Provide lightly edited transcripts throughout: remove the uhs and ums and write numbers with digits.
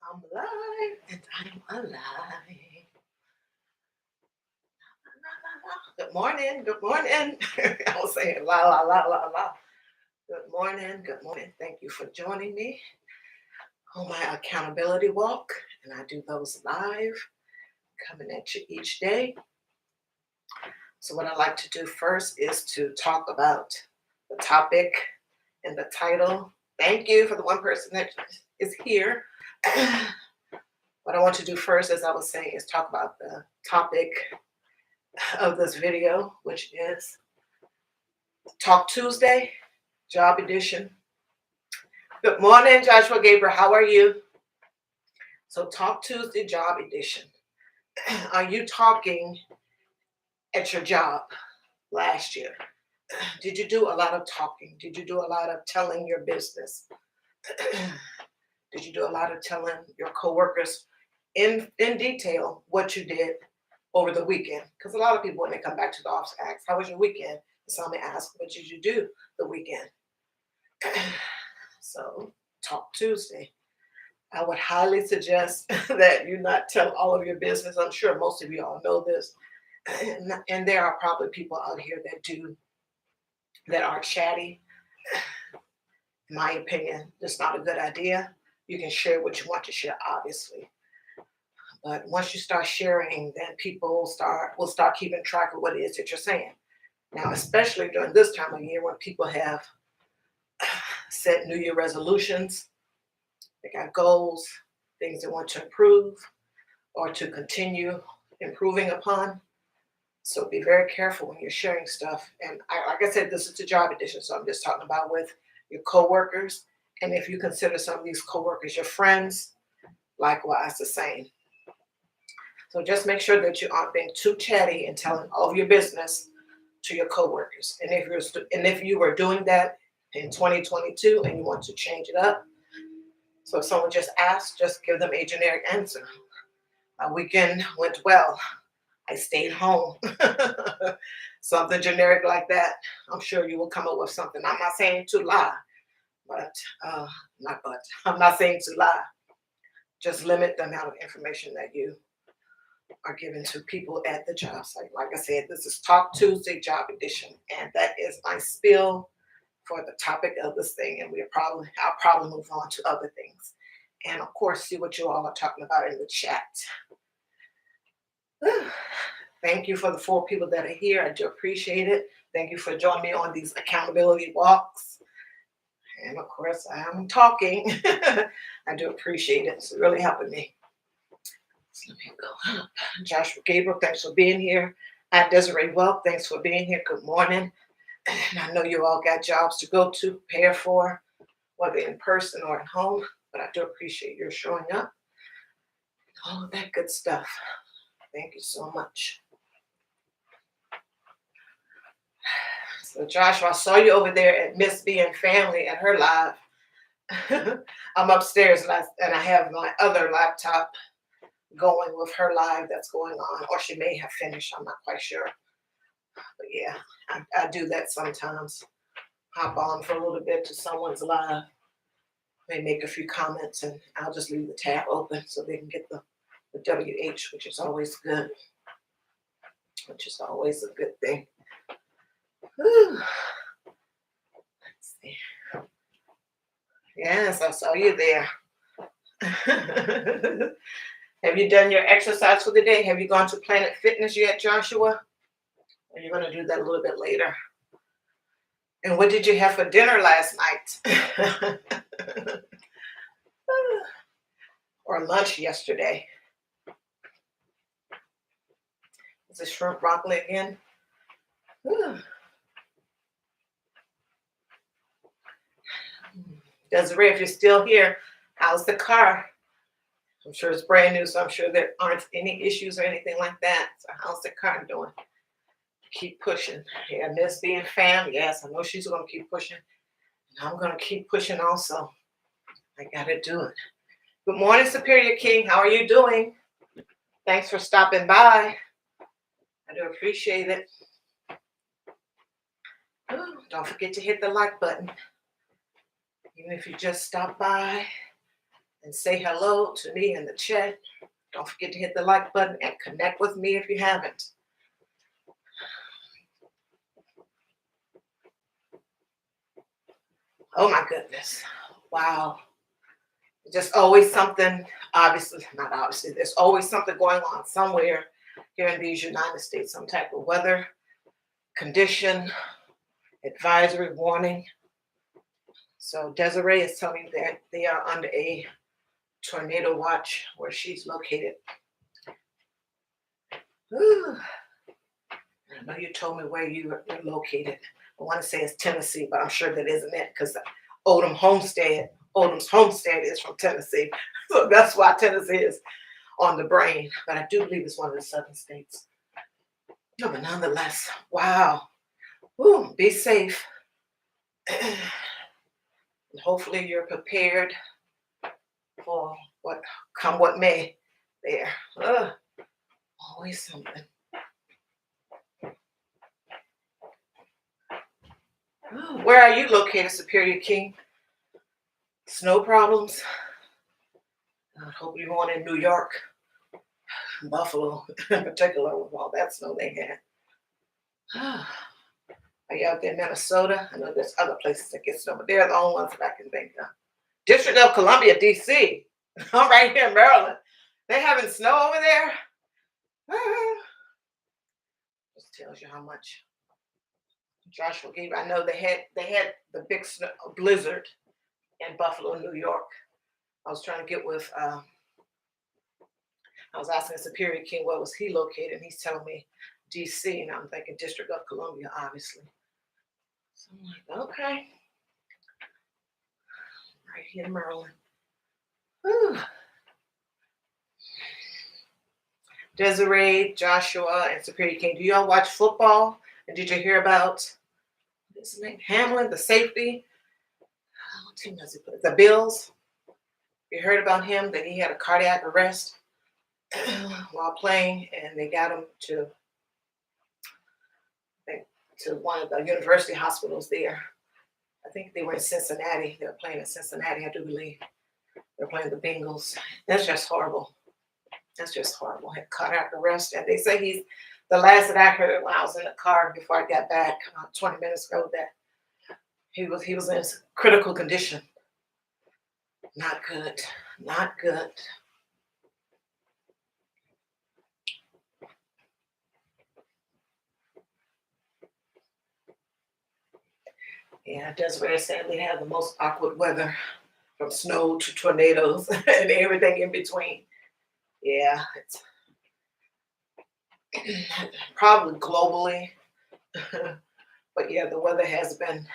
I'm alive and I'm alive. Good morning. Good morning. I was saying la la la la la. Good morning. Good morning. Thank you for joining me on my accountability walk. And I do those live, coming at you each day. So, what I like to do first is to talk about the topic and the title. Thank you for the one person that is here. What I want to do first, as I was saying, is talk about the topic of this video, which is Talk Tuesday, Job Edition. Good morning, Joshua Gabriel. How are you? So, Talk Tuesday, Job Edition. Are you talking at your job last year? Did you do a lot of talking? Did you do a lot of telling your business? Did you do a lot of telling your coworkers in detail what you did over the weekend? Because a lot of people, when they come back to the office, ask, "How was your weekend?" And some may ask, "What did you do the weekend?" So, Talk Tuesday. I would highly suggest that you not tell all of your business. I'm sure most of you all know this. And there are probably people out here that are chatty. In my opinion, it's not a good idea. You can share what you want to share, obviously. But once you start sharing, then people will start keeping track of what it is that you're saying. Now, especially during this time of year when people have set New Year resolutions, they got goals, things they want to improve or to continue improving upon. So be very careful when you're sharing stuff. And like I said, this is the job edition, so I'm just talking about with your coworkers. And if you consider some of these coworkers your friends, likewise the same. So just make sure that you aren't being too chatty and telling all of your business to your coworkers. And if you were doing that in 2022 and you want to change it up, so if someone just asks, just give them a generic answer. My weekend went well. I stayed home. Something generic like that. I'm sure you will come up with something. I'm not saying to lie, but I'm not saying to lie. Just limit the amount of information that you are given to people at the job site. Like I said, this is Talk Tuesday Job Edition, and that is my spiel for the topic of this thing. And I'll probably move on to other things, and of course, see what you all are talking about in the chat. Thank you for the 4 people that are here. I do appreciate it. Thank you for joining me on these accountability walks. And of course, I'm talking. I do appreciate it. It's really helping me. So let me go up. Joshua Gabriel, thanks for being here. At Desiree Welk, thanks for being here. Good morning. And I know you all got jobs to go to, prepare for, whether in person or at home, but I do appreciate your showing up. All of that good stuff. Thank you so much. So Joshua, I saw you over there at Miss B and Family at her live. I'm upstairs and I have my other laptop going with her live that's going on, or she may have finished. I'm not quite sure. But yeah, I do that sometimes. Hop on for a little bit to someone's live, may make a few comments, and I'll just leave the tab open so they can get the WH, which is always good. Which is always a good thing. Whew. Let's see. Yes, I saw you there. Have you done your exercise for the day? Have you gone to Planet Fitness yet, Joshua? Or you're going to do that a little bit later? And what did you have for dinner last night? Or lunch yesterday? Is it shrimp broccoli again? Desiree, if you're still here, how's the car? I'm sure it's brand new, so I'm sure there aren't any issues or anything like that. So how's the car doing? Keep pushing. Yeah, Miss being fam. Yes, I know she's going to keep pushing. And I'm going to keep pushing also. I got to do it. Good morning, Superior King. How are you doing? Thanks for stopping by. I do appreciate it. Ooh, don't forget to hit the like button. Even if you just stop by and say hello to me in the chat. Don't forget to hit the like button and connect with me if you haven't. Oh my goodness. Wow. Just always something, obviously, not obviously, there's always something going on somewhere here in these United States, some type of weather condition, advisory warning. So Desiree is telling me that they are under a tornado watch where she's located. Ooh. I know you told me where you're located. I want to say it's Tennessee, but I'm sure that isn't it because Odom's homestead is from Tennessee. So that's why Tennessee is on the brain. But I do believe it's one of the southern states. No, but nonetheless, wow. Ooh, be safe. And hopefully you're prepared for what come what may there. Always something. Where are you located, Superior King? Snow problems? I hope you weren't in New York, Buffalo in particular, with all that snow they had. Are you out there in Minnesota? I know there's other places that get snow, but they're the only ones that I can think of. District of Columbia, D.C. I'm right here in Maryland. They having snow over there? Just tells you how much Joshua gave. I know they had the big snow blizzard in Buffalo, New York. I was trying to get with I was asking Superior King where was he located, and he's telling me DC, and I'm thinking District of Columbia, obviously. So I'm like, okay. Right here in Maryland. Whew. Desiree, Joshua, and Superior King, do y'all watch football? And did you hear about his name? Hamlin, the safety? What team does he play? The Bills. You heard about him, that he had a cardiac arrest while playing, and they got him to one of the university hospitals there. I think they were in Cincinnati. They were playing in Cincinnati, I do believe. They're playing the Bengals. That's just horrible. That's just horrible. Had cardiac arrest, and they say he's the last that I heard when I was in the car before I got back 20 minutes ago that he was in critical condition. Not good. Not good. Yeah, Desiree said they have the most awkward weather, from snow to tornadoes and everything in between. Yeah, it's probably globally. But yeah, the weather has been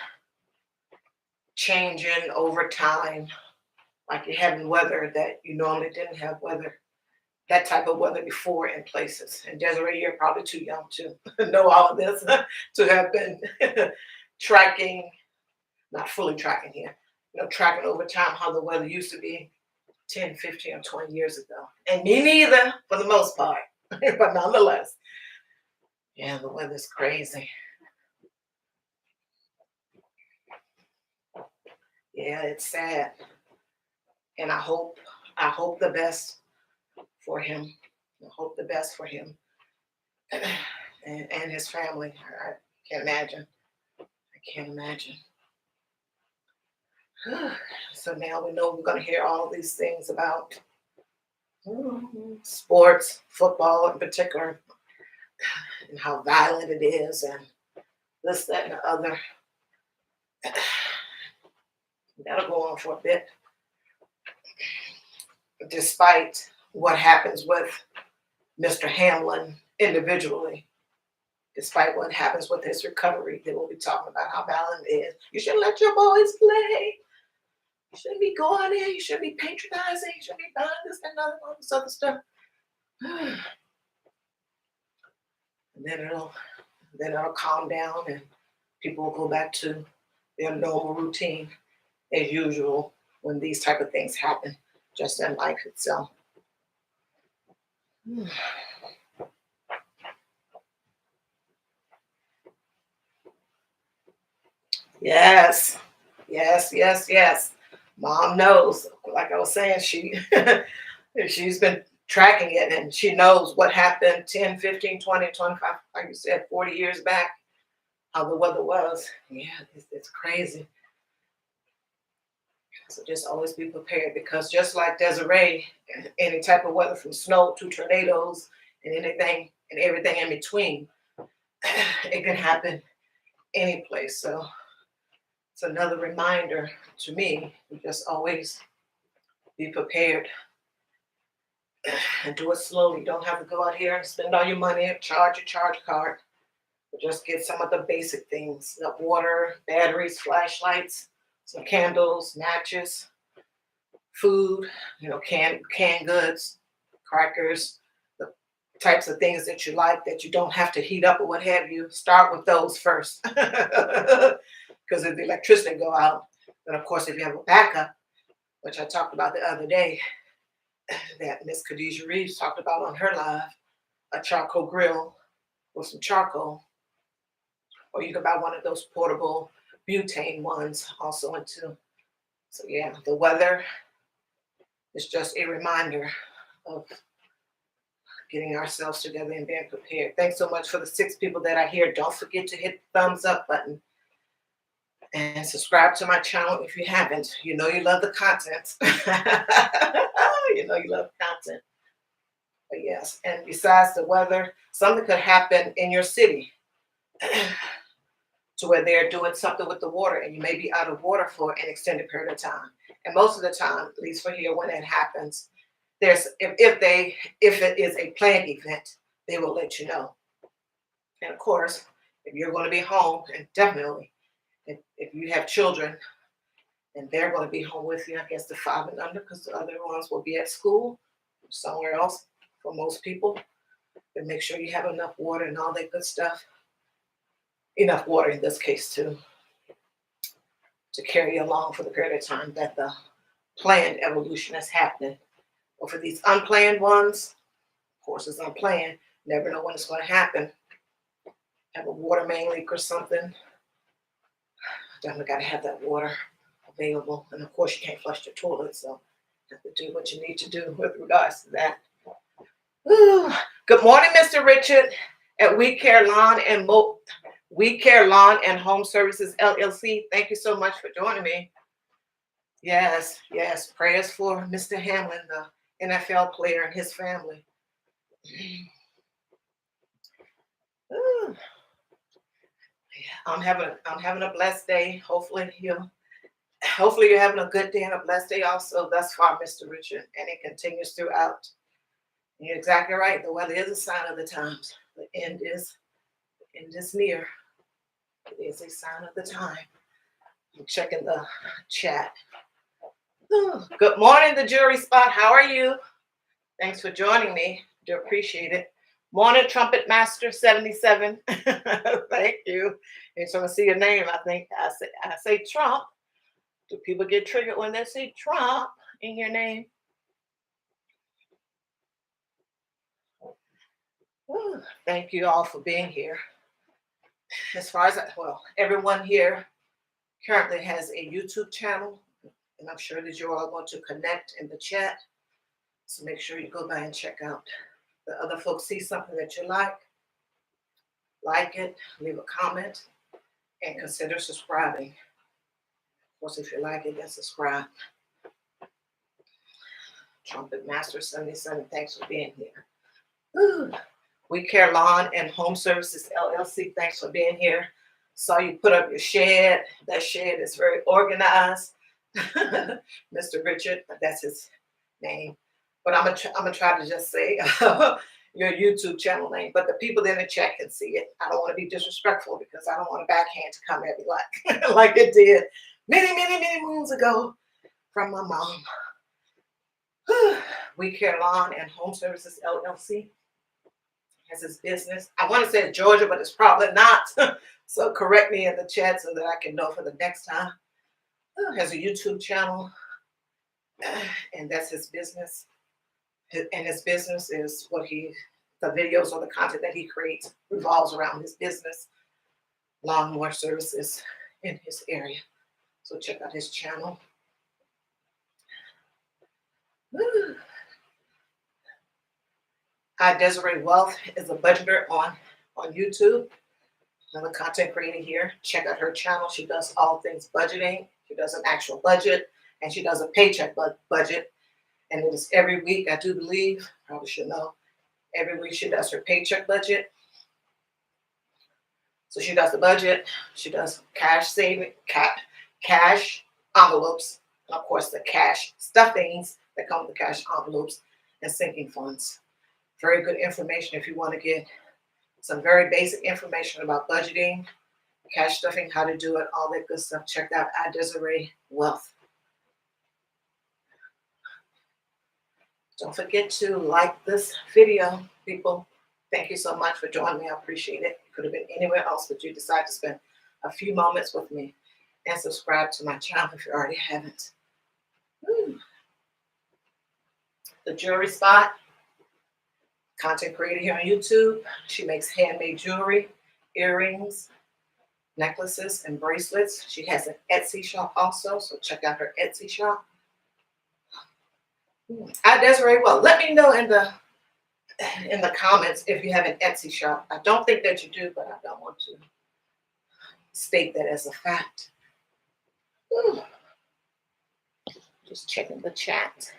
changing over time. Like you're having weather that you normally didn't have that type of weather before in places. And Desiree, you're probably too young to know all of this to have been tracking, not fully tracking here, tracking over time how the weather used to be 10, 15, or 20 years ago. And me neither, for the most part. But nonetheless, yeah, the weather's crazy. Yeah, it's sad. And I hope the best for him. I hope the best for him and his family. I can't imagine. I can't imagine. So now we know we're going to hear all these things about sports, football in particular, and how violent it is, and this, that, and the other. That'll go on for a bit. Despite what happens with Mr. Hamlin individually, despite what happens with his recovery, they will be talking about how violent it is. You shouldn't let your boys play. You shouldn't be going in. You shouldn't be patronizing. You shouldn't be buying this and all this other stuff. And then it'll calm down, and people will go back to their normal routine as usual when these type of things happen, just in life itself. Yes, yes, yes, yes. Mom knows, like I was saying, she's been tracking it and she knows what happened 10, 15, 20, 25, like you said, 40 years back, how the weather was. Yeah, it's crazy. So just always be prepared because just like Desiree, any type of weather from snow to tornadoes and anything and everything in between, it can happen any place. So it's another reminder to me to just always be prepared and do it slowly. You don't have to go out here and spend all your money and charge your charge card. But just get some of the basic things, the water, batteries, flashlights, some candles, matches, food, canned goods, crackers, the types of things that you like that you don't have to heat up or what have you. Start with those first. Because if the electricity go out, then of course if you have a backup, which I talked about the other day, that Miss Khadijah Reeves talked about on her live, a charcoal grill with some charcoal, or you can buy one of those portable butane ones also into. So yeah, the weather is just a reminder of getting ourselves together and being prepared. Thanks so much for the 6 people that are here. Don't forget to hit the thumbs up button and subscribe to my channel if you haven't. You know you love the content. You know you love content. But yes, and besides the weather, something could happen in your city to where they're doing something with the water and you may be out of water for an extended period of time. And most of the time, at least for here, when it happens, there's if it is a planned event, they will let you know. And of course, if you're going to be home, and definitely if you have children and they're going to be home with you, I guess the 5 and under, because the other ones will be at school somewhere else for most people. Then make sure you have enough water and all that good stuff. Enough water in this case too, to carry you along for the period of time that the planned evolution is happening. Or for these unplanned ones, of course it's unplanned, never know when it's going to happen. Have a water main leak or something, definitely got to have that water available. And of course you can't flush the toilet, so you have to do what you need to do with regards to that. Ooh. Good morning, Mr. Richard at We Care Lawn and Home Services LLC. Thank you so much for joining me. Yes, prayers for Mr. Hamlin, the NFL player, and his family. Ooh. I'm having a blessed day. Hopefully you're having a good day and a blessed day also thus far, Mr. Richard, and it continues throughout. You're exactly right. The weather is a sign of the times. The end is near. It is a sign of the time. I'm checking the chat. Good morning, the Jury Spot. How are you? Thanks for joining me. Do appreciate it. Morning, Trumpet Master 77. Thank you. And so I see your name. I think I say Trump. Do people get triggered when they say Trump in your name? Thank you all for being here. As far as everyone here currently has a YouTube channel, and I'm sure that you all want to connect in the chat. So make sure you go by and check out. The other folks see something that you like it, leave a comment, and consider subscribing. Of course, if you like it, then subscribe. Trumpet Master 77, thanks for being here. Ooh. We Care Lawn and Home Services LLC, thanks for being here. Saw you put up your shed. That shed is very organized. Mr. Richard, that's his name. But I'm gonna try to just say your YouTube channel name. But the people in the chat can see it. I don't want to be disrespectful because I don't want a backhand to come at me like it did many moons ago from my mom. We Care Lawn and Home Services LLC has his business. I want to say it's Georgia, but it's probably not. So correct me in the chat so that I can know for the next time. Has a YouTube channel, and that's his business. And his business is the videos or the content that he creates revolves around his business, lawnmower services in his area. So check out his channel. Desiree Wealth is a budgeter on YouTube. Another content creator here. Check out her channel. She does all things budgeting. She does an actual budget, and she does a paycheck budget. And it is every week, I do believe. Probably should know. Every week she does her paycheck budget. So she does the budget. She does cash saving, cash envelopes, and of course the cash stuffings that come with the cash envelopes and sinking funds. Very good information if you want to get some very basic information about budgeting, cash stuffing, how to do it, all that good stuff. Check out Desiree Wealth. Don't forget to like this video, people. Thank you so much for joining me. I appreciate it. It could have been anywhere else, but you decided to spend a few moments with me. And subscribe to my channel if you already haven't. The Jewelry Spot, content creator here on YouTube. She makes handmade jewelry, earrings, necklaces, and bracelets. She has an Etsy shop also, so check out her Etsy shop. Desiree, well, let me know in the comments if you have an Etsy shop. I don't think that you do, but I don't want to state that as a fact. Just checking the chat.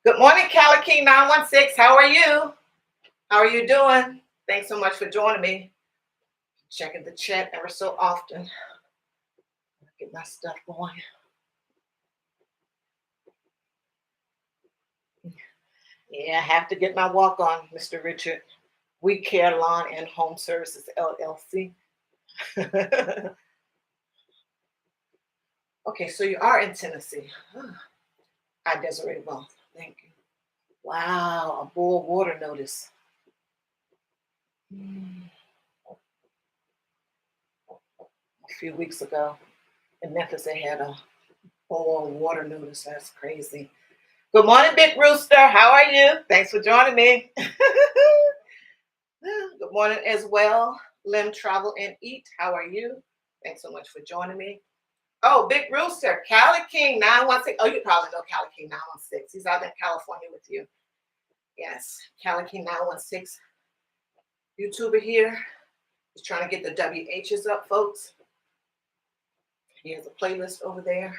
Good morning, Cali King 916. How are you? How are you doing? Thanks so much for joining me. Checking the chat ever so often. Get my stuff going. Yeah, I have to get my walk on, Mr. Richard. We Care Lawn and Home Services, LLC. Okay, so you are in Tennessee. Desiree Wealth. Thank you. Wow, a boil water notice. A few weeks ago in Memphis, they had a boil water notice. That's crazy. Good morning, Big Rooster. How are you? Thanks for joining me. Good morning as well. Lim Travel and Eat. How are you? Thanks so much for joining me. Oh, Big Rooster, Cali King 916. Oh, you probably know Cali King 916. He's out in California with you. Yes, Cali King 916. YouTuber here. He's trying to get the WHs up, folks. He has a playlist over there.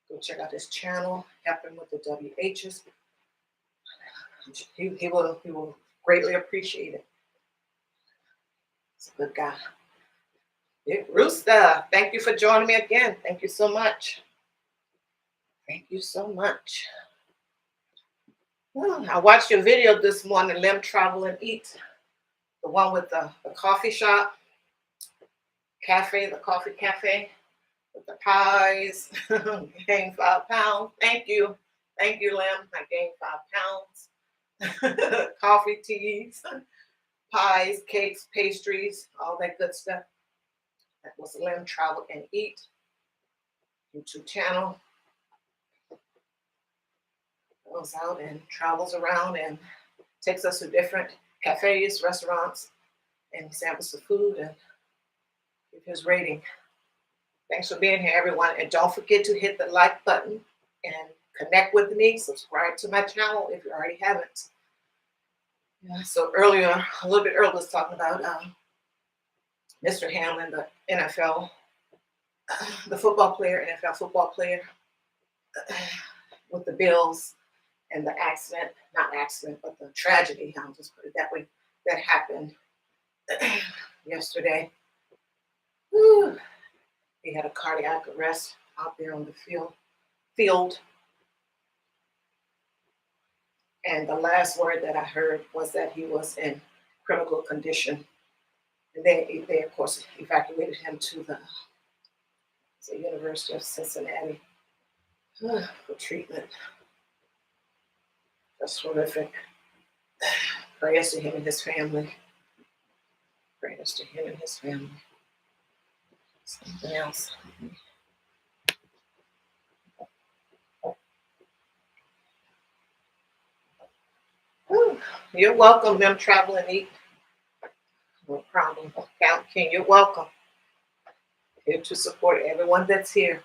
Go check out his channel. Help him with the WHs. He will greatly appreciate it. He's a good guy. Big Rooster, thank you for joining me again. Thank you so much. Thank you so much. I watched your video this morning, Lim Travel and Eat. The one with the coffee shop, cafe, the coffee cafe, with the pies. Gained 5 pounds. Thank you. Thank you, Lim. I gained 5 pounds. Coffee, teas, pies, cakes, pastries, all that good stuff. That was Lim Travel and Eat YouTube channel. Goes out and travels around and takes us to different cafes, restaurants, and samples the food and give his rating. Thanks for being here, everyone. And don't forget to hit the like button and connect with me. Subscribe to my channel if you already haven't. Yeah, so earlier, a little bit earlier, I was talking about Mr. Hamlin, the NFL, the football player, NFL football player with the Bills and the accident, not accident, but the tragedy, I'll just put it that way, that happened yesterday. Whew. He had a cardiac arrest out there on the field. And the last word that I heard was that he was in critical condition. And they of course, evacuated him to the University of Cincinnati for treatment. That's horrific. Prayers to him and his family. Prayers to him and his family. Something else. Ooh, you're welcome, Lim Travel and Eat. No problem. Count King, you're welcome. Here to support everyone that's here.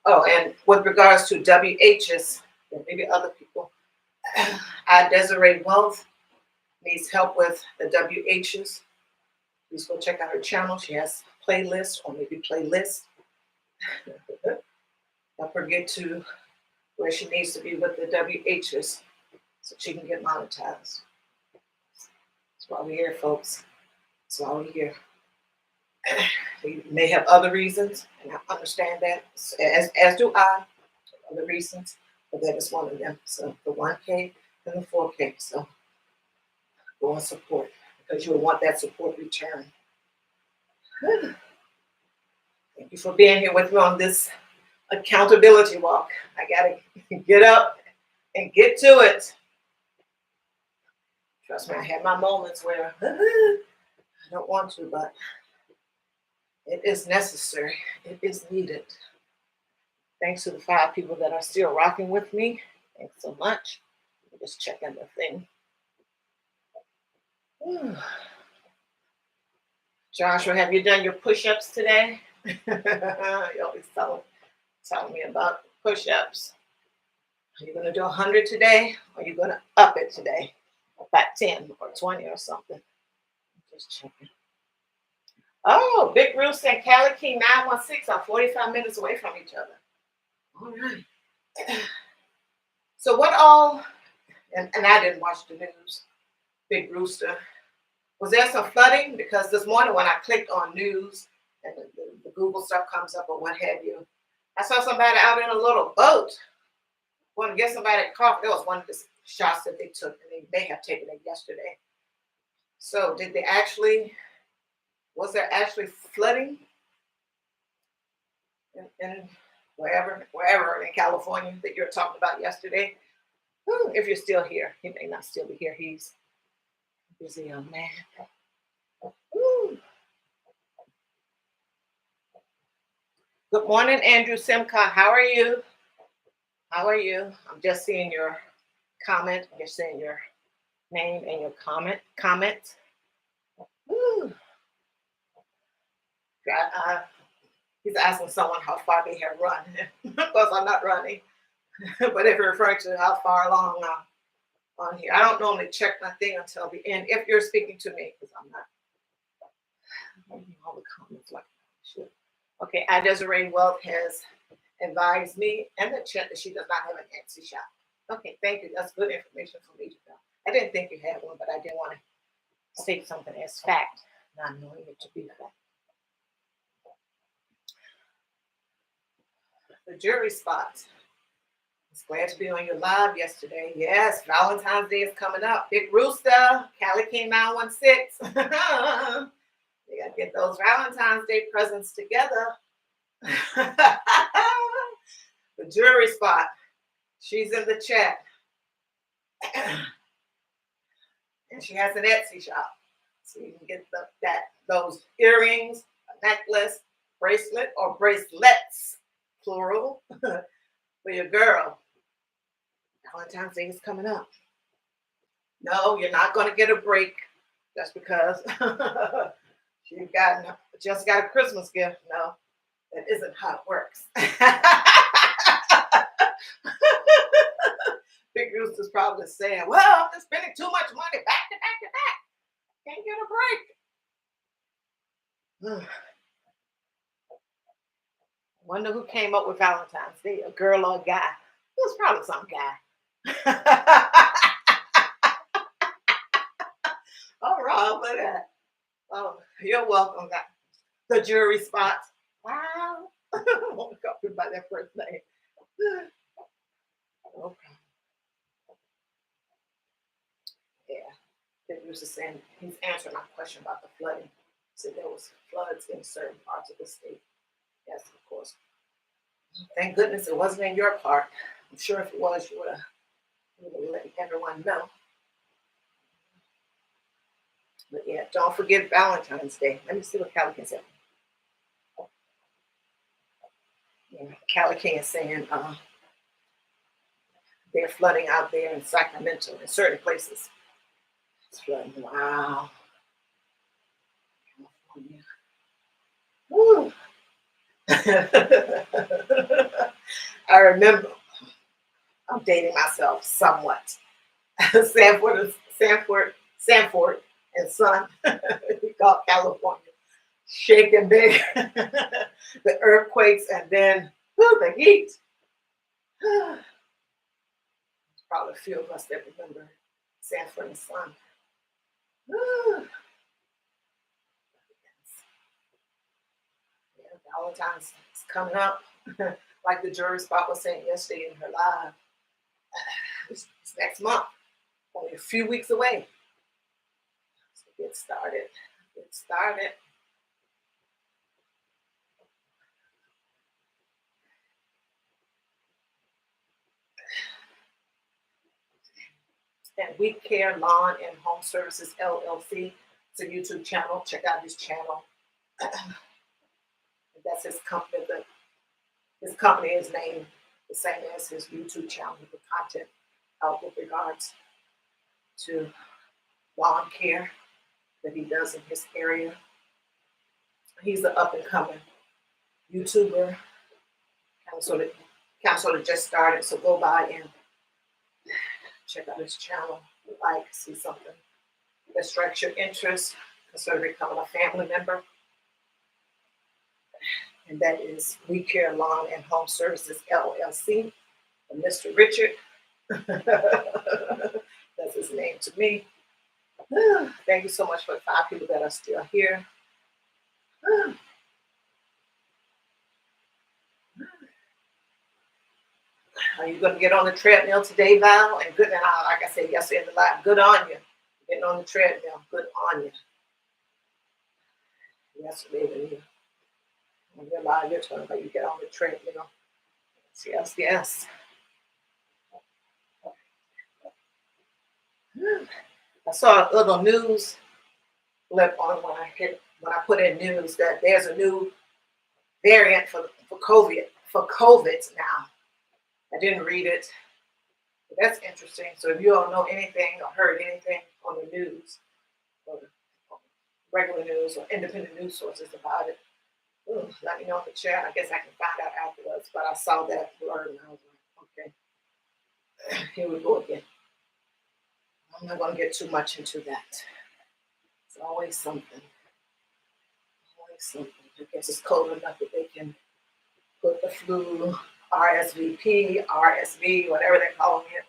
Oh, and with regards to WHs, and maybe other people, I Desiree Wealth needs help with the WHs. Please go check out her channel. She has playlists or maybe playlists. Help her get to where she needs to be with the WHs so she can get monetized. That's why we're here, folks. That's why we're here. You may have other reasons, and I understand that, as do I, other reasons, but that is one of them. So the 1K and the 4K. So go and support because you'll want that support return. Thank you for being here with me on this accountability walk. I gotta get up and get to it. Trust me, I had my moments where I don't want to, but it is necessary. It is needed. Thanks to the 5 people that are still rocking with me. Thanks so much. Just checking the thing. Joshua, have you done your push-ups today? You always telling me about push-ups. Are you going to do 100 today? Or are you going to up it today? About 10 or 20 or something. Just checking. Oh, Big Rooster and Cali King 916 are 45 minutes away from each other. All right. So what all, and I didn't watch the news, Big Rooster. Was there some flooding? Because this morning when I clicked on news and the Google stuff comes up or what have you, I saw somebody out in a little boat. Want to get somebody caught. That was one of the shots that they took, and they may have taken it yesterday. So did they actually, was there actually flooding in wherever in California that you were talking about yesterday? If you're still here, he may not still be here. He's a busy young man. Good morning, Andrew Simcott. How are you? How are you? I'm just seeing your comment. You're saying your name and your comment. He's asking someone how far they have run. Of course, I'm not running. But if you're referring to how far along on here, I don't normally check my thing until the end. If you're speaking to me, because I'm not reading all the comments like I should. Okay, I Desiree Wealth has advised me and the chat that she does not have an Etsy shop. Okay, thank you. That's good information for me to know. I didn't think you had one, but I didn't want to state something as fact, not knowing it to be fact. The jury spot. I was glad to be on your live yesterday. Yes, Valentine's Day is coming up. Big Rooster, Cali King 916. You gotta get those Valentine's Day presents together. The jury spot. She's in the chat. And she has an Etsy shop. So you can get those earrings, a necklace, bracelet, or bracelets, plural, for your girl. Valentine's Day is coming up. No, you're not going to get a break just because you just got a Christmas gift. No, that isn't how it works. Big Rooster's probably saying, well, I'm spending too much money back to back to back. Can't get a break. Wonder who came up with Valentine's Day, a girl or a guy. It was probably some guy. All right, look at that. Oh, you're welcome. The jury spot. Wow. I won't call you by their first name. Okay. Yeah. Big Rooster saying he's answering my question about the flooding. He said there was floods in certain parts of the state. Yes, of course. Thank goodness it wasn't in your part. I'm sure if it was, you would have let everyone know. But yeah, don't forget Valentine's Day. Let me see what Cali King said. Yeah, Cali King is saying they're flooding out there in Sacramento in certain places. It's flooding. Wow. California. Woo. remember, I'm dating myself somewhat. Sanford and Son, we call California, shaking big. The earthquakes and then the heat. Probably a few of us that remember Sanford and Son. Yeah, Valentine's is coming up. Like the jury spot was saying yesterday in her live. It's next month, only a few weeks away. So get started. Get started. And We Care Lawn and Home Services LLC. It's a YouTube channel. Check out his channel. That's his company. His company is named the same as his YouTube channel. The content out with regards to lawn care that he does in his area. He's an up and coming YouTuber. Kind of sort of just started. So go by and check out his channel. Like, see something that strikes your interest. Consider becoming a family member. And that is We Care Lawn and Home Services LLC. And Mr. Richard. That's his name to me. Thank you so much for the 5 people that are still here. Are you going to get on the treadmill today, Val? And good, and like I said yesterday in the live, good on you. Getting on the treadmill, good on you. Yesterday when you're live, you're talking about you get on the treadmill. Yes, yes. I saw a little news clip on when I put in news that there's a new variant for COVID now. I didn't read it, but that's interesting. So if you don't know anything or heard anything on the news, or regular news or independent news sources about it, let me know in the chat. I guess I can find out afterwards. But I saw that blurb and I was like, okay, here we go again. I'm not going to get too much into that. It's always something. Always something. I guess it's cold enough that they can put the flu, RSVP, RSV, whatever they're calling it,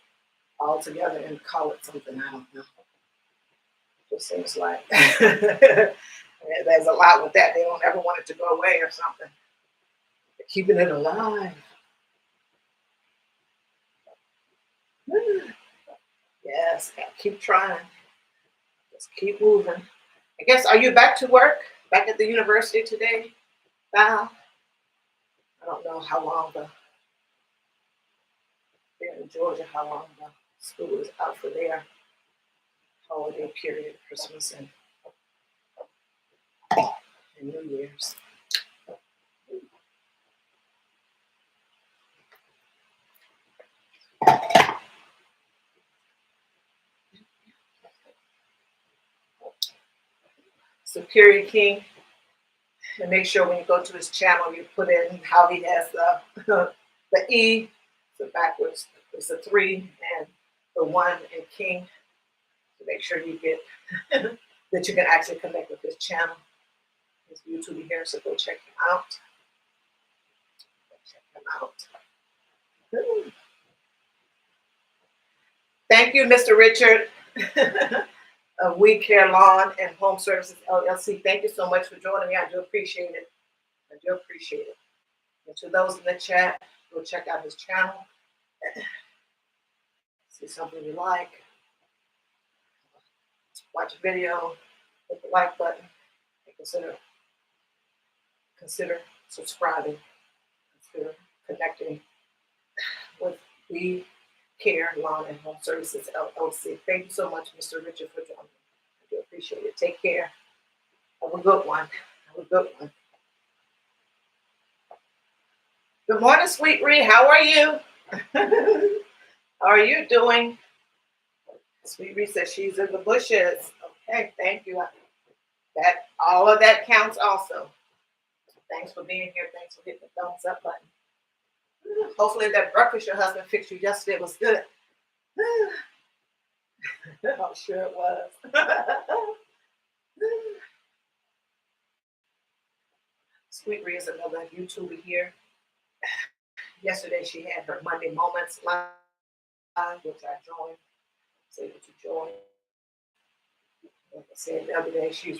all together and call it something. I don't know. It just seems like there's a lot with that. They don't ever want it to go away or something. They're keeping it alive. Yes, keep trying. Just keep moving. I guess, are you back to work? Back at the university today, Val? I don't know how long they're in Georgia, how long the school is out for their holiday period, Christmas and New Year's. Superior King, and make sure when you go to his channel, you put in how he has the E, so backwards, it's a 3, and the 1 in King. So make sure you get that you can actually connect with his channel. His YouTube here, so go check him out. Thank you, Mr. Richard. Of We Care Lawn and Home Services LLC. Thank you so much for joining me. I do appreciate it. I do appreciate it. And to those in the chat, go check out his channel. See something you like. Watch a video, hit the like button, and consider subscribing. Consider connecting with We Care Lawn and Home Services LLC. Thank you so much, Mr. Richard, for joining me. I do appreciate it. Take care. Have a good one. Have a good one. Good morning, Sweet Ree. How are you? How are you doing? Sweet Ree says she's in the bushes. Okay, thank you. That all of that counts also. Thanks for being here. Thanks for hitting the thumbs up button. Hopefully that breakfast your husband fixed you yesterday was good. I'm sure it was. Sweet Rhea is another YouTuber here. Yesterday she had her Monday Moments live, which I joined. So able to join. Like I said the other day, she's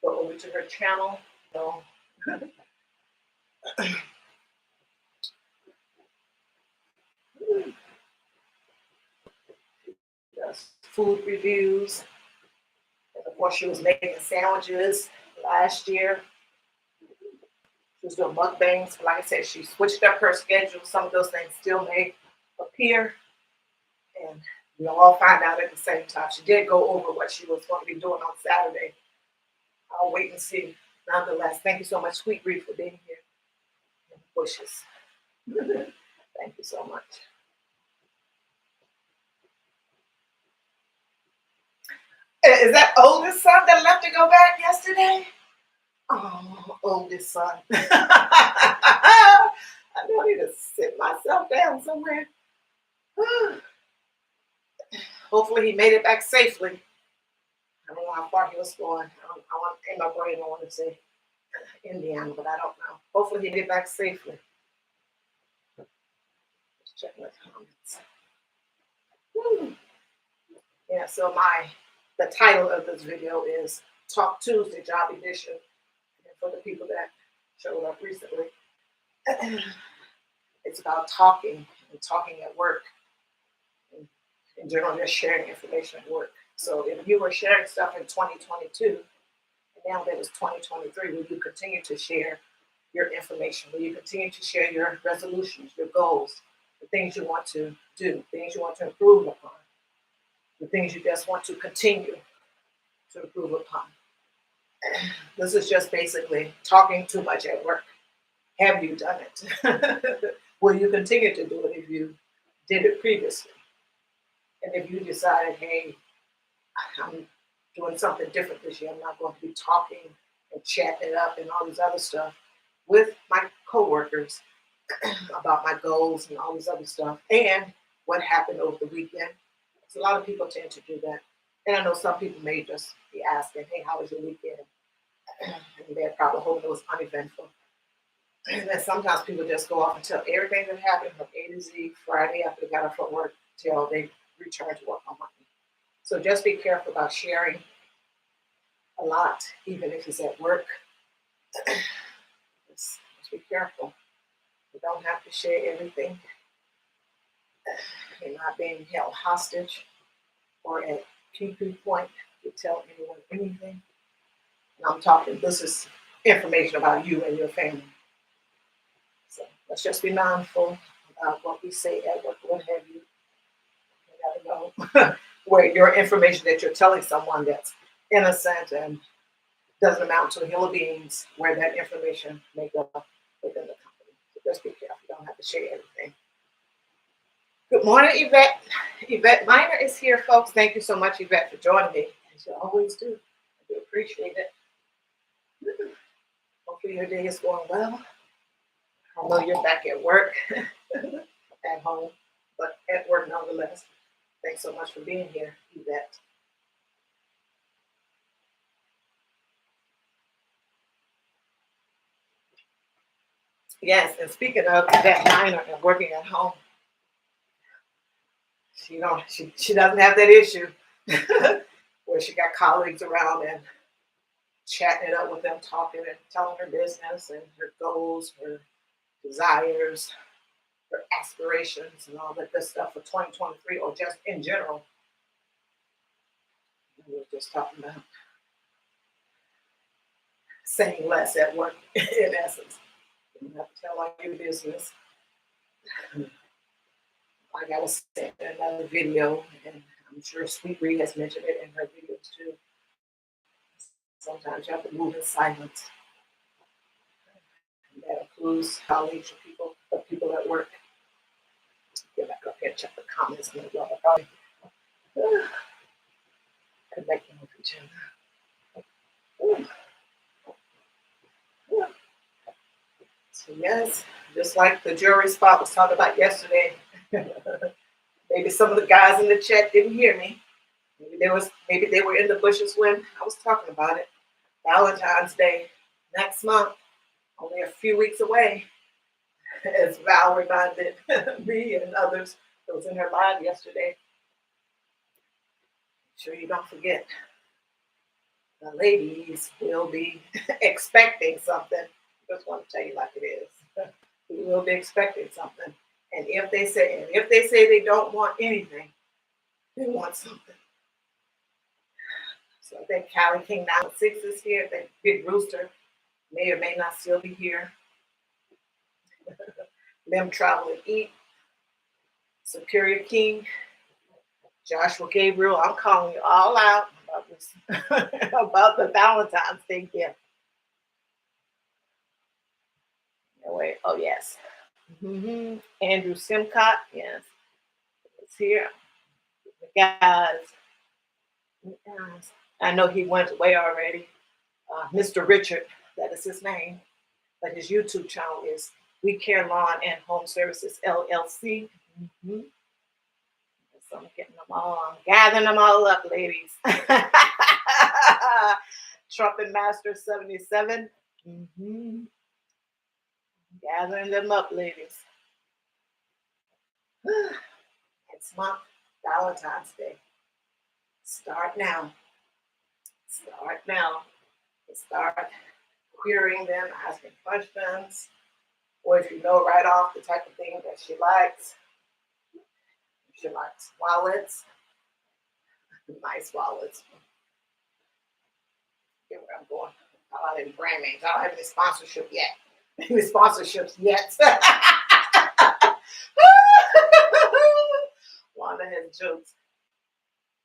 go over to her channel. So does food reviews. And of course, she was making sandwiches last year. She was doing mukbangs. Like I said, she switched up her schedule. Some of those things still may appear. And we'll all find out at the same time. She did go over what she was going to be doing on Saturday. I'll wait and see. Nonetheless, thank you so much, Sweet Reef, for being here in the bushes. Thank you so much. Is that oldest son that left to go back yesterday? Oh, oldest son. I know I need to sit myself down somewhere. Hopefully he made it back safely. I don't know how far he was going. In my brain, I want to say Indiana, but I don't know. Hopefully he made it back safely. Just check my comments. Yeah, so the title of this video is Talk Tuesday, Job Edition. And for the people that showed up recently, it's about talking and talking at work. And in general, just sharing information at work. So if you were sharing stuff in 2022, and now that it's 2023, will you continue to share your information? Will you continue to share your resolutions, your goals, the things you want to do, things you want to improve upon, the things you just want to continue to improve upon? This is just basically talking too much at work. Have you done it? Will you continue to do it if you did it previously? And if you decided, hey, I'm doing something different this year, I'm not going to be talking and chatting it up and all this other stuff with my coworkers about my goals and all this other stuff and what happened over the weekend. So a lot of people tend to do that. And I know some people may just be asking, hey, how was your weekend? And they're probably hoping it was uneventful. And then sometimes people just go off and tell everything that happened from A to Z Friday after they got off from work till they return to work on Monday. So just be careful about sharing a lot, even if it's at work. Just be careful. You don't have to share everything. You're not being held hostage or at PP point to tell anyone anything. And I'm talking, this is information about you and your family. So let's just be mindful about what we say at work, what have you. You gotta know where your information that you're telling someone that's innocent and doesn't amount to a hill of beans, where that information may go within the company. So just be careful. You don't have to share everything. Good morning, Yvette. Yvette Miner is here, folks. Thank you so much, Yvette, for joining me, as you always do. I do appreciate it. Hopefully your day is going well. I know you're back at work, at home, but at work nonetheless. Thanks so much for being here, Yvette. Yes, and speaking of Yvette Miner and working at home, she doesn't have that issue where she got colleagues around and chatting it up with them, talking and telling her business and her goals, her desires, her aspirations, and all that good stuff for 2023 or just in general. We were just talking about saying less at work, in essence. You don't have to tell all your business. Like I was saying in another video, and I'm sure Sweet Ree has mentioned it in her videos too. Sometimes you have to move in silence. And that includes colleagues or people at work. Get back up here and check the comments and the other probably connecting with each other. So yes, just like the jury spot was talking about yesterday. Maybe some of the guys in the chat didn't hear me. Maybe they were in the bushes when I was talking about it. Valentine's Day next month, only a few weeks away, as Val reminded me and others that was in her live yesterday. Sure you don't forget. The ladies will be expecting something. Just want to tell you like it is. We will be expecting something. And if they say they don't want anything, they want something. So I think Callie King 96 is here. I think Big Rooster may or may not still be here. Them Travel and Eat. Superior King. Joshua Gabriel. I'm calling you all out about this about the Valentine's Day gift. Oh, wait. Oh yes. Andrew Simcott. Yes. It's here. Guys. I know he went away already. Mr. Richard, that is his name, but his YouTube channel is We Care Lawn and Home Services LLC. So I'm getting them all, I'm gathering them all up, ladies. Trumpet Master 77. Gathering them up, ladies. It's month, Valentine's Day. Start now. Start now. Start querying them, asking questions, or if you know right off the type of thing that she likes. She likes wallets, nice wallets. Get where I'm going. I don't have any brand names. I don't have any sponsorship yet. Any sponsorships yet. Wanda has jokes.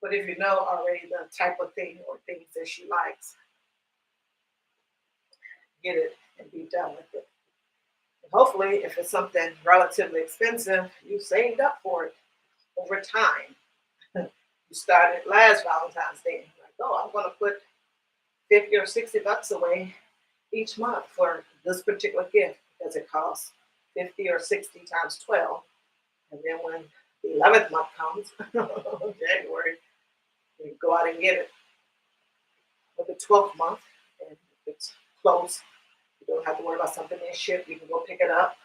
But if you know already the type of thing or things that she likes, get it and be done with it. And hopefully, if it's something relatively expensive, you saved up for it over time. You started last Valentine's Day. Like, oh, I'm going to put 50 or 60 bucks away each month for this particular gift because it costs 50 or 60 times 12. And then when the 11th month comes, January, you go out and get it. For the 12th month, and if it's close, you don't have to worry about something being shipped. You can go pick it up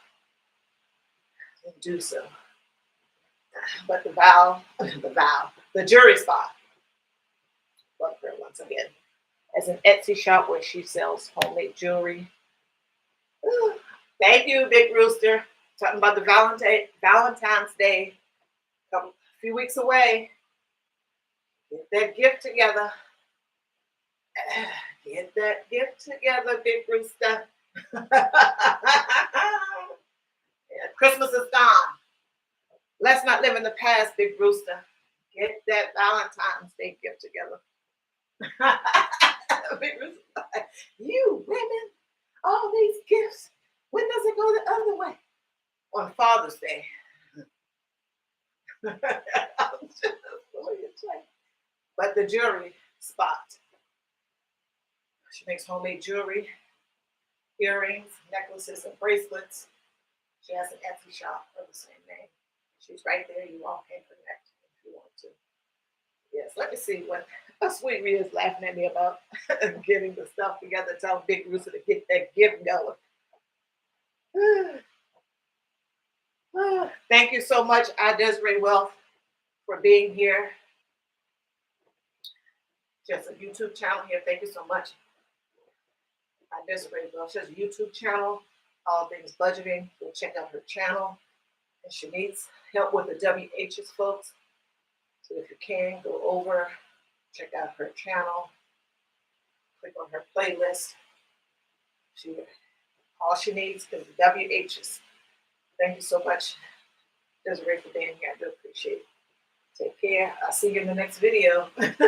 and do so. But the jury spot, love her once again, as an Etsy shop where she sells homemade jewelry. Ooh, thank you, Big Rooster. Talking about the Valentine's Day, a few weeks away. Get that gift together. Get that gift together, Big Rooster. Yeah, Christmas is gone. Let's not live in the past, Big Rooster. Get that Valentine's Day gift together. Big Rooster, you women, all these gifts. When does it go the other way? On Father's Day. But the jewelry spot. She makes homemade jewelry, earrings, necklaces, and bracelets. She has an Etsy shop of the same name. She's right there. You all can connect if you want to. Yes, let me see what Sweet Rhea is laughing at me about getting the stuff together. Tell Big Rooster to get that gift going. Thank you so much, Desiree Wealth, for being here. Just a YouTube channel here. Thank you so much. Desiree Wealth. She has a YouTube channel, all things budgeting. Go check out her channel. And she needs help with the WHs, folks. So if you can, go over, check out her channel, click on her playlist. All she needs is the WHs. Thank you so much, Desiree, for being here. I do appreciate it. Take care. I'll see you in the next video. Yes.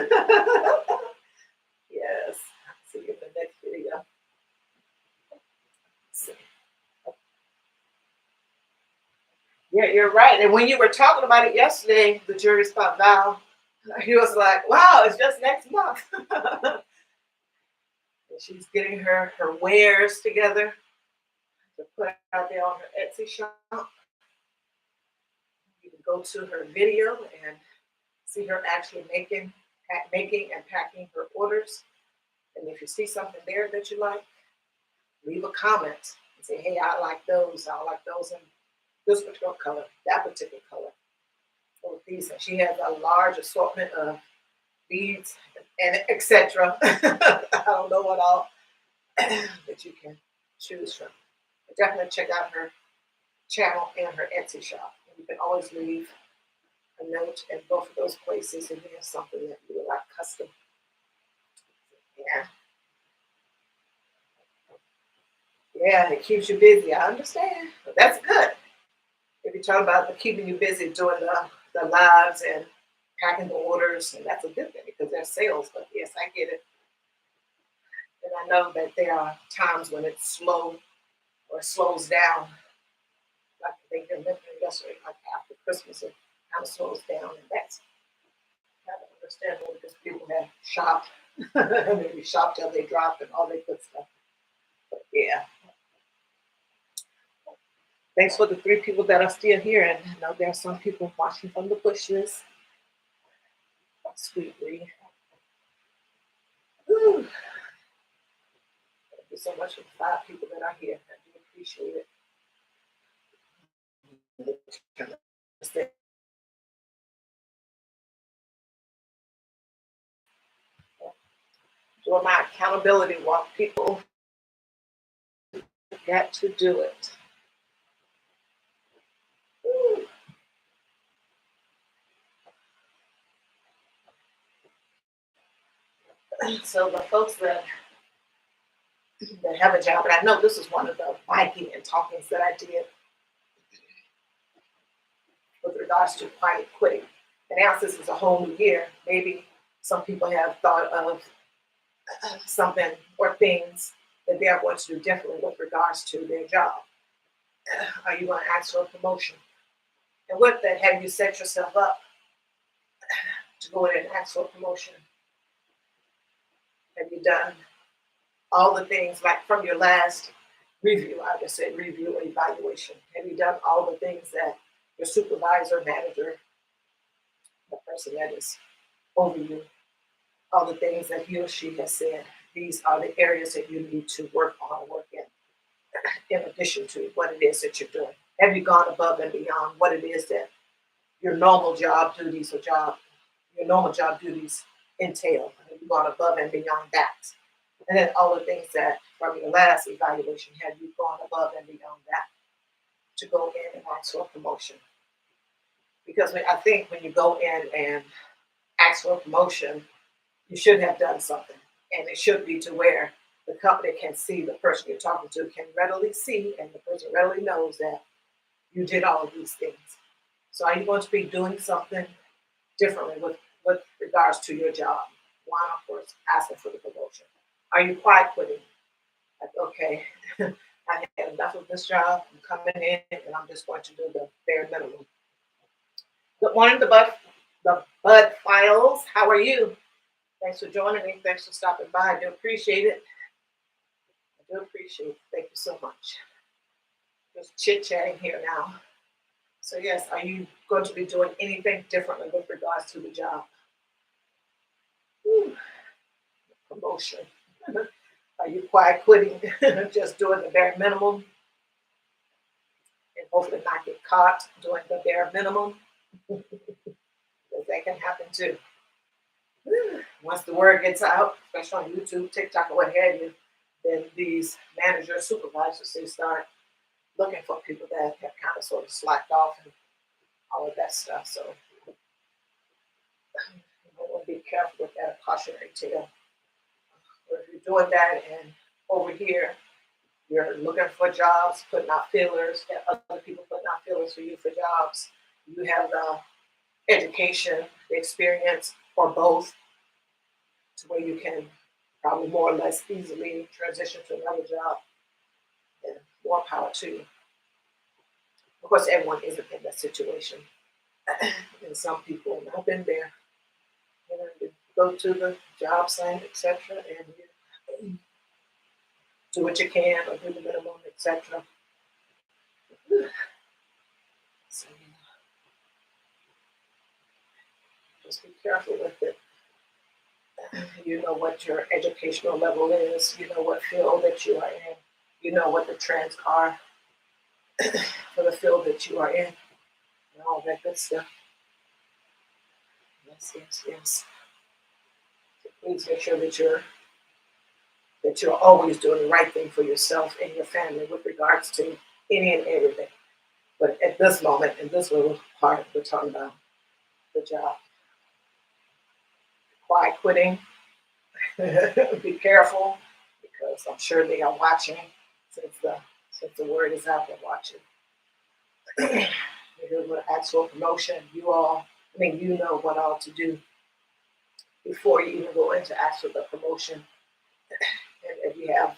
See you in the next video. Yeah, you're right. And when you were talking about it yesterday, the jury spot Val, he was like, wow, it's just next month. And she's getting her wares together. to put out there on her Etsy shop. You can go to her video and see her actually making and packing her orders. And if you see something there that you like, leave a comment and say, hey, I like those. I like those in this particular color, that particular color. So these, and she has a large assortment of beads and etc. I don't know what all that you can choose from. But definitely check out her channel and her Etsy shop. And you can always leave a note in both of those places if you have something that you would like custom. Yeah. Yeah, it keeps you busy. I understand. But that's good. If you're talking about the keeping you busy doing the lives and packing the orders, and that's a good thing because they're sales. But yes, I get it. And I know that there are times when it's slow or slows down. Like they did mentioned yesterday, like after Christmas, it kind of slows down, and that's kind of understandable because people have shopped, maybe shopped till they drop and all that good stuff. But yeah, thanks for the 3 people that are still here, and I know there are some people watching from the bushes. Sweetly. Whew. Thank you so much for the 5 people that are here. I do appreciate it. Doing my accountability walk, people got to do it. Whew. So the folks that have a job, and I know this is one of the biking and talkings that I did with regards to quiet quitting. And now this is a whole new year, maybe some people have thought of something or things that they are going to do differently with regards to their job. Are you going to ask for a promotion? And with that, have you set yourself up to go in and ask for a promotion? Have you done all the things like from your last review? I just said review or evaluation. Have you done all the things that your supervisor, manager, the person that is over you, all the things that he or she has said? These are the areas that you need to work on, work in addition to what it is that you're doing. Have you gone above and beyond what it is that your normal job duties or your normal job duties entail? Have you gone above and beyond that? And then all the things that from your last evaluation, have you gone above and beyond that to go in and ask for a promotion? Because I think when you go in and ask for a promotion, you should have done something. And it should be to where the company can see, the person you're talking to can readily see, and the person readily knows that you did all of these things. So are you going to be doing something differently with regards to your job? One, of course, asking for the promotion. Are you quiet quitting? Like, okay, I had enough of this job. I'm coming in and I'm just going to do the bare minimum. Good morning, the Bud Files. How are you? Thanks for joining me. Thanks for stopping by. I do appreciate it. I do appreciate it. Thank you so much. Just chit chatting here now. So yes, are you going to be doing anything differently with regards to the job? Whew, promotion. Are you quiet quitting, just doing the bare minimum, and hopefully not get caught doing the bare minimum? Because that can happen too. Once the word gets out, especially on YouTube, TikTok, or what have you, then these managers, supervisors, they start looking for people that have kind of sort of slacked off and all of that stuff. So you want to be careful with that cautionary tale. But if you're doing that and over here, you're looking for jobs, putting out feelers, and other people putting out feelers for you for jobs, you have the education, the experience, or both, to where you can probably more or less easily transition to another job, then more power to you. Of course, everyone isn't in that situation. And some people, and I've been there, you go to the job site, etc., and you do what you can or do the minimum, etc. So just be careful with it. You know what your educational level is. You know what field that you are in. You know what the trends are for the field that you are in, and all that good stuff. Yes, yes, yes. So please make sure that you're always doing the right thing for yourself and your family with regards to any and everything. But at this moment, in this little part, we're talking about the job. Quiet quitting. Be careful because I'm sure they are watching since the word is out there watching. If you're going to ask for a promotion, you know what all to do before you even go into ask for the promotion. And if you have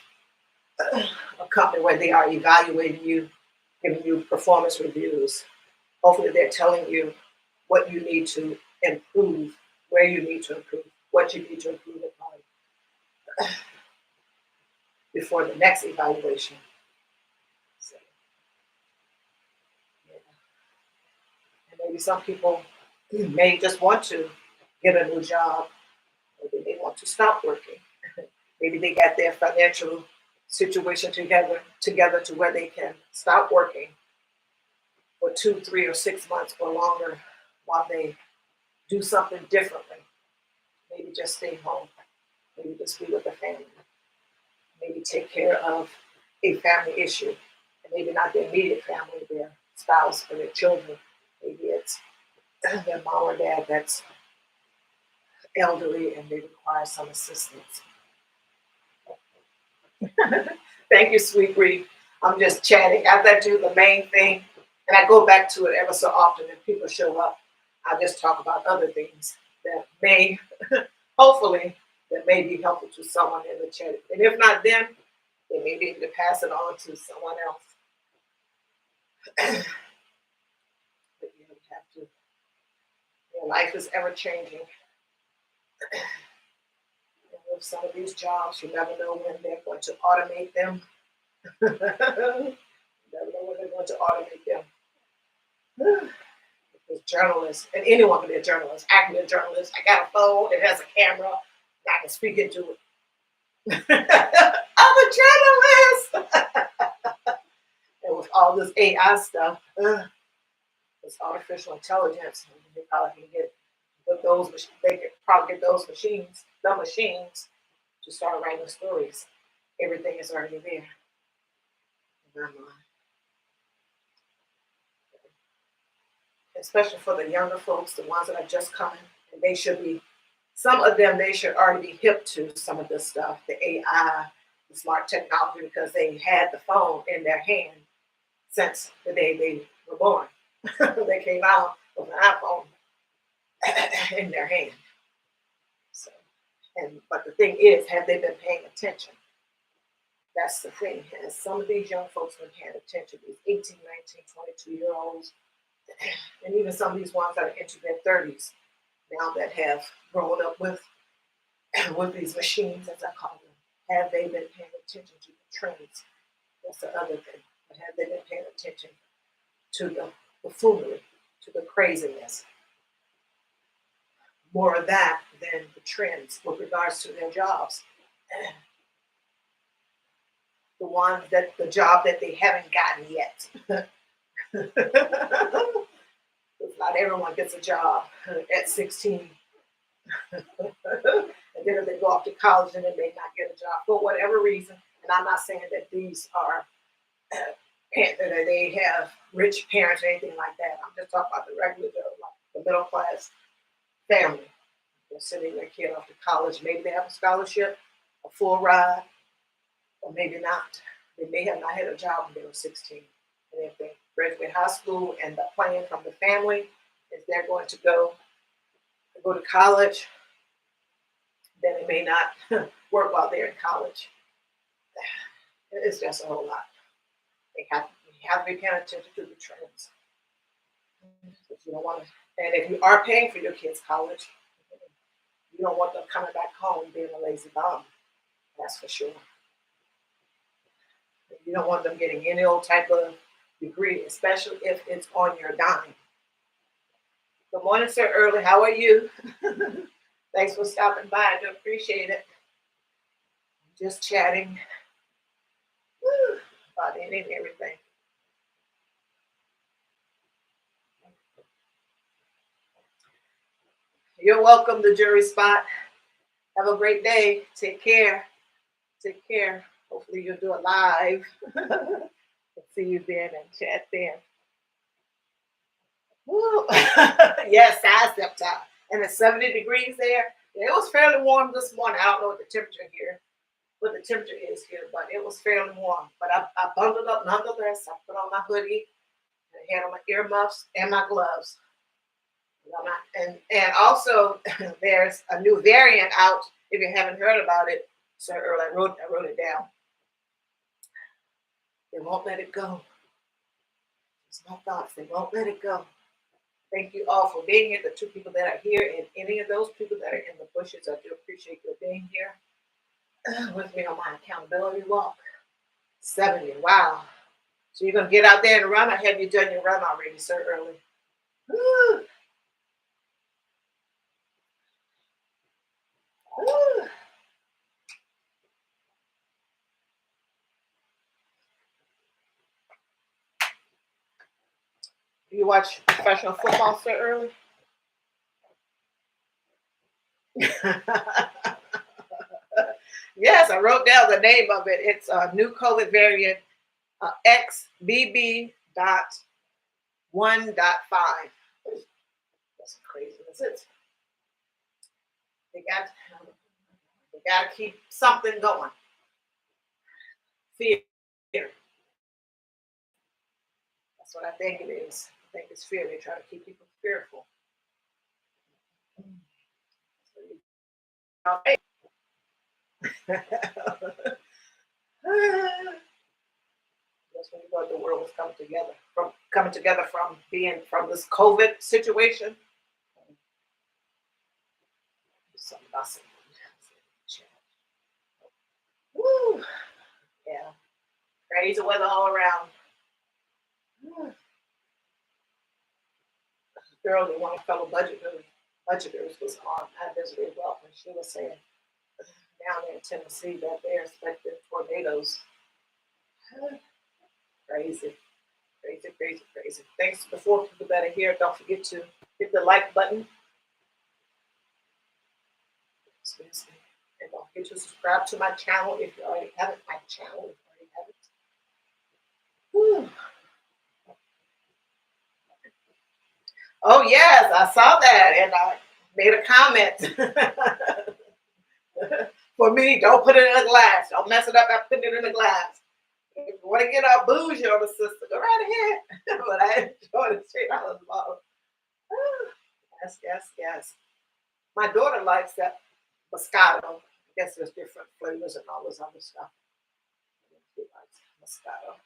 a company where they are evaluating you, giving you performance reviews, hopefully they're telling you what you need to improve, where you need to improve, what you need to improve upon before the next evaluation. So, yeah. And maybe some people may just want to get a new job. Maybe they want to stop working. Maybe they got their financial situation together to where they can stop working for 2, 3, or 6 months or longer while they do something differently. Maybe just stay home. Maybe just be with the family. Maybe take care of a family issue. And maybe not their immediate family, their spouse or their children. Maybe it's their mom or dad that's elderly and they require some assistance. Thank you, Sweet Reed. I'm just chatting. After I do the main thing, and I go back to it ever so often, if people show up, I just talk about other things that may, hopefully, that may be helpful to someone in the chat. And if not them, they may be able to pass it on to someone else. But you have to, your life is ever changing. And with some of these jobs, you never know when they're going to automate them. You never know when they're going to automate them. Because journalists, and anyone can be a journalist. I can be a journalist. I got a phone, it has a camera, and I can speak into it. I'm a journalist! And with all this AI stuff, this artificial intelligence, they probably can get they could probably get those machines, the machines, to start writing stories. Everything is already there. Especially for the younger folks, the ones that are just coming, and they should be, some of them, they should already be hip to some of this stuff, the AI, the smart technology, because they had the phone in their hand since the day they were born. They came out with an iPhone in their hand. So, but the thing is, have they been paying attention? That's the thing. Has some of these young folks been paying attention? These 18, 19, 22-year-olds, and even some of these ones that are into their 30s now that have grown up with these machines, as I call them. Have they been paying attention to the trends? That's the other thing. But have they been paying attention to the buffoonery, to the craziness? More of that than the trends with regards to their jobs. The job that they haven't gotten yet. Not everyone gets a job at 16. And then if they go off to college and then they not get a job for whatever reason. And I'm not saying that these are that they have rich parents or anything like that. I'm just talking about the regular, the middle class family. They're sending their kid off to college. Maybe they have a scholarship, a full ride, or maybe not. They may have not had a job when they were 16. And if they graduate high school and the plan from the family is they're going to go to college, then it may not work while they're in college. It's just a whole lot. You have to be paying attention to the trends. If you don't want to, and if you are paying for your kids' college, you don't want them coming back home being a lazy bum. That's for sure. You don't want them getting any old type of degree, especially if it's on your dime. Good morning, Sir Early. How are you? Thanks for stopping by. I do appreciate it. Just chatting about anything and everything. You're welcome, the jury spot. Have a great day. Take care. Take care. Hopefully you'll do it live. See you then and chat then. Woo. Yes, sidestep time. And it's 70 degrees there. It was fairly warm this morning. I don't know what the temperature here, what the temperature is here, but it was fairly warm. But I bundled up nonetheless. I put on my hoodie, I had on my earmuffs and my gloves. And also there's a new variant out. If you haven't heard about it, so early I wrote it down. They won't let it go. It's my thoughts. They won't let it go. Thank you all for being here. The two people that are here, and any of those people that are in the bushes, I do appreciate you being here with me on my accountability walk. 70. Wow. So you're gonna get out there and run, or have you done your run already, Sir Early? Woo. Woo. You watch professional football, Sir Early? Yes, I wrote down the name of it. It's a new COVID variant, XBB.1.5. That's crazy, is it? They got to keep something going. Fear. That's what I think it is. I think it's fear. They try to keep people fearful. That's when you thought the world was coming together from this COVID situation. Something about something. Woo. Yeah. Crazy weather all around. Girl, one of fellow budgeters was on. I visited well, and she was saying down in Tennessee that they're expecting tornadoes. Crazy, crazy, crazy, crazy. Thanks to the 4 people that are here. Don't forget to hit the like button. And don't forget to subscribe to my channel if you already haven't. My channel, if you already haven't. Whew. Oh yes, I saw that and I made a comment. For me, don't put it in a glass. Don't mess it up by putting it in a glass. If you want to get our bougie on the sister, go right ahead. But I enjoyed it straight out of the bottle. Yes, yes, yes. My daughter likes that Moscato. I guess there's different flavors and all this other stuff. She likes Moscato.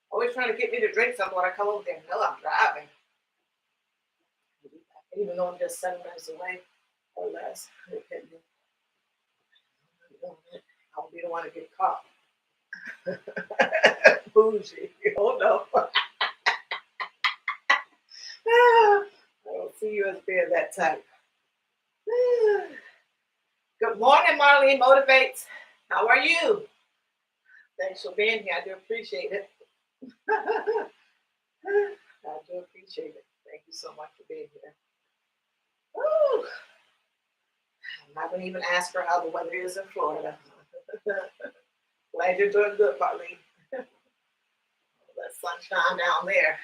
Always trying to get me to drink something when I come over there. No, I'm driving. Even though I'm just 7 minutes away or less. I'll be the one to get caught. Bougie. Oh no. I don't see you as being that type. Good morning, Marlene Motivates. How are you? Thanks for being here. I do appreciate it. I do appreciate it. Thank you so much for being here. Woo. I'm not going to even ask her how the weather is in Florida. Glad you're doing good, Marlene. That sunshine down there.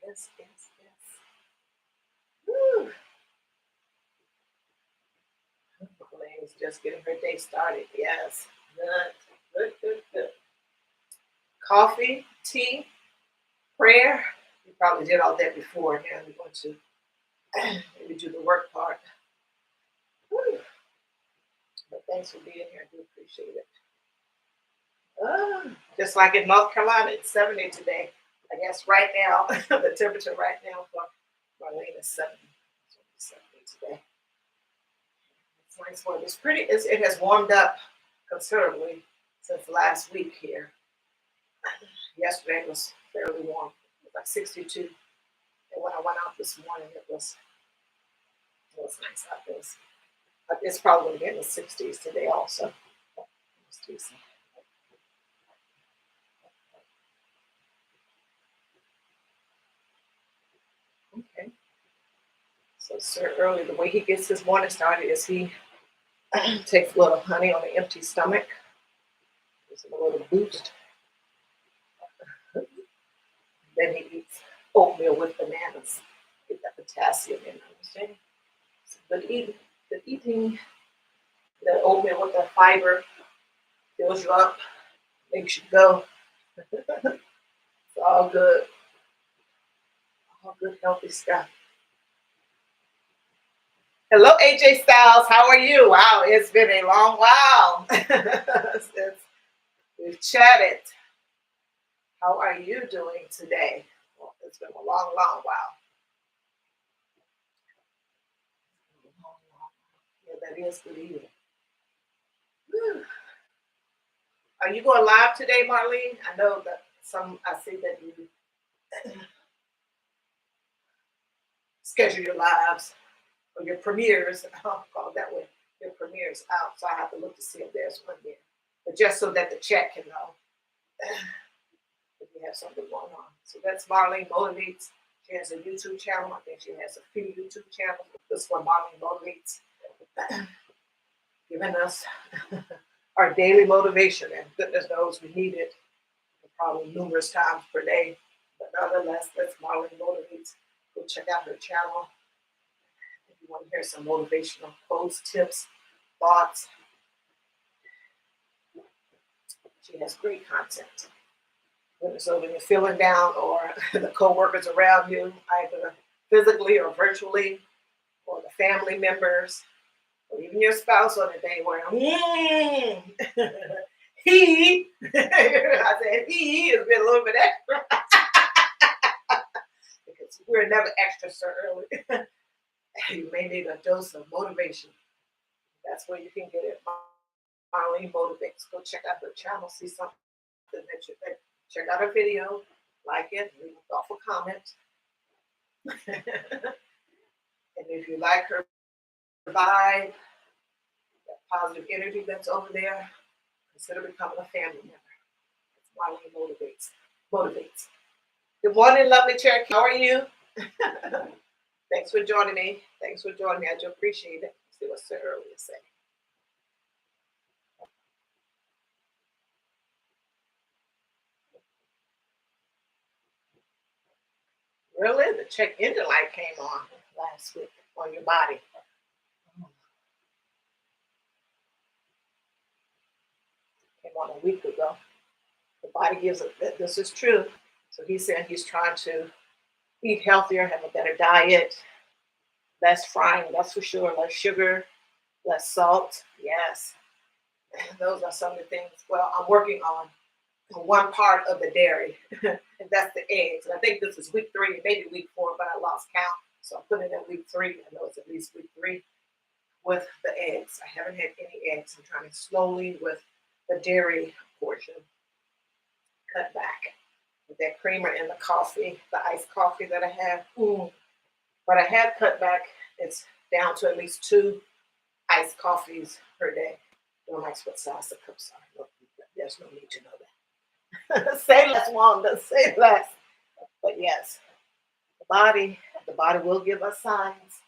Yes, yes, yes. Woo. Marlene's just getting her day started. Yes. Good, good, good, good. Coffee, tea, prayer. You probably did all that before. Now we're going to maybe do the work part. Woo. But thanks for being here. I do appreciate it. Just like in North Carolina, it's 70 today. I guess right now, the temperature right now for Marlene is 70. It's 70 today. It's nice weather. It's pretty. It has warmed up considerably since last week here. Yesterday it was fairly warm, it was like 62. And when I went out this morning, it was nice out there. It's probably going to get in the 60s today also. It's decent. Okay. So Sir Early, the way he gets his morning started is he takes a little honey on an empty stomach, gives him a little boost. Then he eats oatmeal with bananas, get that potassium in. Understand? But eating the oatmeal with the fiber fills you up, makes you go. It's all good, all good, healthy stuff. Hello, AJ Styles. How are you? Wow, it's been a long while since we've chatted. How are you doing today? Well, it's been a long, long while. Yeah, that is good eating. Whew. Are you going live today, Marlene? I know that I see that you schedule your lives or your premieres. I'll call it that way. Your premieres out, so I have to look to see if there's one there. But just so that the chat can know if you have something going on. So that's Marlene Motivates. She has a YouTube channel. I think she has a few YouTube channels. This one, Marlene Motivates, giving us our daily motivation, and goodness knows we need it probably numerous times per day. But nonetheless, that's Marlene Motivates. Go check out her channel if you want to hear some motivational quotes, tips, thoughts. She has great content. So when you're feeling down or the co-workers around you, either physically or virtually, or the family members, or even your spouse on the day where he, I said he has been a little bit extra because we're never extra so early. You may need a dose of motivation. That's where you can get it. Marlene Motivates. Go check out her channel, see something that you think. Check out her video, like it, leave a thoughtful comment. And if you like her vibe, that positive energy that's over there, consider becoming a family member. That's Marlene Motivates. Good morning, lovely Cherokee. How are you? Thanks for joining me. I do appreciate it. Let's see what Sir Early is saying. Really? The check engine light came on last week on your body. Came on a week ago. The body gives it. This is true. So he's saying he's trying to eat healthier, have a better diet, less frying, that's for sure, less sugar, less salt. Yes. Those are some of the things. Well, I'm working on one part of the dairy, and that's the eggs. And I think this is week 3, maybe week 4, but I lost count. So I'm putting it in week 3. I know it's at least week 3 with the eggs. I haven't had any eggs. I'm trying to slowly with the dairy portion cut back. With that creamer and the coffee, the iced coffee that I have. But I have cut back. It's down to at least 2 iced coffees per day. Don't ask what size the cups are. No, there's no need to know that. Say less, Wanda. Say less. But yes, the body will give us signs.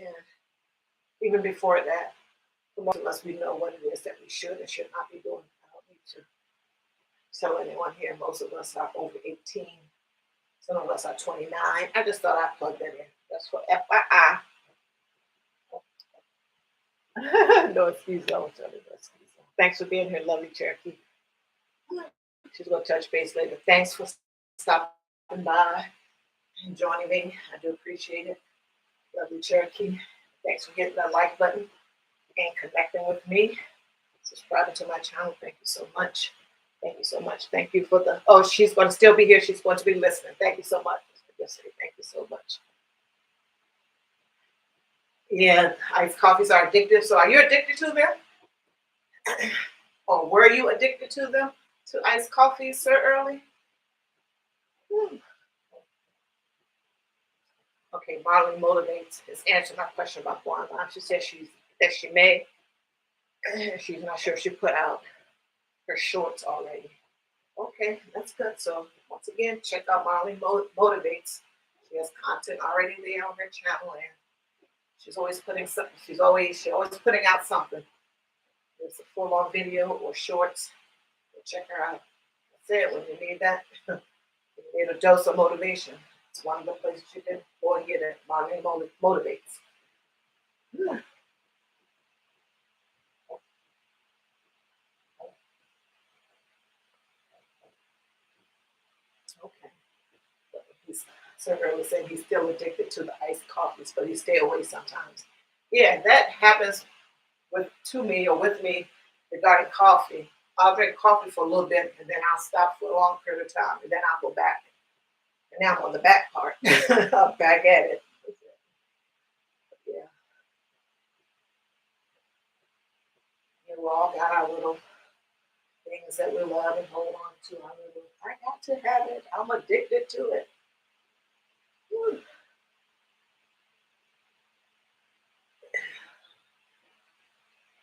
And even before that, for most of us, we know what it is that we should and should not be doing. I don't need to tell anyone here. Most of us are over 18. Some of us are 29. I just thought I'd plug that in. That's for FYI. No excuse. I won't tell you no excuse. Thanks for being here, lovely Cherokee. She's going to touch base later. Thanks for stopping by and joining me. I do appreciate it. Lovely Cherokee. Thanks for hitting that like button and connecting with me. Subscribing to my channel. Thank you so much. Thank you so much. Thank you for the, oh, she's going to still be here. She's going to be listening. Thank you so much. Thank you so much. Yeah, iced coffees are addictive. So are you addicted to them? Or were you addicted to them? To iced coffee, Sir Early? Hmm. Okay, Marley motivates is answering my question about Guan. She says she may. She's not sure if she put out her shorts already. Okay, that's good. So once again, check out Marley Motivates. She has content already there on her channel, and she's always putting something. She always putting out something. It's a full on video or shorts. So check her out. That's it. When you need that, you need a dose of motivation. It's one of the places you can go and get it. Marley Motivates. Hmm. Okay. He's so earlier said he's still addicted to the iced coffees, but he stay away sometimes. Yeah, that happens to me or with me regarding coffee. I'll drink coffee for a little bit and then I'll stop for a long period of time and then I'll go back. And now I'm on the back part. I'm back at it. Yeah, we all got our little things that we love and hold on to. I got to have it. I'm addicted to it. Whew.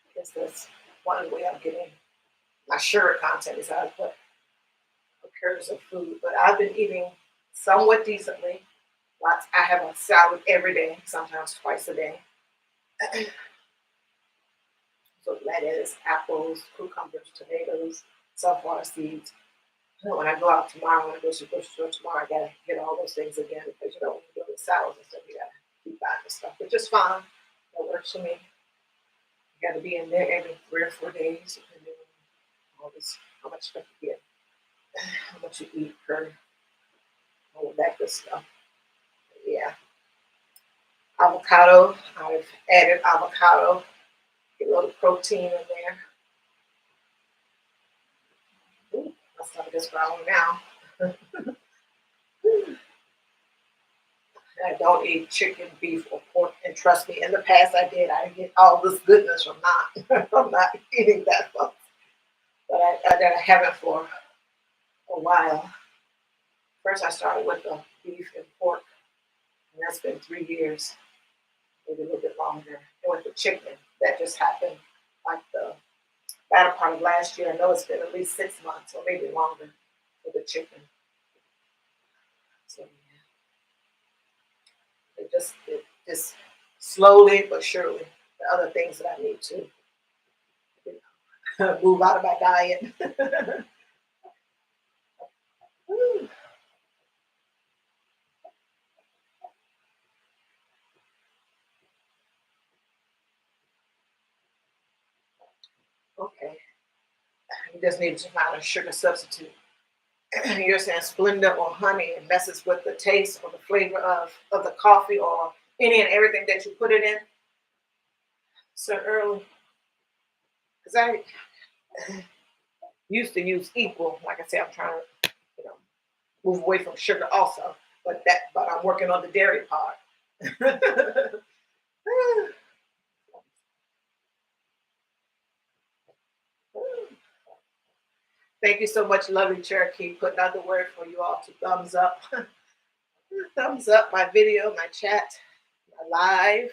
I guess that's one way I'm getting my sugar content is I put occurs of food. But I've been eating somewhat decently. Lots. I have a salad every day, sometimes twice a day. So lettuce, apples, cucumbers, tomatoes, sunflower seeds. When I go out tomorrow, when I go to the grocery store tomorrow, I gotta get all those things again because when you go to salads and stuff, you gotta keep buying the stuff, which is fine. That works for me. You gotta be in there every 3 or 4 days, depending on all this, how much stuff you get, how much you eat per all of that good stuff. Yeah. Avocado. I've added avocado, get a little protein in there. Ooh, my stomach is growling now. I don't eat chicken, beef, or pork. And trust me, in the past I did. I get all this goodness from not from not eating that much. But I haven't for a while. First, I started with the beef and pork, and that's been 3 years, maybe a little bit longer. And with the chicken, that just happened like the latter part of last year. I know it's been at least 6 months or maybe longer for the chicken. So yeah, it just slowly but surely the other things that I need to move out of my diet. Okay, you just need to find a sugar substitute. You're saying Splenda or honey, it messes with the taste or the flavor of the coffee or any and everything that you put it in so early. Because I used to use equal. Like I said, I'm trying to, move away from sugar also. But I'm working on the dairy part. Thank you so much, lovely Cherokee. Putting out the word for you all to thumbs up. Thumbs up my video, my chat, my live.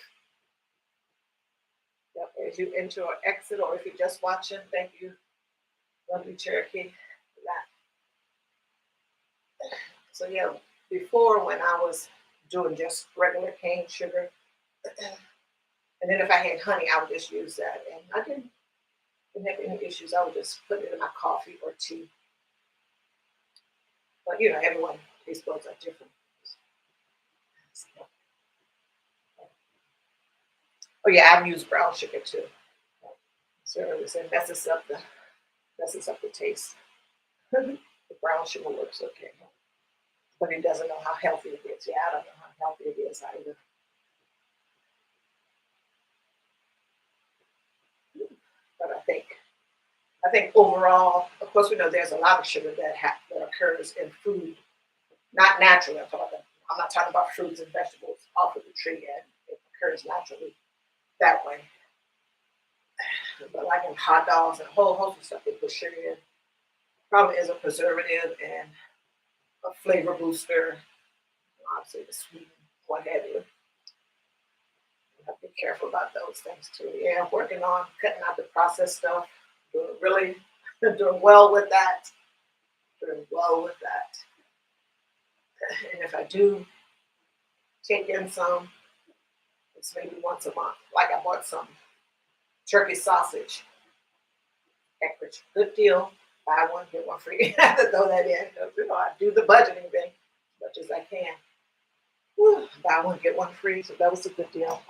Yep, as you enter or exit, or if you're just watching, thank you, lovely Cherokee, for that. So yeah, before when I was doing just regular cane sugar, and then if I had honey, I would just use that, and I didn't have any issues. I would just put it in my coffee or tea. But everyone taste buds are different. Oh yeah, I've used brown sugar too. So it messes up the taste. The brown sugar works okay, but it doesn't know how healthy it is. Yeah, I don't know how healthy it is either. But I think overall, of course, we know there's a lot of sugar that occurs in food, not naturally. I'm not talking about fruits and vegetables off of the tree, and it occurs naturally that way. but like in hot dogs and a whole host of stuff they put sugar in. Probably as a preservative and a flavor booster, obviously the sweet, what have you. You have to be careful about those things too. Yeah, I'm working on cutting out the processed stuff. Doing really doing well with that. Doing well with that. And if I do take in some, it's maybe once a month. Like I bought some turkey sausage. Eckrich, good deal. Buy one, get one free. I have to throw that in. I do the budgeting thing as much as I can. Whew, buy one, get one free. So that was a good deal.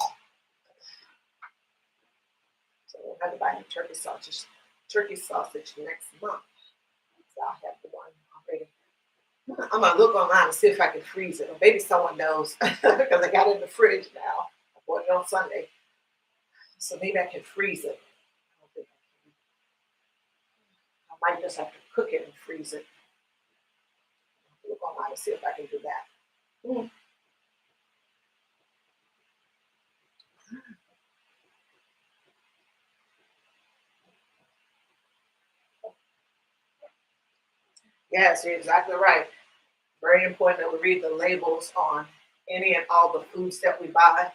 So I have to buy any turkey sausage next month. So I'll have the one already. I'm gonna look online and see if I can freeze it. Or maybe someone knows because I got it in the fridge now. I bought it on Sunday. So maybe I can freeze it. I don't think I might just have to cook it and freeze it. Look online and see if I can do that. Mm. Yes, you're exactly right. Very important that we read the labels on any and all the foods that we buy.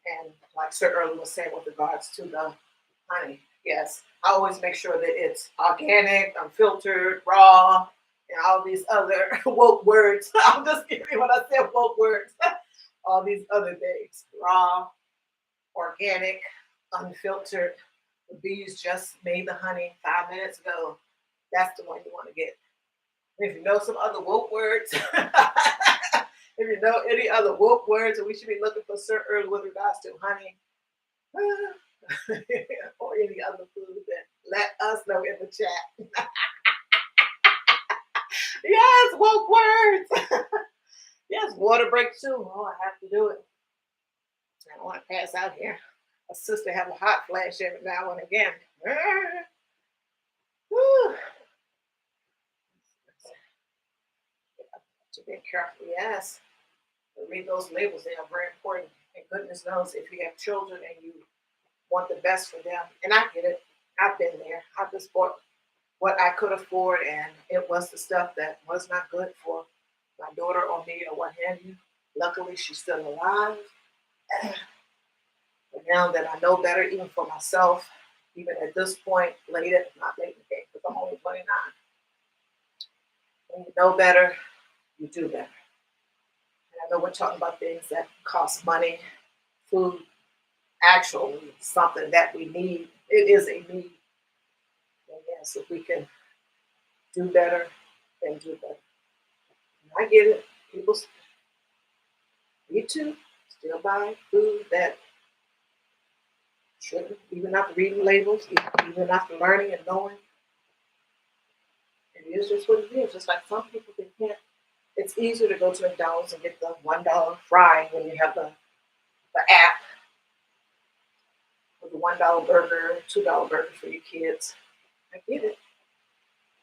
And like Sir earlier was saying with regards to the honey, yes, I always make sure that it's organic, unfiltered, raw, and all these other woke words. I'm just kidding when I say woke words. All these other things, raw, organic, unfiltered. The bees just made the honey 5 minutes ago. That's the one you want to get. If you know some other woke words, if you know any other woke words that we should be looking for Sir early with regards to honey or any other food, then let us know in the chat. Yes, woke words. Yes, water break too. Oh, I have to do it. I don't want to pass out here. A sister have a hot flash every now and again. Whew. To be careful, yes. Read those labels, they are very important. And goodness knows if you have children and you want the best for them. And I get it. I've been there. I just bought what I could afford, and it was the stuff that was not good for my daughter or me or what have you. Luckily, she's still alive. But now that I know better, even for myself, even at this point, not late in the game, because I'm only 29. When you know better, you do better. And I know we're talking about things that cost money, food, actually something that we need. It is a need. And yes, if we can do better, then do better. And I get it. People, me too, still buy food that shouldn't, even after reading labels, even after learning and knowing. It is just what it is. Just like some people they can't. It's easier to go to McDonald's and get the $1 fry when you have the app with the $1 burger, $2 burger for your kids. I get it.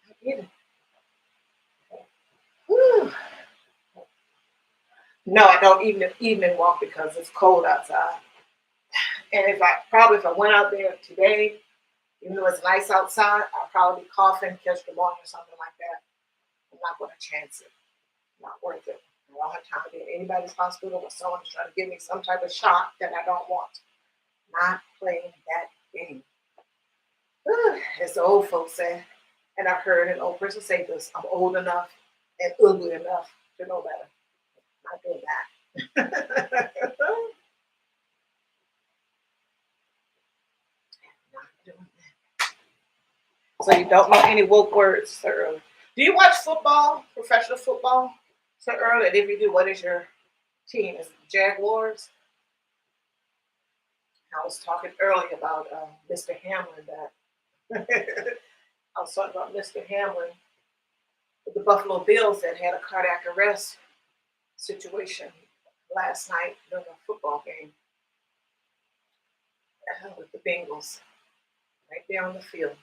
I get it. Whew. No, I don't even evening walk because it's cold outside. And if I went out there today, even though it's nice outside, I'll probably be coughing, catch pneumonia or something like that. I'm not going to chance it. Not worth it. I don't have time to be in anybody's hospital or someone's trying to give me some type of shot that I don't want. Not playing that game. As the old folks say, and I've heard an old person say this, I'm old enough and ugly enough to know better. Not doing that. Not doing that. So you don't know any woke words, Sir Early. Do you watch football, professional football, Sir Early? And if you do, what is your team? Is it Jaguars? I was talking earlier about Mr. Hamlin. That I was talking about Mr. Hamlin with the Buffalo Bills that had a cardiac arrest situation last night during a football game with the Bengals right there on the field.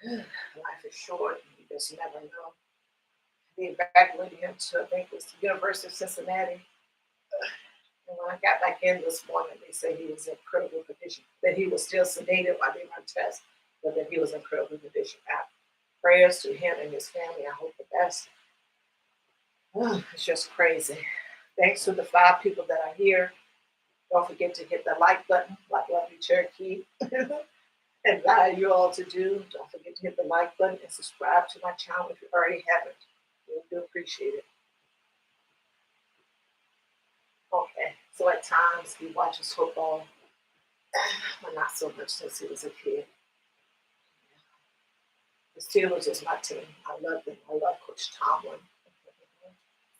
Life is short. You just never know. They evacuated him to, I think it was the University of Cincinnati. And when I got back in this morning, they said he was in critical condition, that he was still sedated while they run tests, but that he was in critical condition. Prayers to him and his family. I hope the best. It's just crazy. Thanks to the 5 people that are here. Don't forget to hit the like button, like Lovely Cherokee, and allow you all to do. Don't forget to hit the like button and subscribe to my channel if you already haven't. We do appreciate it. Okay, so at times he watches football, but not so much since he was a kid. The Steelers is my team. I love them. I love Coach Tomlin.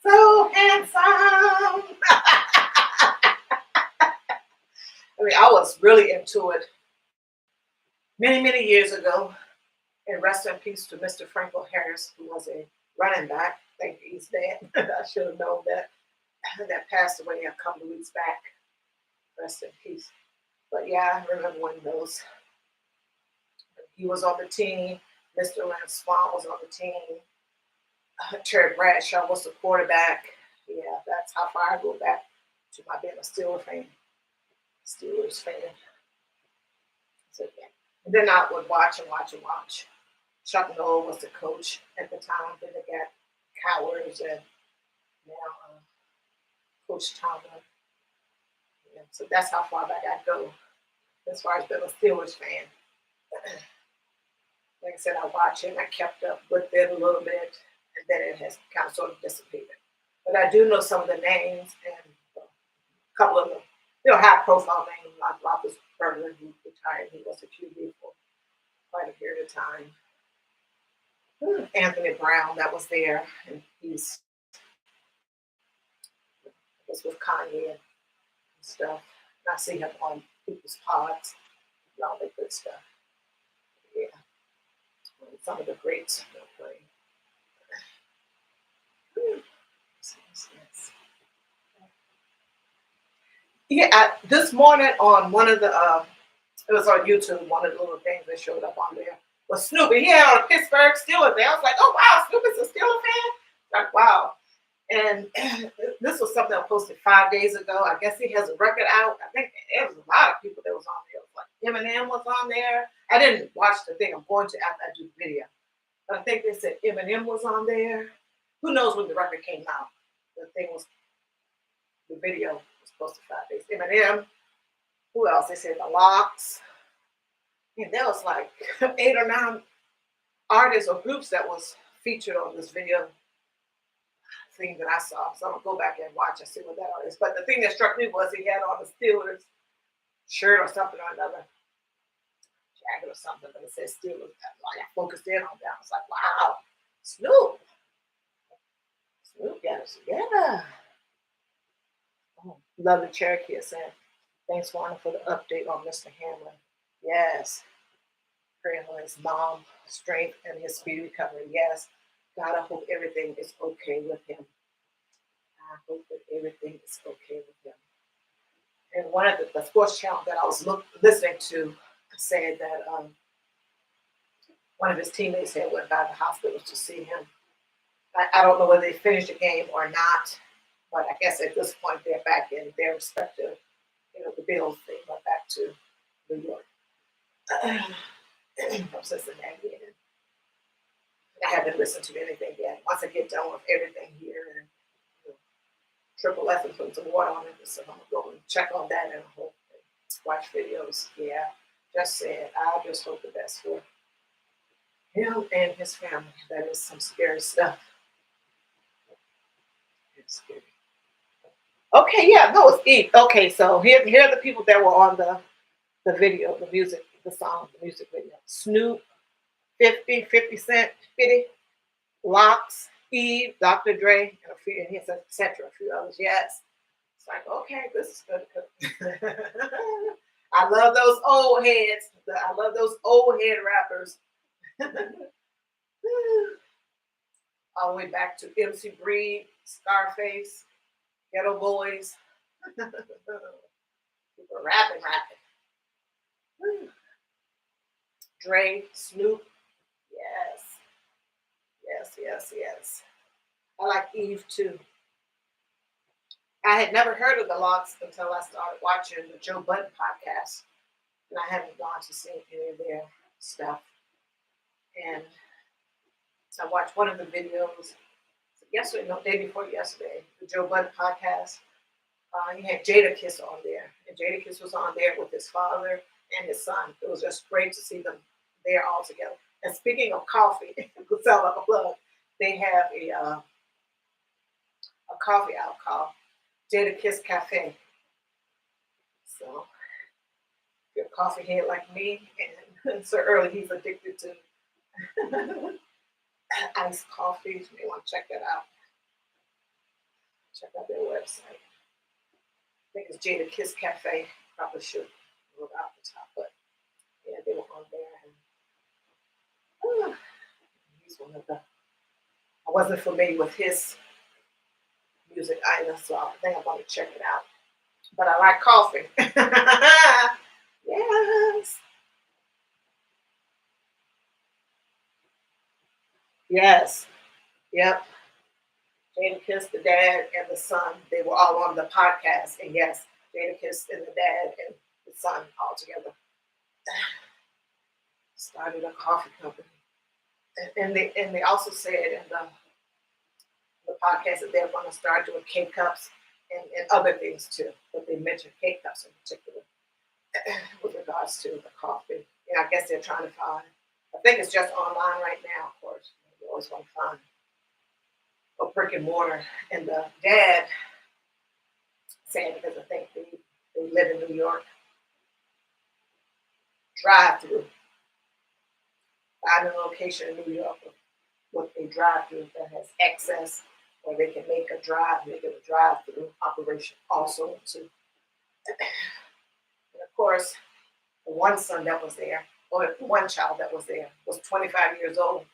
So handsome. I mean, I was really into it many, many years ago. And rest in peace to Mr. Franco Harris, who was a running back. I think he's dead. I should have known that. That passed away a couple of weeks back. Rest in peace. But yeah, I remember when those. He was on the team. Mr. Lance Swan was on the team. Terry Bradshaw was the quarterback. Yeah, that's how far I go back to my being a Steelers fan. So yeah. And then I would watch and watch and watch. Chuck Noll was the coach at the time. Then they got Cowers and now Coach Tomlin. Yeah, so that's how far back I go as far as being a Steelers fan. Like I said, I watched it and I kept up with it a little bit, and then it has kind of sort of dissipated. But I do know some of the names and a couple of them, high profile names like Roethlisberger, who retired. He was a QB for quite a period of time. Anthony Brown, that was there, and he's was with Kanye and stuff. And I see him on people's pods and all that good stuff. Yeah, some of the greats will play. Yeah, this morning on one of the, it was on YouTube, one of the little things that showed up on there was Snoopy. He had on a Pittsburgh Steelers there. I was like, oh wow, Snoopy's a Steelers fan? Like, wow. And this was something I posted 5 days ago. I guess he has a record out. I think there was a lot of people that was on there. Like Eminem was on there. I didn't watch the thing. I'm going to after I do the video. But I think they said Eminem was on there. Who knows when the record came out? The video was posted 5 days. Eminem. Who else? They said the Locks. And there was like 8 or 9 artists or groups that was featured on this video thing that I saw. So I'm gonna go back and watch and see what that is. But the thing that struck me was he had on the Steelers shirt or something or another, jacket or something, but it said Steelers. I focused in on that. I was like, wow, Snoop got us together. Oh, Lovely Cherokee is saying, thanks, Warner, for the update on Mr. Hamlin. Yes. Praying for his mom, strength, and his speedy recovery. Yes. God, I hope everything is okay with him. I hope that everything is okay with him. And one of the sports channel that I was listening to said that one of his teammates had went by the hospital to see him. I don't know whether they finished the game or not, but I guess at this point they're back in their respective, the Bills, they went back to New York from Cincinnati. And I haven't listened to anything yet. Once I get done with everything here and Triple F and put some water on it, so I'm gonna go and check on that and hope and watch videos. Yeah, just said I just hope the best for him and his family. That is some scary stuff. It's scary. Okay, yeah, no, it's Eve. Okay, so here are the people that were on the video, the music, the song, the music video. Snoop, 50 Cent, 50, Locks, Eve, Dr. Dre, and a few, and he said, etc. A few others. Yes, it's like, okay, this is good. I love those old heads. I love those old head rappers. All the way back to MC Breed, Scarface, Ghetto Boys. People rapping. Dre, Snoop. Yes. I like Eve too. I had never heard of the Lox until I started watching the Joe Budden podcast, and I haven't gone to see any of their stuff. And I watched one of the videos yesterday, no, day before yesterday, the Joe Budden podcast. He had Jadakiss on there, and Jadakiss was on there with his father and his son. It was just great to see them there all together. And speaking of coffee, to sell like a plug, they have a coffee out called Jadakiss Cafe. So if you're a coffee head like me, and so early he's addicted to iced coffees, you may want to check that out. Check out their website. I think it's Jadakiss Cafe. Probably should look out the top, but yeah, they were on there. And he's one of the. I wasn't familiar with his music either, so I think I'm going to check it out. But I like coffee. Yes. Yes. Yep. Jadakiss, the dad, and the son, they were all on the podcast. And yes, Jadakiss and the dad and the son all together started a coffee company. And they also said in the podcast that they're going to start doing K cups and other things too. But they mentioned K cups in particular with regards to the coffee. And I guess they're trying to find. I think it's just online right now. Of course, you always want to find a brick and mortar. And the dad said, because I think they live in New York, drive through. Find a location in New York with a drive through that has access, or they can make it a drive through operation also too. And of course, the one son that was there, or one child that was there, was 25 years old.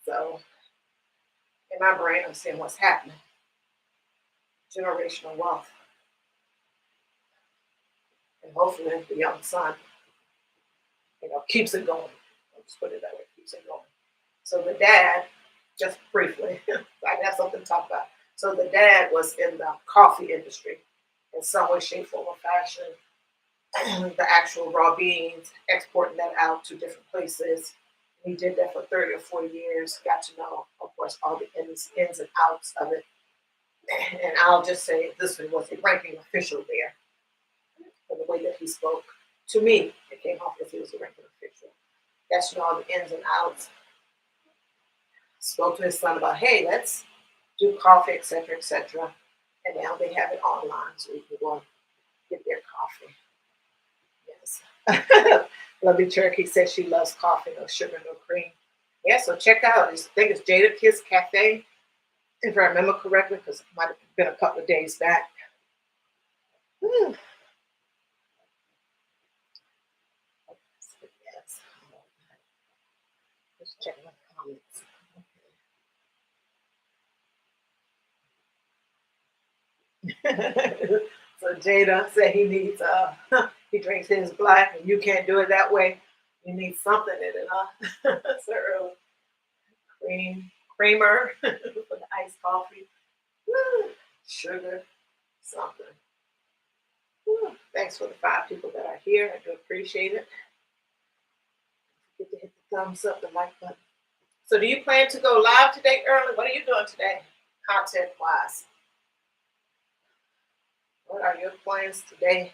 So in my brain, I'm seeing what's happening. Generational wealth. And hopefully the young son, keeps it going. I'll just put it that way, keeps it going. So the dad, just briefly, I have something to talk about. So the dad was in the coffee industry in some way, shape, form, or fashion. The actual raw beans, exporting that out to different places. He did that for 30 or 40 years, got to know, of course, all the ins and outs of it. And I'll just say this one was a ranking official there. And the way that he spoke to me, it came off as he was a ranking official. Got to know all the ins and outs. Spoke to his son about, hey, let's do coffee, etc., etc. And now they have it online, so you can go and get their coffee. Yes. Lovely Turkey says she loves coffee, no sugar, no cream. Yeah, so check out. I think it's Jadakiss Cafe, if I remember correctly, because it might have been a couple of days back. Yes. Let's check my comments. So Jada said he needs he drinks his black and you can't do it that way. You need something in it, huh? So creamer for the iced coffee. Woo, sugar, something. Woo. Thanks for the 5 people that are here. I do appreciate it. Get to hit the thumbs up, the like button. So do you plan to go live today early? What are you doing today, content wise? What are your plans today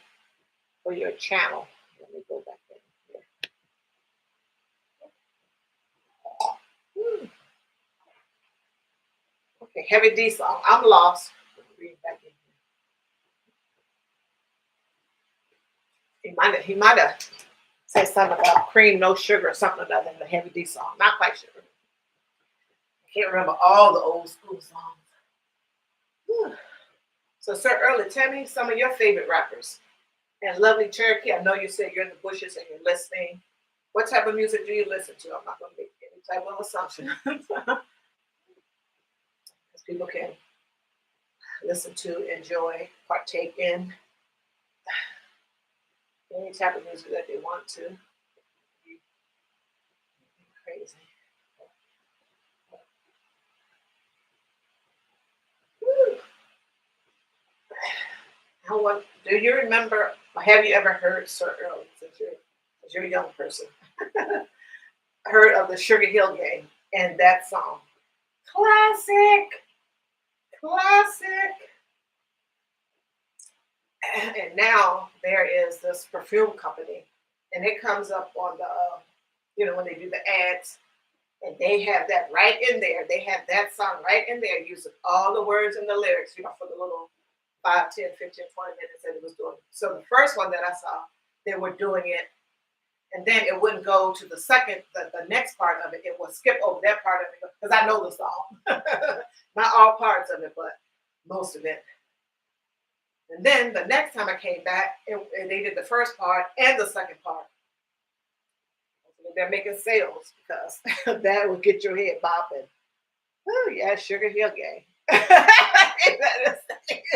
for your channel? Let me go back in here. Okay, Heavy D song. I'm lost. Read back in here. He might have said something about cream, no sugar, or something other than the Heavy D song. Not quite sure. I can't remember all the old school songs. Whew. So, Sir Early, tell me some of your favorite rappers. And Lovely Cherokee, I know you said you're in the bushes and you're listening. What type of music do you listen to? I'm not going to make any type of assumption. Because people can listen to, enjoy, partake in any type of music that they want to. Crazy. Woo. I want. Do you remember? Or have you ever heard Sir Earl? Since you're a young person, heard of the Sugar Hill Gang and that song? Classic, classic. And now there is this perfume company, and it comes up on the, when they do the ads, and they have that right in there. They have that song right in there, using all the words and the lyrics, for the little 5, 10, 15, 20 minutes that it was doing. So the first one that I saw, they were doing it, and then it wouldn't go to the next part of it. It would skip over that part of it because I know the song. Not all parts of it, but most of it. And then the next time I came back, and they did the first part and the second part. They're making sales because that will get your head bopping. Oh yeah, Sugar Hill Gang.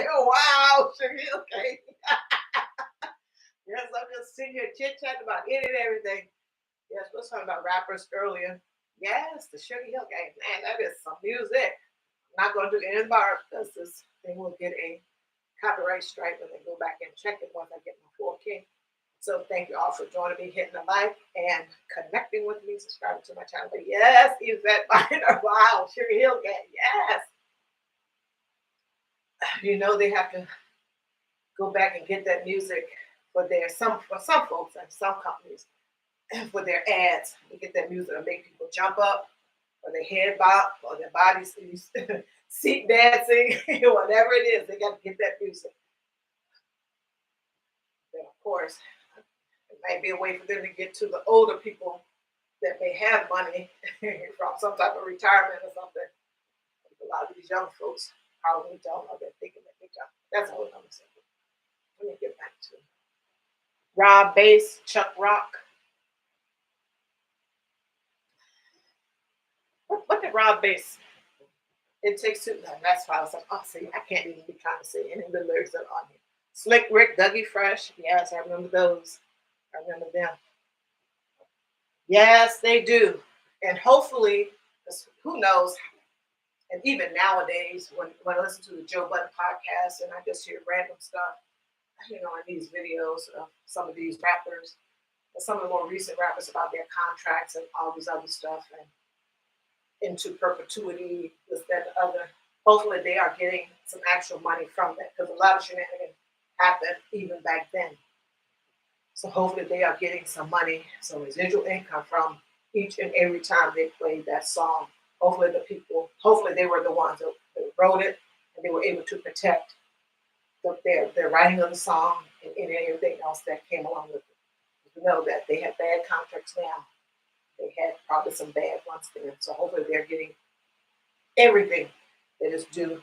Wow, Sugar Hill Gang. Yes, I'm just sitting here chit chatting about it and everything. Yes, we were talking about rappers earlier. Yes, the Sugar Hill Gang. Man, that is some music. I'm not going to do any bar because this thing will get a copyright strike when they go back and check it once I get my 4K. So thank you all for joining me, hitting the like and connecting with me, subscribing to my channel. But yes, Yvette Minor, wow, Sugar Hill Gang, yes. They have to go back and get that music for some folks and some companies for their ads. They get that music to make people jump up, or their head bop, or their bodies seat dancing, whatever it is. They got to get that music. Then of course, it might be a way for them to get to the older people that may have money from some type of retirement or something. A lot of these young folks probably don't know they're thinking that they don't. That's a whole other subject. Let me get back to Rob Bass, Chuck Rock. What did Rob Bass? It Takes Two. No, that's why I was like, oh, see, I can't even be trying to say any of the lyrics that are on here. Slick Rick, Dougie Fresh. Yes, I remember those. I remember them. Yes, they do. And hopefully, who knows? And even nowadays, when I listen to the Joe Budden podcast and I just hear random stuff, in these videos of some of these rappers, and some of the more recent rappers about their contracts and all this other stuff, and into perpetuity, this, that, and the other. Hopefully, they are getting some actual money from that because a lot of shenanigans happened even back then. So hopefully, they are getting some money, some residual income from each and every time they played that song. Hopefully they were the ones that wrote it, and they were able to protect their writing of the song and everything else that came along with it. We know that they have bad contracts now. They had probably some bad ones then. So hopefully they're getting everything that is due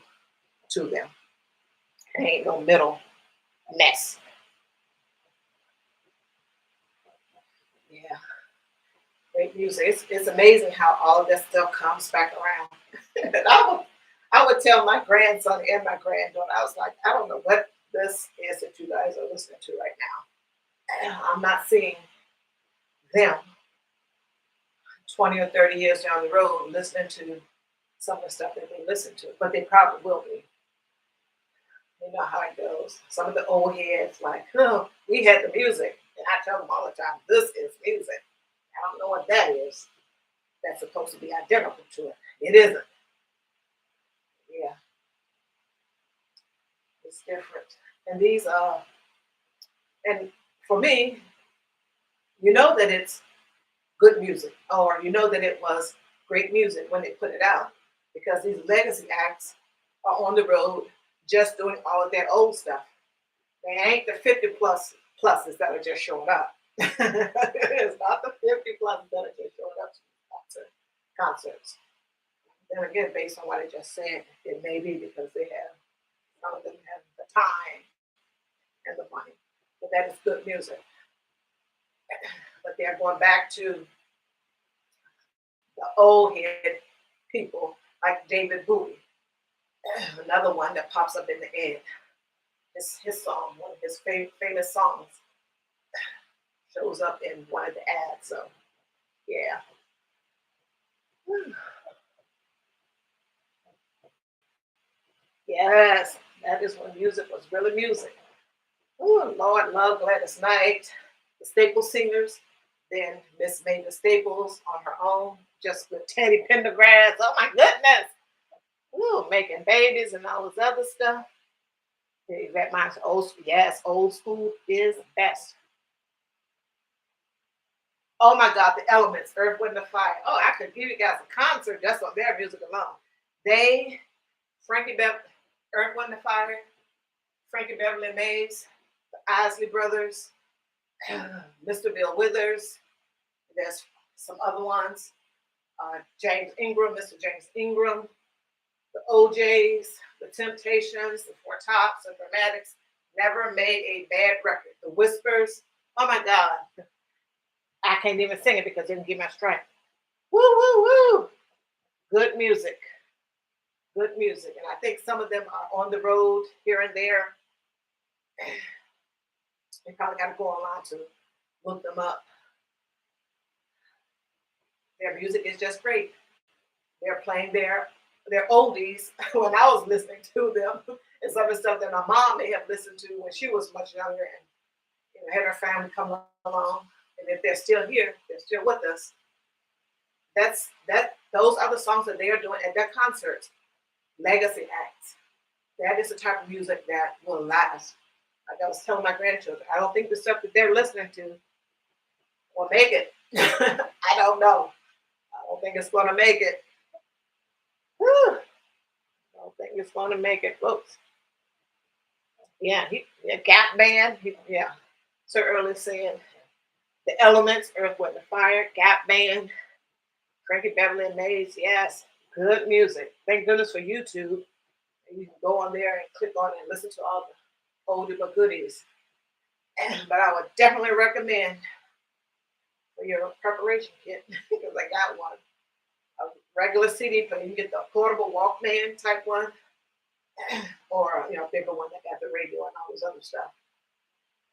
to them. There ain't no middle mess. Yeah, great music. It's amazing how all of that stuff comes back around. And I would tell my grandson and my granddaughter, I was like, I don't know what this is that you guys are listening to right now. And I'm not seeing them 20 or 30 years down the road listening to some of the stuff that they listen to, but they probably will be. You know how it goes. Some of the old heads, like, oh, we had the music. And I tell them all the time, this is music. I don't know what that is. That's supposed to be identical to it. It isn't. Yeah, it's different. And and for me, you know that it's good music, or you know that it was great music when they put it out, because these legacy acts are on the road just doing all of that old stuff. They ain't the 50 pluses that are just showing up. It's not the 50 pluses that are just showing up to concerts. Then again, based on what I just said, it may be because some of them have the time and the money. But that is good music. But they're going back to the old head people like David Bowie, another one that pops up in the ad. His song, one of his famous songs, shows up in one of the ads. So, yeah. Yes, that is when music was really music. Ooh, Lord love Gladys Knight, the Staple Singers, then Miss Mavis Staples on her own, just with Teddy Pendergrass. Oh my goodness. Ooh, making babies and all this other stuff. That reminds old, yes, old school is best. Oh my God, the Elements, Earth, Wind, and Fire. Oh, I could give you guys a concert just on their music alone. They, Frankie Beverly, Earth, Wind, and Fire, Frankie Beverly and Mays, the Isley Brothers, Mr. Bill Withers. There's some other ones. James Ingram, Mr. James Ingram, the OJs, the Temptations, the Four Tops, the Dramatics. Never made a bad record. The Whispers. Oh my God. I can't even sing it because they didn't give my strength. Woo, woo, woo. Good music. Good music. And I think some of them are on the road here and there. You probably got to go online to look them up. Their music is just great. They're playing their oldies when I was listening to them, and some of the stuff that my mom may have listened to when she was much younger and had her family come along. And if they're still here, they're still with us. Those are the songs that they are doing at their concerts. Legacy acts. That is the type of music that will last. Like I was telling my grandchildren, I don't think the stuff that they're listening to will make it. I don't know. I don't think it's going to make it. Whew. I don't think it's going to make it, folks. Yeah, Gap Band. Sir Early said the Elements, Earth, Wind, and Fire, Gap Band, Frankie Beverly and Mays. Yes, good music. Thank goodness for YouTube. And you can go on there and click on it and listen to all the oldie but goodies. But I would definitely recommend for your preparation kit because I got one. A regular CD player. You can get the portable Walkman type one, or a bigger one that got the radio and all this other stuff.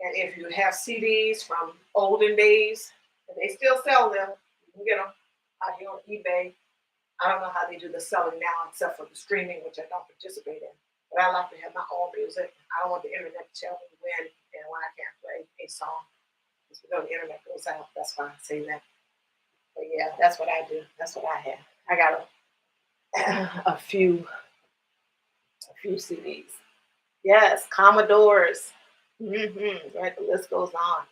And if you have CDs from olden days, and they still sell them, you can get them out here on eBay. I don't know how they do the selling now, except for the streaming, which I don't participate in. But I like to have my own music. I don't want the internet to tell me when and when I can't play a song. Because we know the internet goes out. That's why I say that. But yeah, that's what I do. That's what I have. I got a few CDs. Yes, Commodores. Right, the list goes on.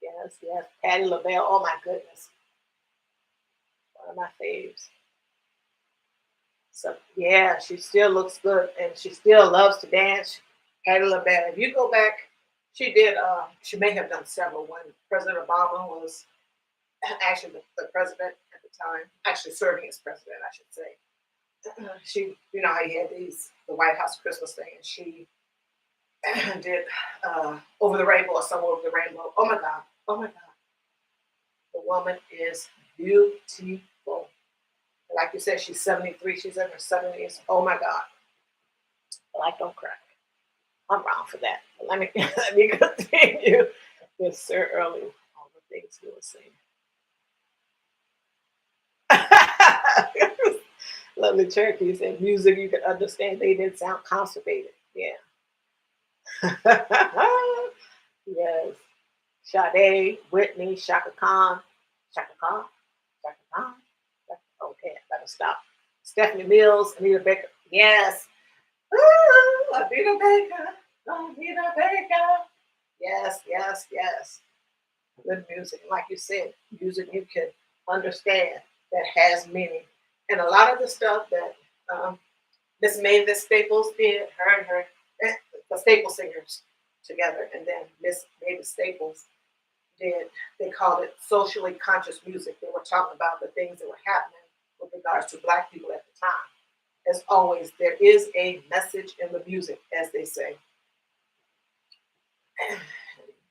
Yes. Patti LaBelle. Oh my goodness. One of my faves. So yeah, she still looks good and she still loves to dance. Patti LaBelle. If you go back, she did she may have done several when President Obama was actually the president at the time, actually serving as president, I should say. She, how he had the White House Christmas thing, and she did Over the Rainbow or Somewhere Over the Rainbow. Oh my God. The woman is beautiful. Like you said, she's 73. She's in her 70s. Oh my God. Like don't crack. I'm wrong for that. But let me continue with Sir Early. All the things he was saying. Lovely Cherokee said music you could understand. They didn't sound constipated. Yeah. Yes. Sade, Whitney, Shaka Khan. Okay, I better stop. Stephanie Mills, Anita Baker. Yes. Ooh, Anita Baker. Yes. Good music. Like you said, music you can understand that has meaning. And a lot of the stuff that Miss Mavis Staples did, her, the Staple Singers together, and then Miss Mavis Staples did, they called it socially conscious music. They were talking about the things that were happening with regards to Black people at the time. As always, there is a message in the music, as they say.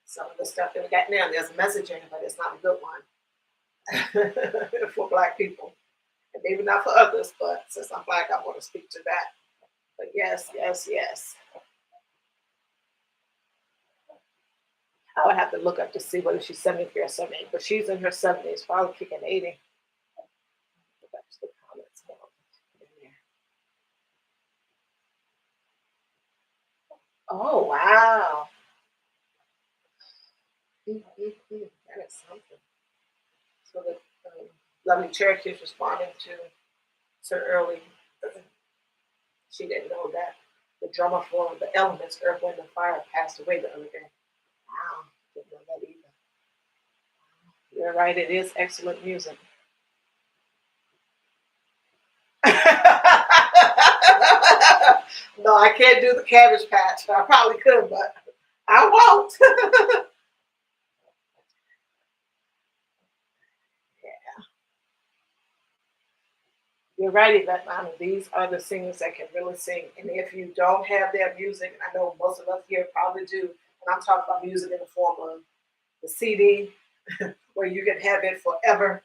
Some of the stuff that we got now, there's a message in it, but it's not a good one for Black people. And maybe not for others, but since I'm Black, I want to speak to that. But yes. I would have to look up to see whether she's 73 or 78, but she's in her 70s, probably kicking 80. Go back to the comments. Oh, wow. That is something. So the lovely Cherokee is responding to Sir Early. She didn't know that the drummer for the Elements, Earth, Wind, and Fire, passed away the other day. Wow, didn't know that either. You're right, it is excellent music. No, I can't do the Cabbage Patch. I probably could, but I won't. You're right, Yvette Mama. These are the singers that can really sing. And if you don't have their music, I know most of us here probably do, and I'm talking about music in the form of the CD, where you can have it forever,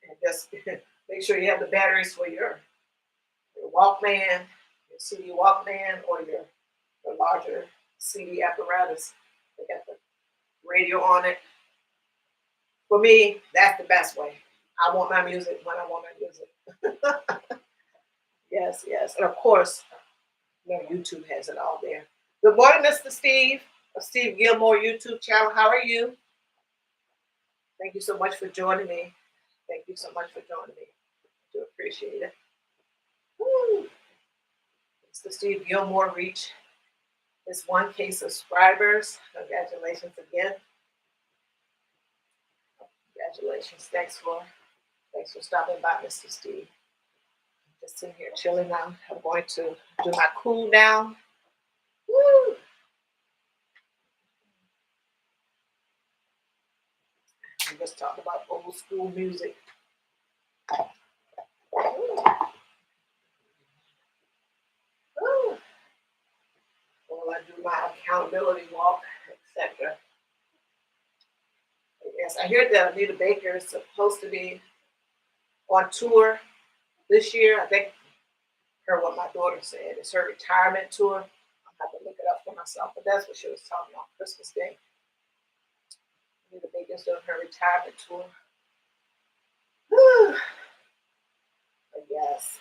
and just make sure you have the batteries for your Walkman, your CD Walkman, or your larger CD apparatus. They got the radio on it. For me, that's the best way. I want my music when I want my music. Yes, yes. And of course, YouTube has it all there. Good morning, Mr. Steve of Steve Gilmore YouTube channel. How are you? Thank you so much for joining me. Thank you so much for joining me. I do appreciate it. Woo. Mr. Steve Gilmore reached his 1K subscribers. Congratulations again. Congratulations. Thanks for stopping by, Mr. Steve. Just sitting here chilling now. I'm going to do my cool down. Woo. We just talked about old school music. Woo. Woo. While I do my accountability walk, etc. Yes, I hear that Anita Baker is supposed to be on tour this year. I think heard what my daughter said. It's her retirement tour. I'll have to look it up for myself, but that's what she was talking about Christmas Day. Anita Baker's doing her retirement tour. But yes.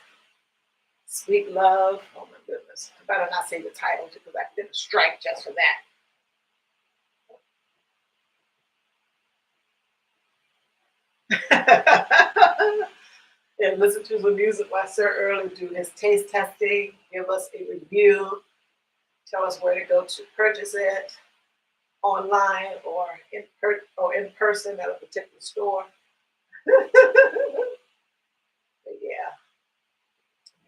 Sweet Love. Oh my goodness. I better not say the title because I did a strike just for that. And listen to the music while Sir Early do his taste testing, give us a review, tell us where to go to purchase it online or in person at a particular store. But yeah,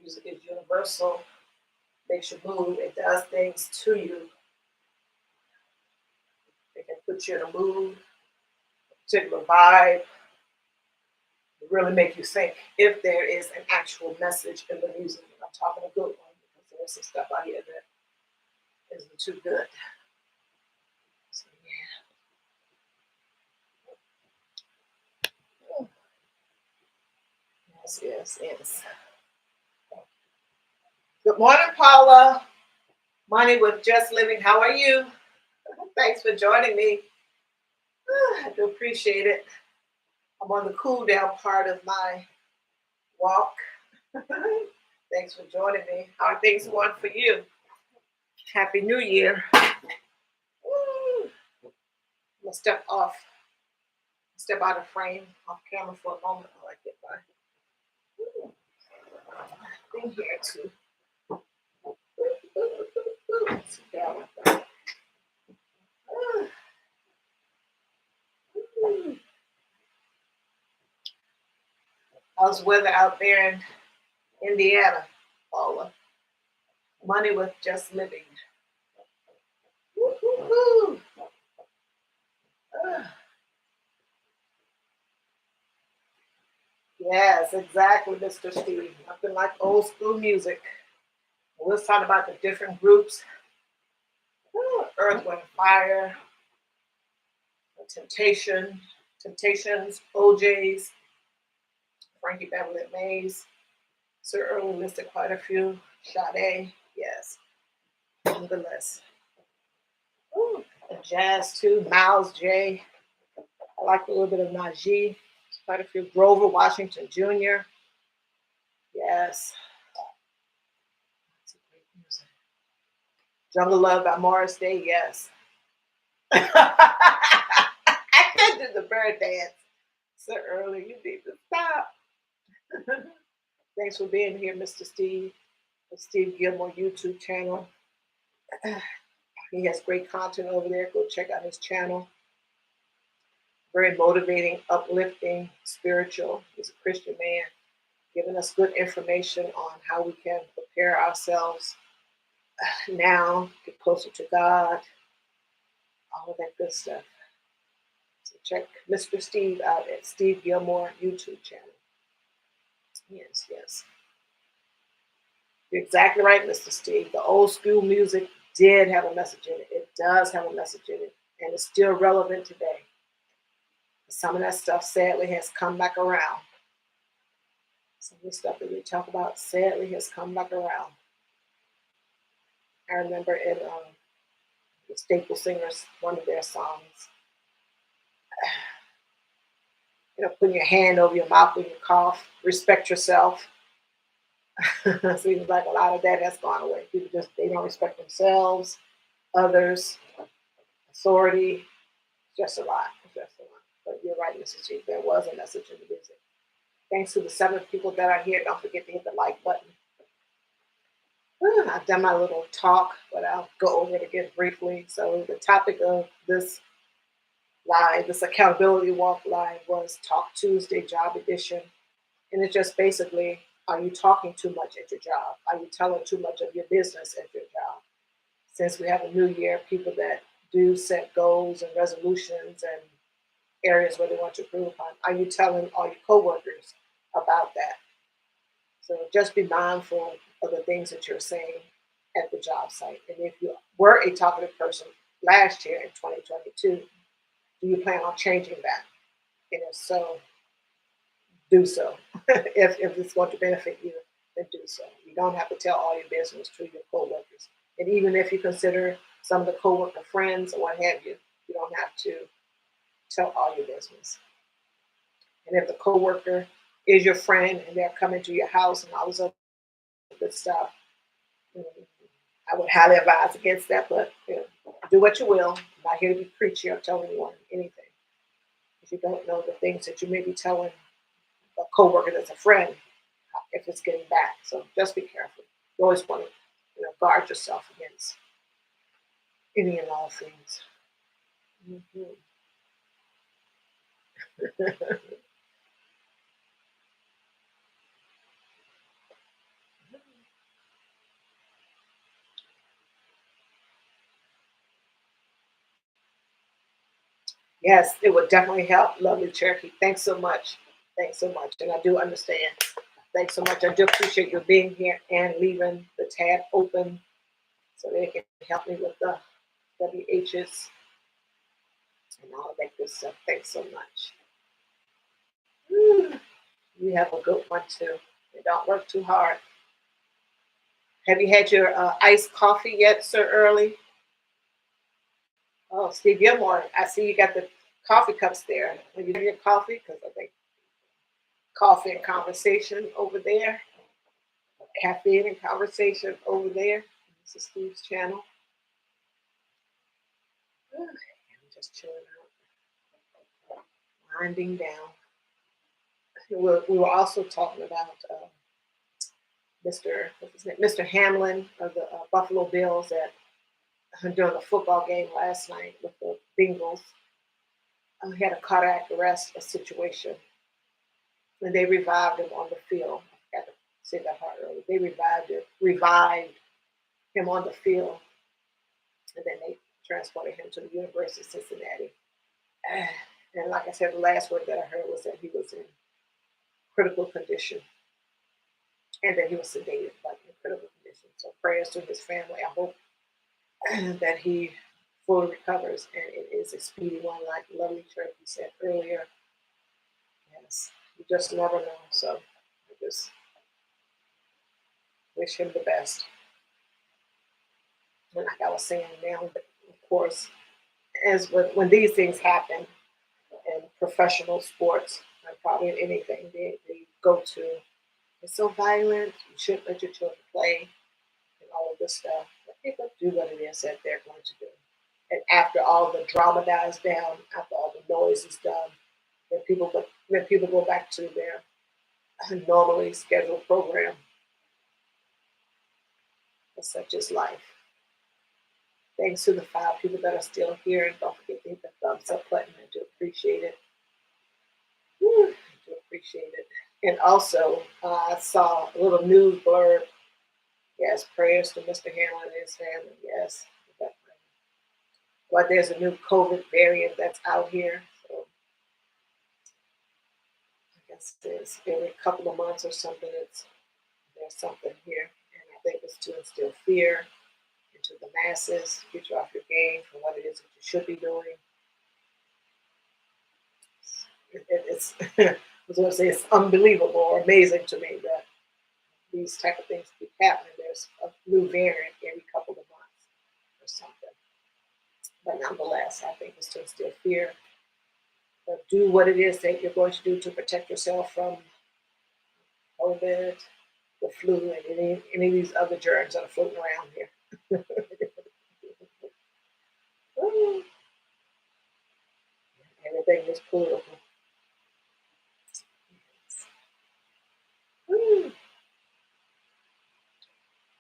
music is universal, makes you move, it does things to you. It can put you in a mood, a particular vibe, really make you think if there is an actual message in the music. I'm talking a good one because there's some stuff out here that isn't too good. So, yeah. Yes, yes, yes. Good morning, Paula. Money with Just Living. How are you? Thanks for joining me. I do appreciate it. I'm on the cool down part of my walk. Thanks for joining me. How are things going for you? Happy New Year. Woo. I'm gonna step out of frame, off camera for a moment while I get my thing here too. Sit down. How's the weather out there in Indiana, Paula? Money with Just Living. Woo-hoo-hoo. Yes, exactly, Mr. Steve. Nothing like old school music. We'll talk about the different groups. Earth, Wind, Fire, Temptations, OJs, Frankie Beverly Mays. Sir Earl listed quite a few. Sade, yes, nonetheless. Ooh, and jazz too. Miles J. I like a little bit of Najee. Quite a few. Grover Washington Jr. Yes. That's a great music. Jungle Love by Morris Day, yes. I could do the bird dance so early. You need to stop. Thanks for being here, Mr. Steve. The Steve Gilmore YouTube channel. He has great content over there. Go check out his channel. Very motivating, uplifting, spiritual. He's a Christian man, giving us good information on how we can prepare ourselves now, get closer to God, all of that good stuff. So check Mr. Steve out at Steve Gilmore YouTube channel. Yes, yes. You're exactly right, Mr. Steve. The old school music did have a message in it. It does have a message in it, and it's still relevant today. Some of that stuff sadly has come back around. Some of the stuff that we talk about sadly has come back around. I remember in the Staple Singers, one of their songs, putting your hand over your mouth when you cough, respect yourself. Seems like a lot of that has gone away. People they don't respect themselves, others, authority. Just a lot. Just a lot. But you're right, Mrs. G. There was a message in the music. Thanks to the 7 people that are here. Don't forget to hit the like button. I've done my little talk, but I'll go over it again briefly. So the topic of this live, this accountability walk live, was Talk Tuesday Job Edition. And it's just basically, are you talking too much at your job? Are you telling too much of your business at your job? Since we have a new year, people that do set goals and resolutions and areas where they want to improve upon, are you telling all your coworkers about that? So just be mindful of the things that you're saying at the job site. And if you were a talkative person last year in 2022, do you plan on changing that? And if so, do so. if it's going to benefit you, then do so. You don't have to tell all your business to your coworkers. And even if you consider some of the coworker friends or what have you, you don't have to tell all your business. And if the coworker is your friend and they're coming to your house and all this other good stuff, I would highly advise against that. But do what you will. I'm not here to be preachy or tell anyone anything. If you don't know the things that you may be telling a coworker that's a friend, if it's getting back. So just be careful. You always want to guard yourself against any and all things. Mm-hmm. Yes, it would definitely help. Lovely Cherokee. Thanks so much. Thanks so much. And I do understand. Thanks so much. I do appreciate your being here and leaving the tab open so they can help me with the WHs and all that good stuff. Thanks so much. You have a good one too. And don't work too hard. Have you had your iced coffee yet, Sir Early? Oh, Steve Gilmore, I see you got the coffee cups there. Will you have your coffee? Because I think coffee and conversation over there, caffeine and conversation over there. This is Steve's channel. I'm just chilling out, winding down. We were also talking about Mr. Hamlin of the Buffalo Bills that during the football game last night with the Bengals. He had a cardiac arrest situation, and they revived him on the field. I got to say that part earlier. They revived him on the field, and then they transported him to the University of Cincinnati. And like I said, the last word that I heard was that he was in critical condition, and that he was sedated, but in critical condition. So prayers to his family. I hope that he fully recovers, and it is a speedy one, like Lovely Turkey said earlier. Yes, you just never know. So I just wish him the best. And like I was saying now, of course, as when these things happen in professional sports, and probably in anything, they go to, it's so violent, you shouldn't let your children play, and all of this stuff. People do what it is that they're going to do. And after all the drama dies down, after all the noise is done, when people go back to their normally scheduled program, such as life. Thanks to the 5 people that are still here, and don't forget to hit the thumbs up button. I do appreciate it. Woo, I do appreciate it. And also, I saw a little news blurb. Yes, prayers to Mr. Hamlin and his family. Yes, but there's a new COVID variant that's out here. So I guess there's every couple of months or something. There's something here, and I think it's to instill fear into the masses, get you off your game from what it is that you should be doing. It's I was going to say it's unbelievable or amazing to me that these type of things keep happening. There's a new variant every couple of months or something. But nonetheless, I think it's to instill fear. But do what it is that you're going to do to protect yourself from COVID, the flu, and any of these other germs that are floating around here. Everything is political.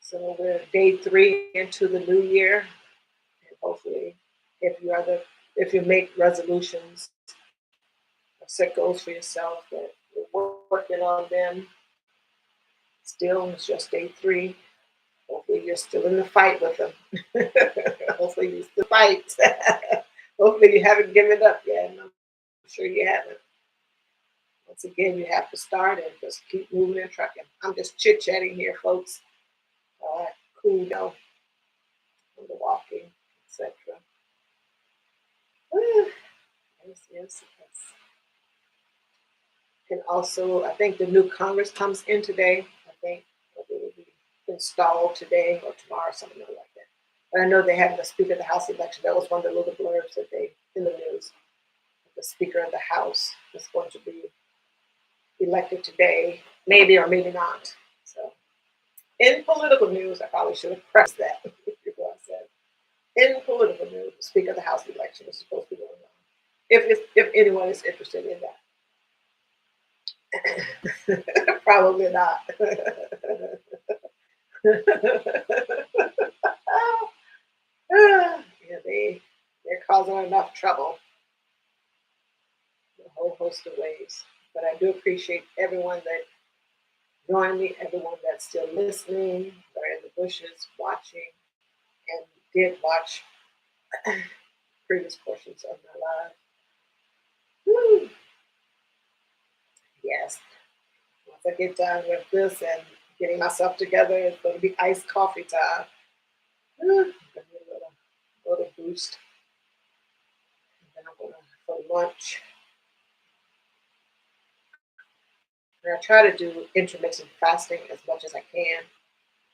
So we're day 3 into the new year, and hopefully, if you make resolutions or set goals for yourself, that you're working on them. Still, it's just day 3. Hopefully, you're still in the fight with them. Hopefully, you still fight. Hopefully, you haven't given up yet. And I'm sure you haven't. Once again, you have to start and just keep moving and trucking. I'm just chit chatting here, folks. Cool down on the walking, etc. Yes, yes, yes. And also, I think the new Congress comes in today. I think it will be installed today or tomorrow, something like that. But I know they had the Speaker of the House election. That was one of the little blurbs that they in the news. The Speaker of the House is going to be elected today, maybe or maybe not. So, in political news, I probably should have pressed that before I said. In political news, the Speaker of the House election is supposed to be going on. If anyone is interested in that, probably not. Yeah, they're causing enough trouble in a whole host of ways. But I do appreciate everyone that joined me, everyone that's still listening, or in the bushes watching, and did watch previous portions of my life. Woo. Yes, once I get done with this and getting myself together, it's going to be iced coffee time. Woo. Give me a little boost. And then I'm going to for lunch. And I try to do intermittent fasting as much as I can.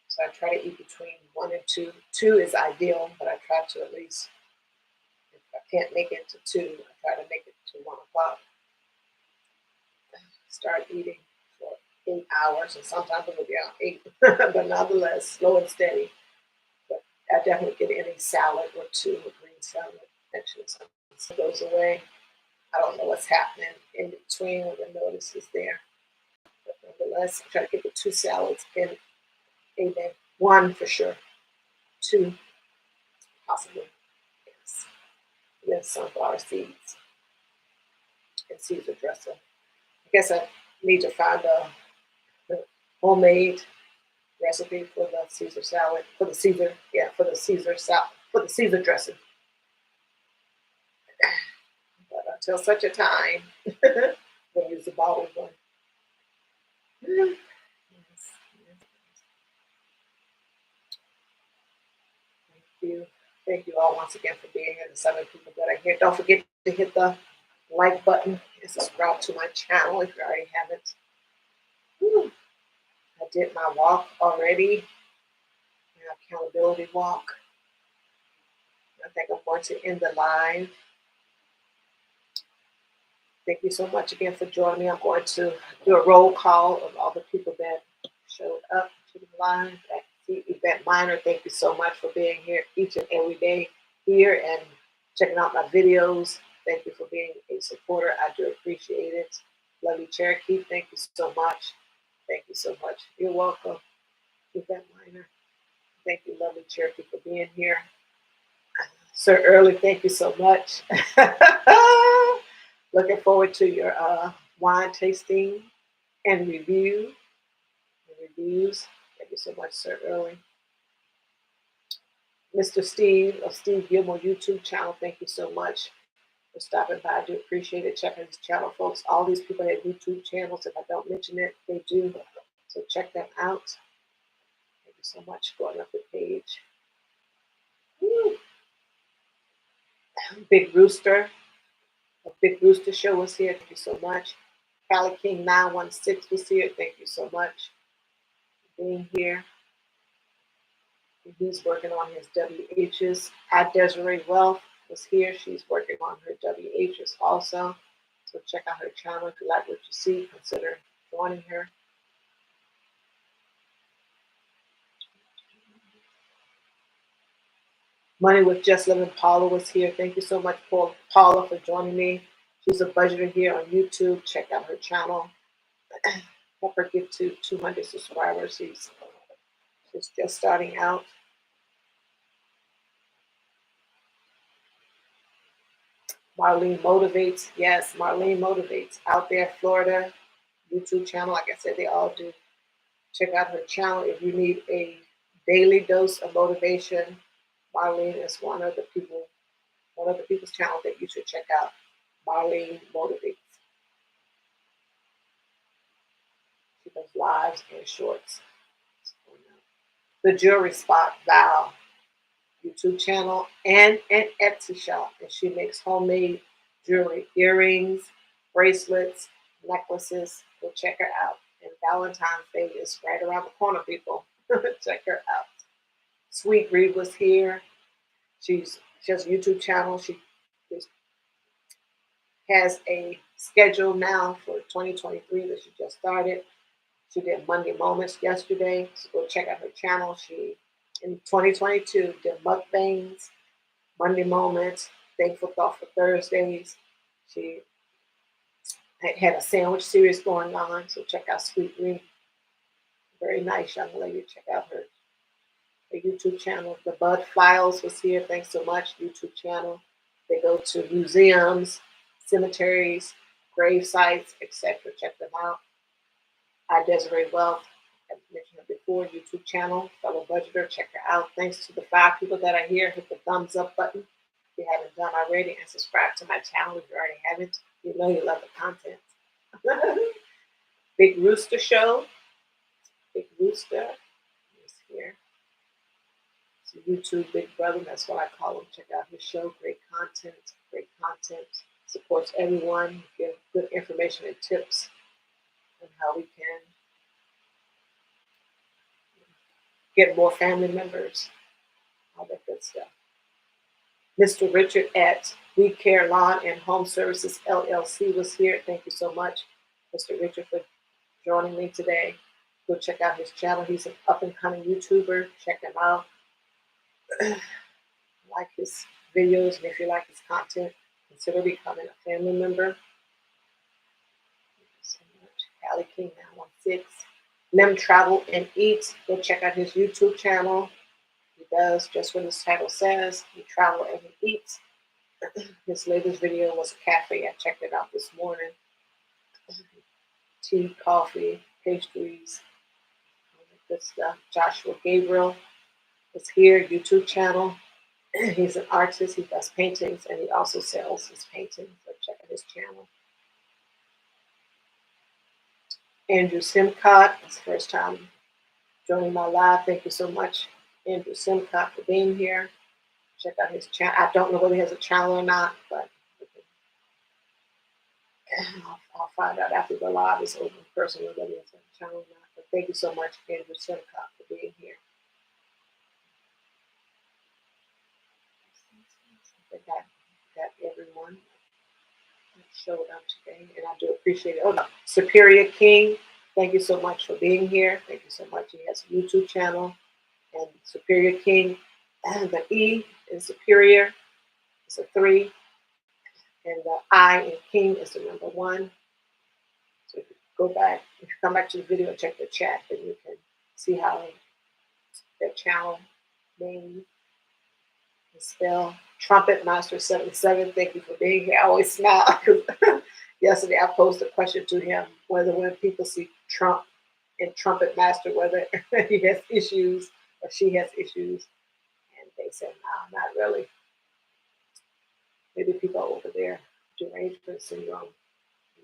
So I try to eat between 1 and 2. 2 is ideal, but I try to at least, if I can't make it to 2, I try to make it to 1 o'clock. Start eating for 8 hours, and sometimes it will be on 8, but nonetheless, slow and steady. But I definitely get any salad or 2, a green salad. Actually, something goes away. I don't know what's happening in between when the notice is there. But nonetheless, I try to get the 2 salads in a day. 1 for sure. 2 possibly. Yes. And then sunflower seeds and Caesar dressing. I guess I need to find a homemade recipe for the Caesar salad, for the Caesar, yeah, for the Caesar salad, for the Caesar dressing. But until such a time, we'll use the bottled one. Yes, yes. Thank you. Thank you all once again for being here. The 7 people that are here. Don't forget to hit the like button and subscribe to my channel if you already haven't. Whew. I did my walk already, my accountability walk. I think I'm going to end the live. Thank you so much again for joining me. I'm going to do a roll call of all the people that showed up to the live. See, Yvette Minor, thank you so much for being here each and every day here and checking out my videos. Thank you for being a supporter. I do appreciate it. Lovely Cherokee, thank you so much. Thank you so much. You're welcome. Yvette Minor, thank you, lovely Cherokee, for being here. Sir Early, thank you so much. Looking forward to your wine tasting and reviews. Thank you so much, Sir Early. Mr. Steve of Steve Gilmore YouTube channel, thank you so much for stopping by. I do appreciate it. Checking his channel, folks. All these people have YouTube channels. If I don't mention it, they do. So check them out. Thank you so much for going up the page. Woo. Big Rooster. A Big Rooster Show was here. Thank you so much. Cali King 916 was here. Thank you so much for being here. He's working on his WHs. At Desiree Wealth was here. She's working on her WHs also. So check out her channel. If you like what you see, consider joining her. Money with Just Living Paula was here. Thank you so much, Paula, for joining me. She's a budgeter here on YouTube. Check out her channel. Help her get to 200 subscribers. She's just starting out. Marlene Motivates. Yes, Marlene Motivates. Out there, Florida, YouTube channel. Like I said, they all do. Check out her channel if you need a daily dose of motivation. Marlene is one of the people's channel that you should check out. Marlene Motivates. She does lives and shorts. The Jewelry Spot, Val, YouTube channel, and an Etsy shop. And she makes homemade jewelry, earrings, bracelets, necklaces. Go check her out. And Valentine's Day is right around the corner, people. Check her out. Sweet Reed was here. She has a YouTube channel. She has a schedule now for 2023 that she just started. She did Monday Moments yesterday, so go check out her channel. She, in 2022, did mukbangs, Monday Moments, Thankful Thought for Thursdays. She had a sandwich series going on, so check out Sweet Reed. Very nice young lady. Check out her YouTube channel. The Bud Files was here. Thanks so much. YouTube channel. They go to museums, cemeteries, grave sites, etc. Check them out. I Desiree Wealth, I mentioned her before, YouTube channel, fellow budgeter. Check her out. Thanks to the 5 people that are here. Hit the thumbs up button if you haven't done already, and subscribe to my channel if you already haven't. You know you love the content. Big Rooster Show. Big Rooster is here. YouTube Big Brother, that's what I call him. Check out his show. Great content. Supports everyone. Give good information and tips on how we can get more family members. All that good stuff. Mr. Richard at We Care Lawn and Home Services LLC was here. Thank you so much, Mr. Richard, for joining me today. Go check out his channel. He's an up-and-coming YouTuber. Check him out. Like his videos, and if you like his content, consider becoming a family member. Thank you so much. Cali King 916. Lim Travel and Eats. Go check out his YouTube channel. He does just what his title says. He travels and he eats. His latest video was a cafe. I checked it out this morning. Tea, coffee, pastries, all that good stuff. Joshua Gabriel is here, YouTube channel. He's an artist. He does paintings and he also sells his paintings. So check out his channel. Andrew Simcott, it's the first time joining my live. Thank you so much, Andrew Simcott, for being here. Check out his channel. I don't know whether he has a channel or not, but I'll find out after the live is over in person whether he has a channel or not. But thank you so much, Andrew Simcott, for being here. I got everyone that showed up today, and I do appreciate it. Oh, no. Superior King, thank you so much for being here. Thank you so much. He has a YouTube channel. and Superior King. And the E in Superior is a 3, and the I in King is the number 1. So if you go back, if you come back to the video and check the chat, then you can see how that channel name is spelled. Trumpet Master 77. Thank you for being here. I always smile because yesterday I posted a question to him whether when people see Trump and Trumpet Master, whether he has issues or she has issues. And they said, no, not really. Maybe people over there, derangement syndrome.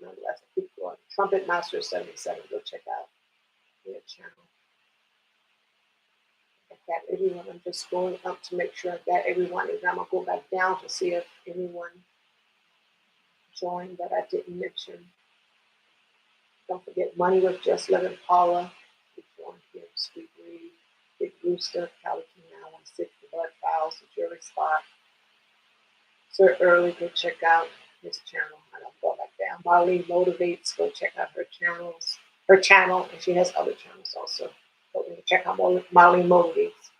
Nonetheless, people on Trumpet Master 77. Go check out their channel. I got everyone. I'm just going up to make sure I got everyone. And I'm going to go back down to see if anyone joined that I didn't mention. Don't forget, Money with Just Living Paula. Keep going here. Sweet Reed, Big Rooster, Cali King 916, The Blood Files, The Jury Spot. Sir Early, go check out his channel. I don't go back down. Marlene Motivates, go check out her channel, and she has other channels also. But when you check out Marlene Motivates,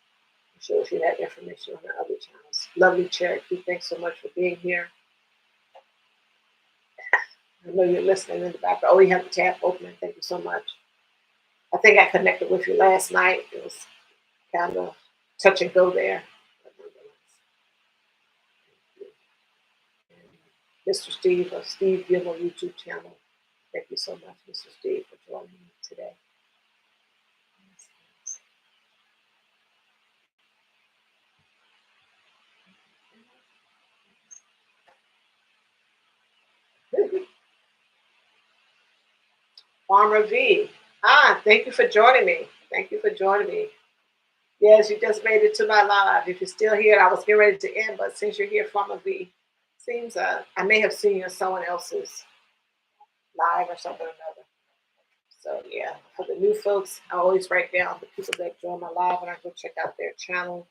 I'm sure she had information on her other channels. Lovely Cherokee, thanks so much for being here. I know you're listening in the background. Oh, you have the tab open. Thank you so much. I think I connected with you last night. It was kind of touch and go there. Mr. Steve of Steve Gilmore YouTube channel. Thank you so much, Mr. Steve, for joining me today. Farmer V. Thank you for joining me. Thank you for joining me. Yes, you just made it to my live. If you're still here, I was getting ready to end, but since you're here, Farmer V, seems I may have seen you in someone else's live or something or another. So yeah, for the new folks, I always write down the people that join my live and I go check out their channel.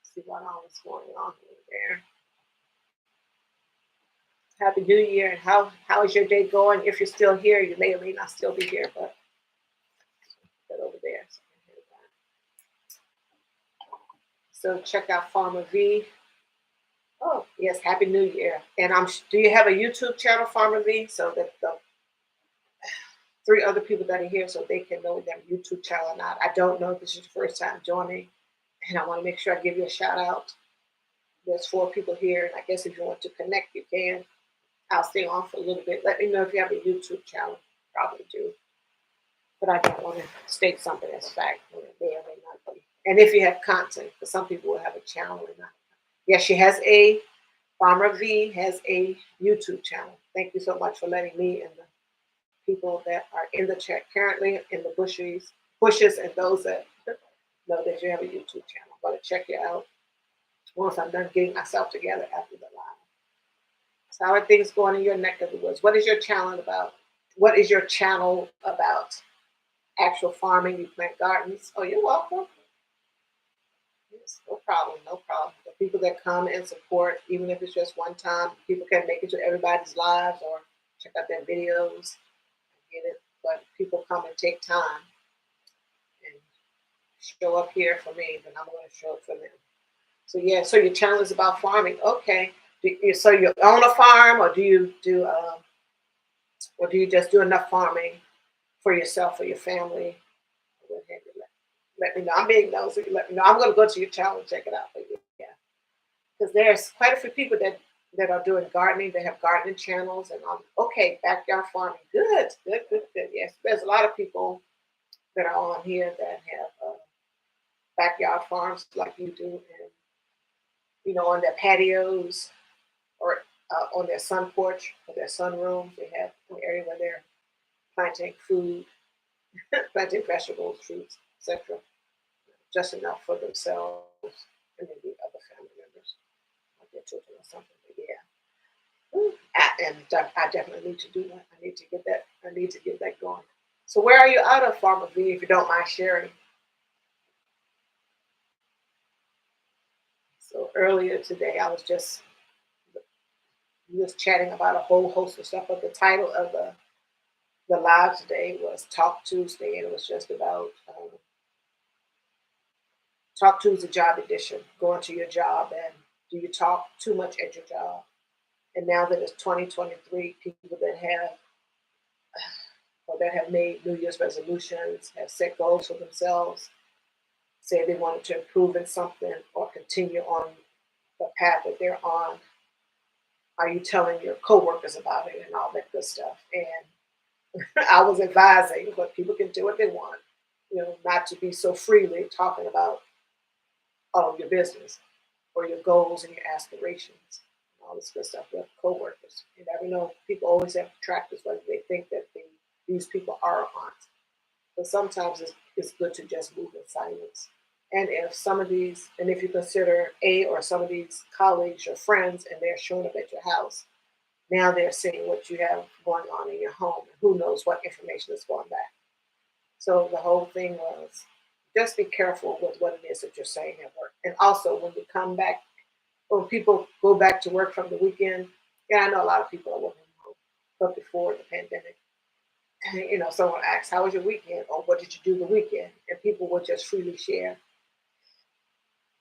See what all is going on there. Happy New Year, and how is your day going? If you're still here, you may or may not still be here, but put that over there. So check out Farmer V. Oh yes, Happy New Year. And do you have a YouTube channel, Farmer V, so that the 3 other people that are here so they can know their YouTube channel or not? I don't know if this is your first time joining, and I want to make sure I give you a shout out. There's 4 people here, and I guess if you want to connect, you can. I'll stay on for a little bit. Let me know if you have a YouTube channel. Probably do. But I don't want to state something as fact when it may or may not be. And if you have content, because some people will have a channel or not. Yes, she has Farmer V has a YouTube channel. Thank you so much for letting me and the people that are in the chat currently in the bushes and those that know that you have a YouTube channel. I'm going to check you out once I'm done getting myself together after the live. So how are things going in your neck of the woods? What is your channel about? What is your channel about? Actual farming, you plant gardens. Oh, you're welcome. Yes, no problem, no problem. The people that come and support, even if it's just one time, people can make it to everybody's lives or check out their videos and get it. But people come and take time and show up here for me, then I'm going to show up for them. So yeah, so your channel is about farming. Okay. So you own a farm, or do you just do enough farming for yourself or your family? Go ahead and let me know. I'm being nosy. Let me know. I'm going to go to your channel and check it out. But yeah, because there's quite a few people that are doing gardening. They have gardening channels and okay, backyard farming. Good. Yes, there's a lot of people that are on here that have backyard farms like you do, and on their patios or on their sun porch or their sunroom. They have an area where they're planting food, planting vegetables, fruits, etc. Just enough for themselves and maybe other family members, like their children or something. But yeah, and I definitely need to do that. I need to get that. I need to get that going. So where are you out of, Farmer V, if you don't mind sharing? So earlier today, I was just chatting about a whole host of stuff, but the title of the live today was Talk Tuesday, and it was just about Talk Tuesday job edition. Going to your job, and do you talk too much at your job? And now that it's 2023, people that have or that have made New Year's resolutions, have set goals for themselves, say they wanted to improve in something or continue on the path that they're on. Are you telling your coworkers about it and all that good stuff? And I was advising, but people can do what they want, not to be so freely talking about your business or your goals and your aspirations, and all this good stuff with coworkers. You never know. People always have detractors, whether they think that these people are or aren't. But sometimes it's good to just move in silence. And if you consider some of these colleagues your friends and they're showing up at your house, now they're seeing what you have going on in your home. And who knows what information is going back. So the whole thing was just be careful with what it is that you're saying at work. And also when you come back, when people go back to work from the weekend, yeah, I know a lot of people are working from home, but before the pandemic, someone asks, how was your weekend? Or what did you do the weekend? And people will just freely share.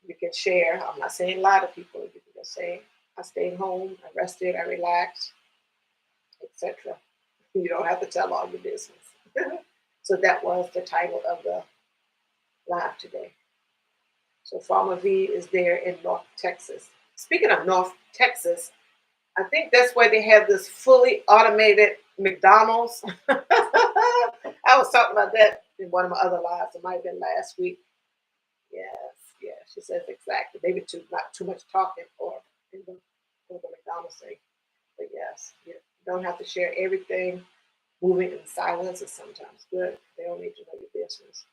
You can share. I'm not saying a lot of people. You can just say, I stayed home, I rested, I relaxed, etc. You don't have to tell all your business. So that was the title of the live today. So Farmer V is there in North Texas. Speaking of North Texas, I think that's where they have this fully automated McDonald's. I was talking about that in one of my other lives. It might have been last week. Yes, yes. She says exactly. Maybe not too much talking in the McDonald's thing. But yes, you don't have to share everything. Moving in silence is sometimes good. They don't need to know your business.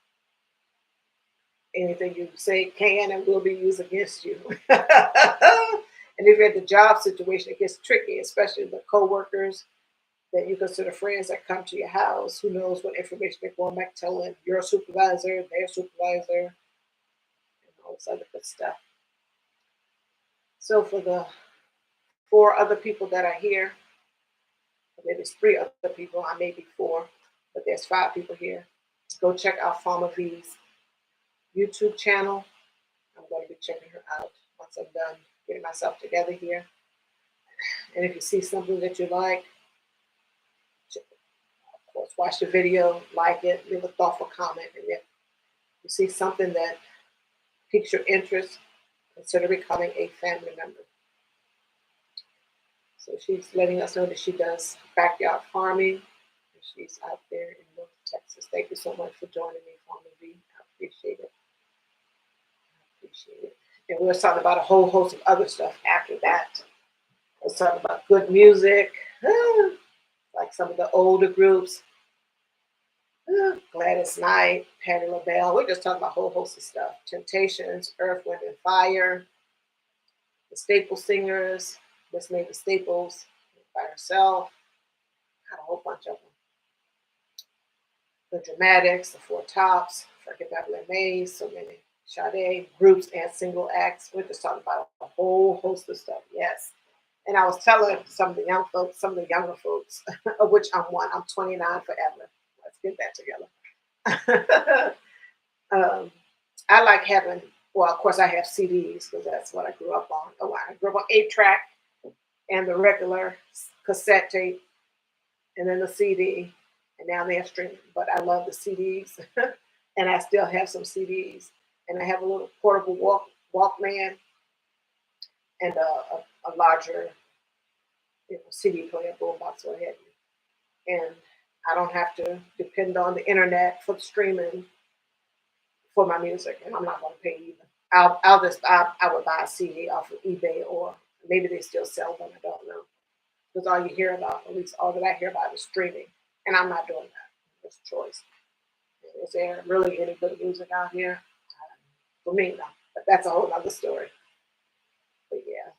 Anything you say can and will be used against you. And if you're at the job situation, it gets tricky, especially the coworkers that you consider friends that come to your house. Who knows what information they're going back telling your supervisor, their supervisor, and all this other good stuff. So for the 4 other people that are here, maybe it's 3 other people, I may be 4, but there's 5 people here. Go check out Farmer V's YouTube channel. I'm going to be checking her out once I'm done getting myself together here. And if you see something that you like, of course, watch the video, like it, leave a thoughtful comment. And if you see something that piques your interest, consider becoming a family member. So she's letting us know that she does backyard farming. And she's out there in North Texas. Thank you so much for joining me, Farmer V. I appreciate it. And we were talking about a whole host of other stuff after that. We were talking about good music, like some of the older groups, Gladys Knight, Patti LaBelle. We're just talking about a whole host of stuff. Temptations, Earth, Wind, and Fire, the Staple Singers, Miss Mavis Staples by herself, got a whole bunch of them. The Dramatics, the Four Tops, Frankie Beverly Mays, so many Sade groups and single acts. We're just talking about a whole host of stuff. Yes. And I was telling some of the young folks, some of the younger folks, of which I'm one. I'm 29 forever. Let's get that together. I like having, well, of course, I have CDs because that's what I grew up on. Oh, I grew up on 8-track and the regular cassette tape, and then the CD, and now they have streaming. But I love the CDs, and I still have some CDs, and I have a little portable Walkman and a larger CD player, boombox, what have you. And I don't have to depend on the internet for the streaming for my music, and I'm not going to pay either. I would buy a CD off of eBay, or maybe they still sell them. I don't know, because all you hear about, at least all that I hear about, is streaming, and I'm not doing that. It's a choice. Is there really any good music out here? For me, no. But that's a whole other story. But yeah.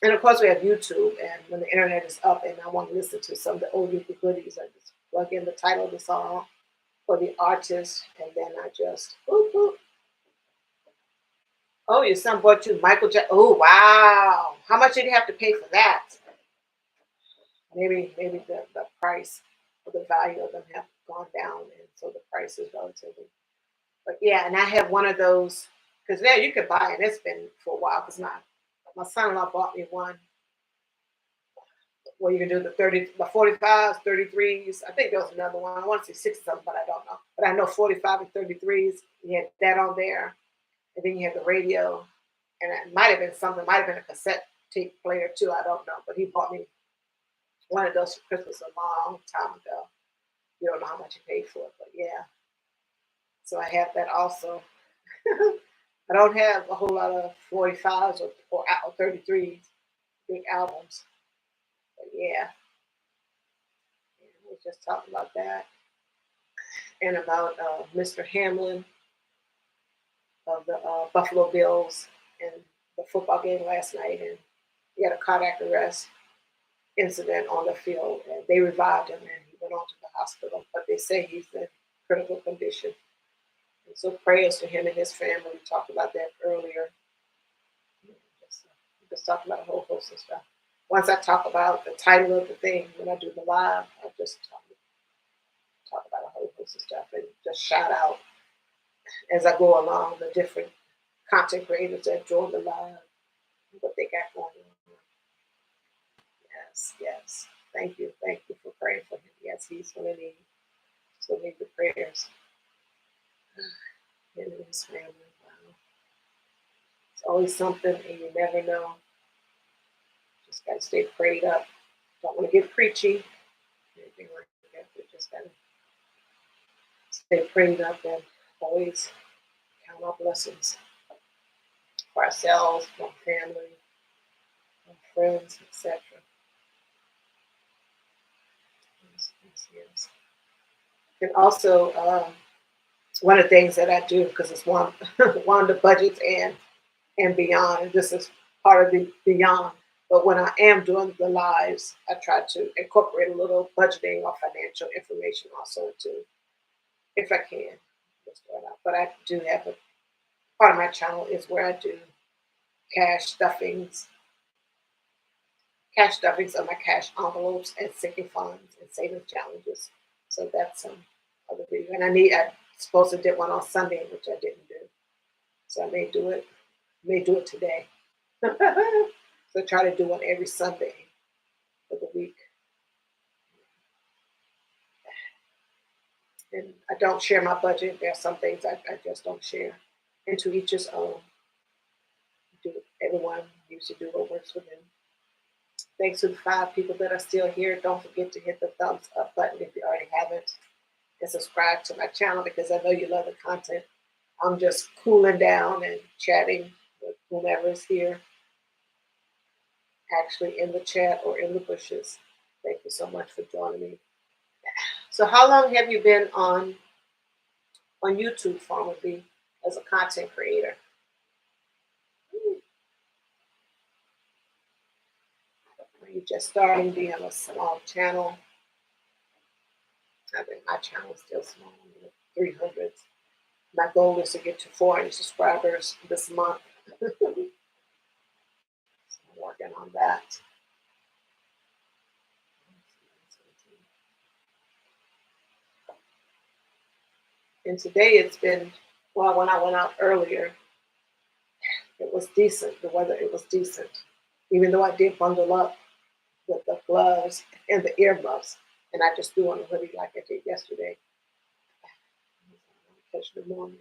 And of course, we have YouTube, and when the internet is up and I want to listen to some of the oldie goodies, I just plug in the title of the song or the artist, and then I just, whoop, whoop. Oh, your son bought you Michael Jackson. Oh, wow. How much did he have to pay for that? Maybe the price or the value of them have gone down, and so the price is relatively. But yeah, and I have one of those because now you could buy it. It's been for a while because my son-in-law bought me one where you can do the 45s, 33s. I think there was another one. I want to say 60 something, but I don't know. But I know 45 and 33s. You had that on there, and then you had the radio, and it might have been something. Might have been a cassette tape player too. I don't know. But he bought me one of those for Christmas a long time ago. You don't know how much you paid for it, but yeah. So I have that also. I don't have a whole lot of 45s or 33s, big albums. But yeah, we just talked about that and about Mr. Hamlin of the Buffalo Bills and the football game last night. And he had a cardiac arrest incident on the field, and they revived him and he went on to the hospital. But they say he's in critical condition. And so prayers to him and his family. We talked about that earlier. Just talk about a whole host of stuff. Once I talk about the title of the thing, when I do the live, I'll just talk about a whole host of stuff and just shout out as I go along the different content creators that join the live, what they got going on. Yes, yes. Thank you for praying for him. Yes, he's going to need the prayers. Him and his family. Wow. It's always something, and you never know. Just got to stay prayed up. Don't want to get preachy, anything like that. But just got to stay prayed up and always count our blessings for ourselves, for our family, our friends, etc. Yes, yes, yes. And also, one of the things that I do because it's one one of the budgets and beyond. And this is part of the beyond. But when I am doing the lives, I try to incorporate a little budgeting or financial information also too, if I can. Just throw it out. But I do have a part of my channel is where I do cash stuffings, cash stuffings of my cash envelopes and sinking funds and savings challenges. So that's some other video. And I supposed to did one on Sunday, which I didn't do. So I may do it today. So try to do one every Sunday for the week. And I don't share my budget. There are some things I just don't share. And to each his own. Everyone needs to do what works for them. Thanks to the 5 people that are still here. Don't forget to hit the thumbs up button if you already haven't. And subscribe to my channel because I know you love the content. I'm just cooling down and chatting with whomever is here, actually in the chat or in the bushes. Thank you so much for joining me. So how long have you been on YouTube, formerly as a content creator? Are you just starting being a small channel? I think my channel is still small, 300s. My goal is to get to 400 subscribers this month. So I'm working on that. And today it's been, well, when I went out earlier, it was decent. The weather, it was decent. Even though I did bundle up with the gloves and the earmuffs, and I just threw on a hoodie like I did yesterday. Catch the morning.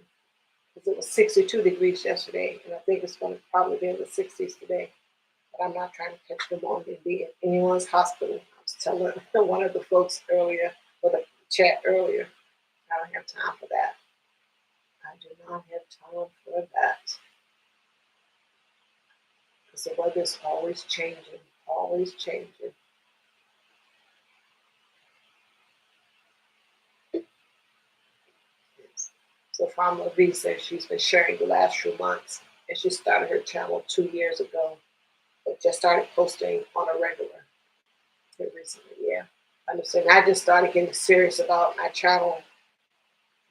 Because it was 62 degrees yesterday, and I think it's going to probably be in the 60s today. But I'm not trying to catch the morning and be in anyone's hospital. I was telling one of the folks earlier, or the chat earlier, I don't have time for that. I do not have time for that. Because the weather's always changing, always changing. So Farmer V says she's been sharing the last few months, and she started her channel 2 years ago, but just started posting on a regular here recently. Yeah, I understand. I just started getting serious about my channel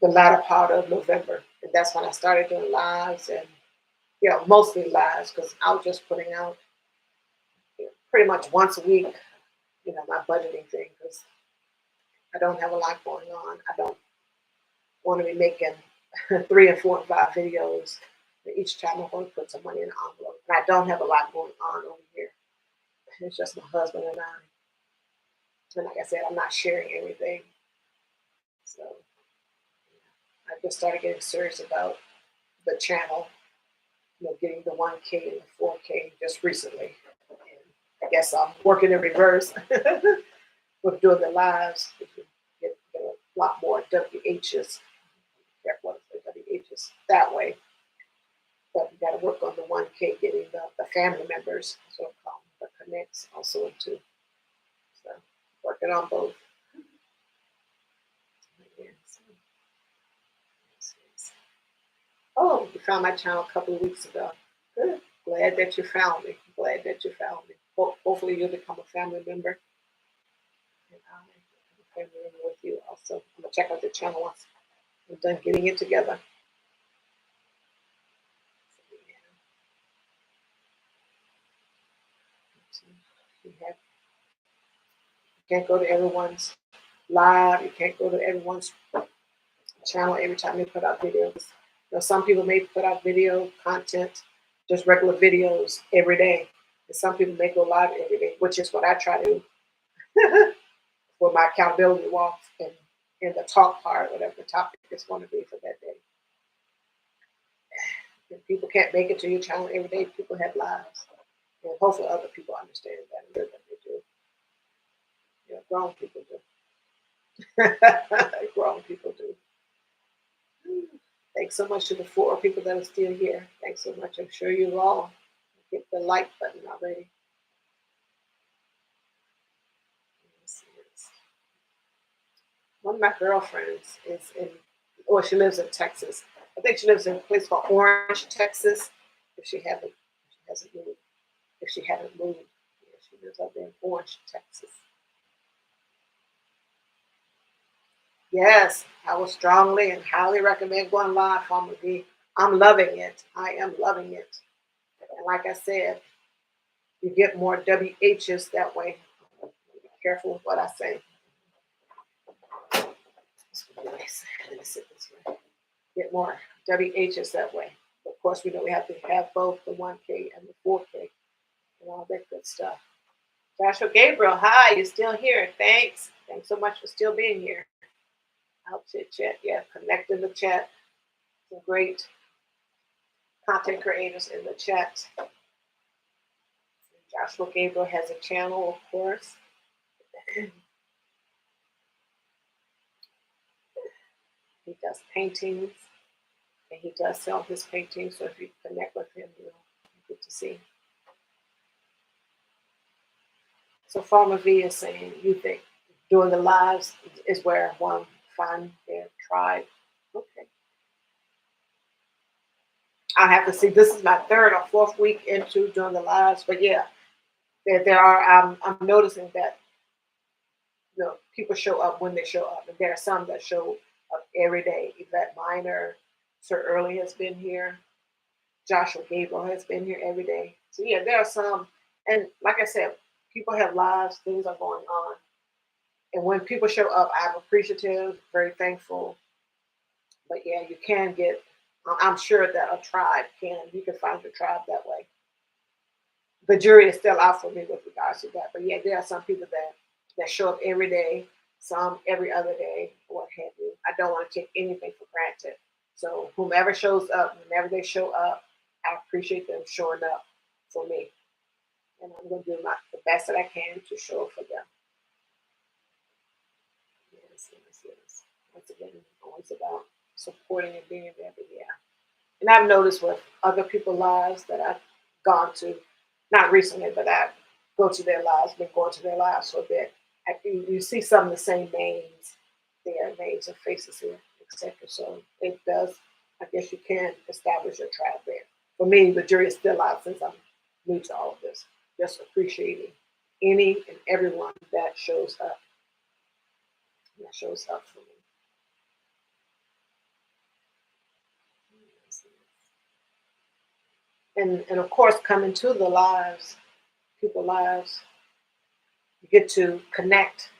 the latter part of November, and that's when I started doing lives and mostly lives because I was just putting out pretty much once a week, my budgeting thing because I don't have a lot going on. I don't want to be making 3 and 4 and 5 videos. For each channel, I'm going to put some money in the envelope. And I don't have a lot going on over here. It's just my husband and I. And like I said, I'm not sharing everything. So I just started getting serious about the channel, getting the 1K and the 4K just recently. And I guess I'm working in reverse with doing the lives. Get a lot more WHs. Careful what I say, WHs that way. But we got to work on the 1K, getting the family members, so called the connects also too. So working on both. Yeah, so, oh, you found my channel a couple of weeks ago. Good. Glad that you found me. Glad that you found me. Hopefully you'll become a family member. And I'll become a family member with you also. I'm going to check out the channel once I'm done getting it together. You can't go to everyone's live. You can't go to everyone's channel every time they put out videos. Some people may put out video content, just regular videos every day. And some people may go live every day, which is what I try to do for my accountability walks and in the talk part, whatever the topic is going to be for that day. If people can't make it to your channel every day, people have lives. And hopefully other people understand that better than they do. Grown people do. Grown people do. Thanks so much to the 4 people that are still here. Thanks so much. I'm sure you all hit the like button already. One of my girlfriends is she lives in Texas. I think she lives in a place called Orange, Texas. If she hasn't moved. If she haven't moved, yeah, she lives up there in Orange, Texas. Yes, I would strongly and highly recommend going live, Farmer V. I'm loving it. I am loving it. And like I said, you get more WHs that way. Be careful with what I say. Let me sit this way. Get more WHs that way. Of course, we know we have to have both the 1K and the 4K and all that good stuff. Joshua Gabriel, hi, you're still here. Thanks. Thanks so much for still being here. I'll chit chat. Yeah, connect in the chat. Some great content creators in the chat. Joshua Gabriel has a channel, of course. He does paintings and he does sell his paintings. So if you connect with him, you'll be good to see. So Farmer V is saying, you think doing the lives is where one find their tribe. Okay. I have to see. This is my 3rd or 4th week into doing the lives, but yeah, there are. I'm noticing that people show up when they show up, and there are some that show up every day. Yvette Miner, Sir Early has been here. Joshua Gabriel has been here every day. So yeah, there are some, and like I said, people have lives. Things are going on, and when people show up, I'm appreciative, very thankful. But yeah, you can get. I'm sure that a tribe you can find your tribe that way. The jury is still out for me with regards to that. But yeah, there are some people that show up every day, some every other day, what have you. I don't want to take anything for granted. So whomever shows up, whenever they show up, I appreciate them showing up for me. And I'm going to do the best that I can to show up for them. Yes, yes, yes. Once again, always about supporting and being there. But yeah. And I've noticed with other people's lives that I've gone to, not recently, but I go to their lives, been going to their lives for a bit. You see some of the same names there, names and faces here, etc. So it does, I guess you can establish a tribe there. For me, the jury is still out since I'm new to all of this. Just appreciating any and everyone that shows up. That shows up for me. And of course, coming to the lives, people's lives, you get to connect.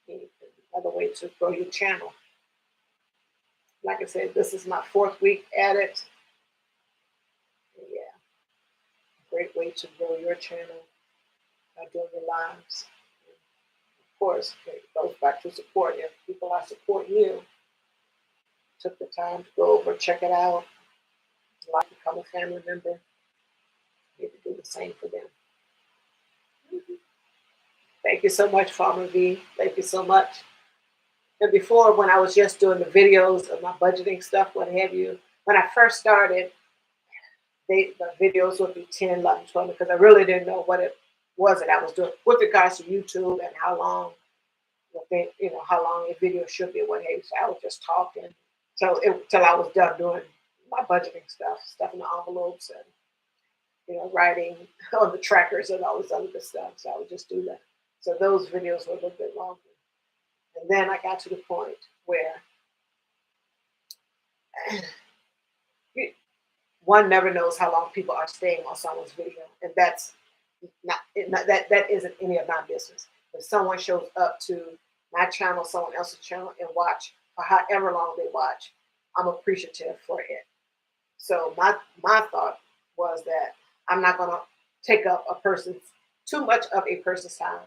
Another way to grow your channel. Like I said, this is my 4th week at it. Yeah, great way to grow your channel by doing the lives. Of course, it goes back to support. If people are supporting you, took the time to go over, check it out, like become a family member, you need to do the same for them. Thank you so much, Farmer V. Thank you so much. And before, when I was just doing the videos of my budgeting stuff, what have you, when I first started, the videos would be 10, 11, 12, because I really didn't know what it was that I was doing with regards to YouTube and how long, how long a video should be, what have you. So I was just talking till I was done doing my budgeting stuff in the envelopes and writing on the trackers and all this other good stuff. So I would just do that. So those videos were a little bit longer. And then I got to the point where one never knows how long people are staying on someone's video, and that's that isn't any of my business. If someone shows up to my channel, someone else's channel, and watch for however long they watch, I'm appreciative for it. So my thought was that I'm not gonna take up too much of a person's time.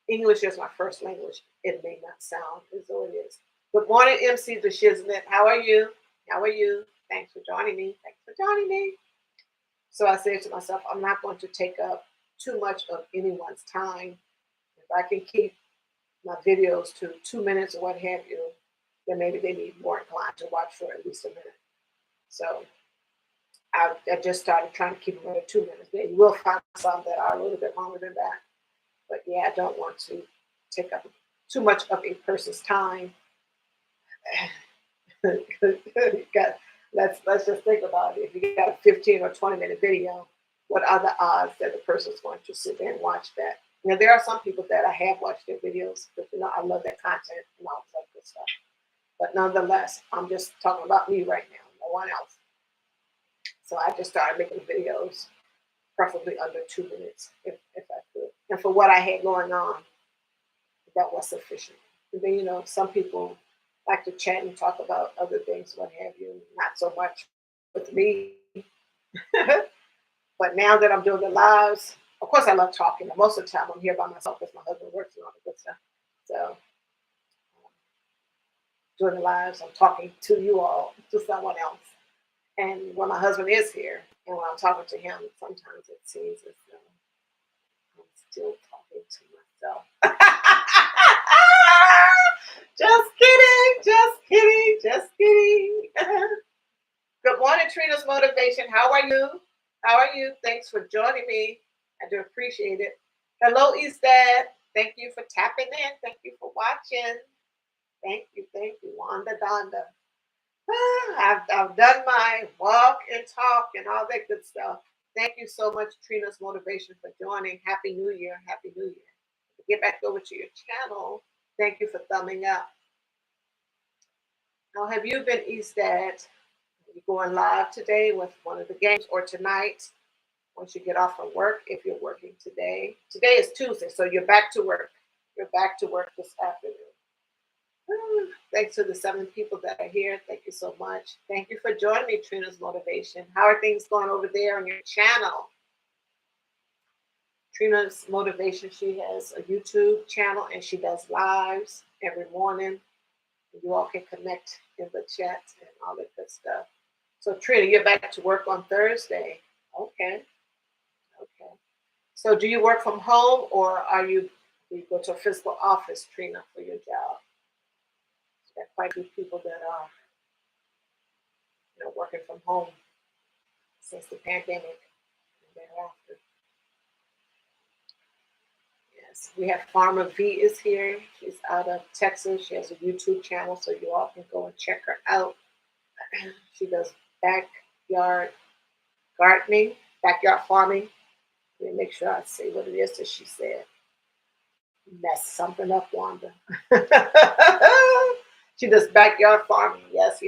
English is my first language. It may not sound as though it is. Good morning, MC the Shiznit. How are you? How are you? Thanks for joining me. Thanks for joining me. So I said to myself, I'm not going to take up too much of anyone's time. If I can keep my videos to 2 minutes or what have you, then maybe they need more inclined to watch for at least a minute. So I just started trying to keep them under 2 minutes. You will find some that are a little bit longer than that. But yeah, I don't want to take up too much of a person's time. Let's just think about it. If you got a 15 or 20-minute video, what are the odds that the person's going to sit there and watch that? There are some people that I have watched their videos, but I love their content and all that good stuff. But nonetheless, I'm just talking about me right now, no one else. So I just started making videos, preferably under 2 minutes, if I could. And for what I had going on, that was sufficient. And then, some people like to chat and talk about other things, what have you, not so much with me. But now that I'm doing the lives, of course I love talking. And most of the time I'm here by myself because my husband works and all the good stuff. So doing the lives, I'm talking to you all, to someone else. And when my husband is here, and when I'm talking to him, sometimes it seems as though I'm still talking to myself. Just kidding, just kidding, just kidding. Good morning, Trina's Motivation. How are you? How are you? Thanks for joining me. I do appreciate it. Hello, Eastad. Thank you for tapping in. Thank you for watching. Thank you, Wanda Donda. I've done my walk and talk and all that good stuff. Thank you so much, Trina's Motivation, for joining. Happy New Year. Happy New Year. Get back over to your channel. Thank you for thumbing up. Now, have you been Eastad? Are you going live today with one of the games or tonight once you get off from work if you're working today? Today is Tuesday, so you're back to work. You're back to work this afternoon. Thanks to the 7 people that are here. Thank you so much. Thank you for joining me, Trina's Motivation. How are things going over there on your channel? Trina's Motivation, she has a YouTube channel and she does lives every morning. You all can connect in the chat and all that good stuff. So Trina, you're back to work on Thursday. Okay. So do you work from home or do you go to a physical office, Trina, for your job? There are quite a few people that are working from home since the pandemic and thereafter. Yes, we have Farmer V is here. She's out of Texas. She has a YouTube channel, so you all can go and check her out. She does backyard gardening, backyard farming. Let me make sure I say what it is that she said. Mess something up, Wanda. She does backyard farming. Yes.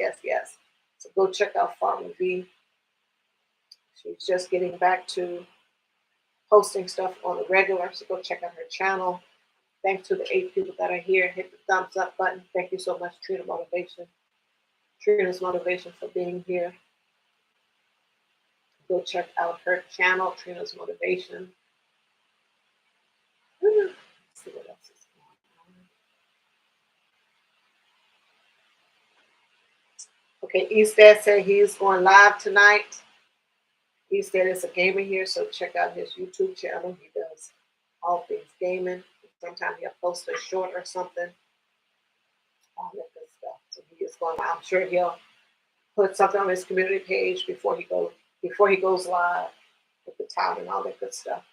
So go check out Farmer V. She's just getting back to posting stuff on the regular, so go check out her channel. Thanks to the 8 people that are here. Hit the thumbs up button. Thank you so much, Trina Motivation. Trina's motivation for being here. Go check out her channel, Trina's Motivation. Let's see what else is going on. Okay, Eastad said he's going live tonight. Eastad is a gamer here, so check out his YouTube channel. He does all things gaming. Sometimes he'll post a short or something. All that good stuff. So he is going. I'm sure he'll put something on his community page before he goes live with the time and all that good stuff.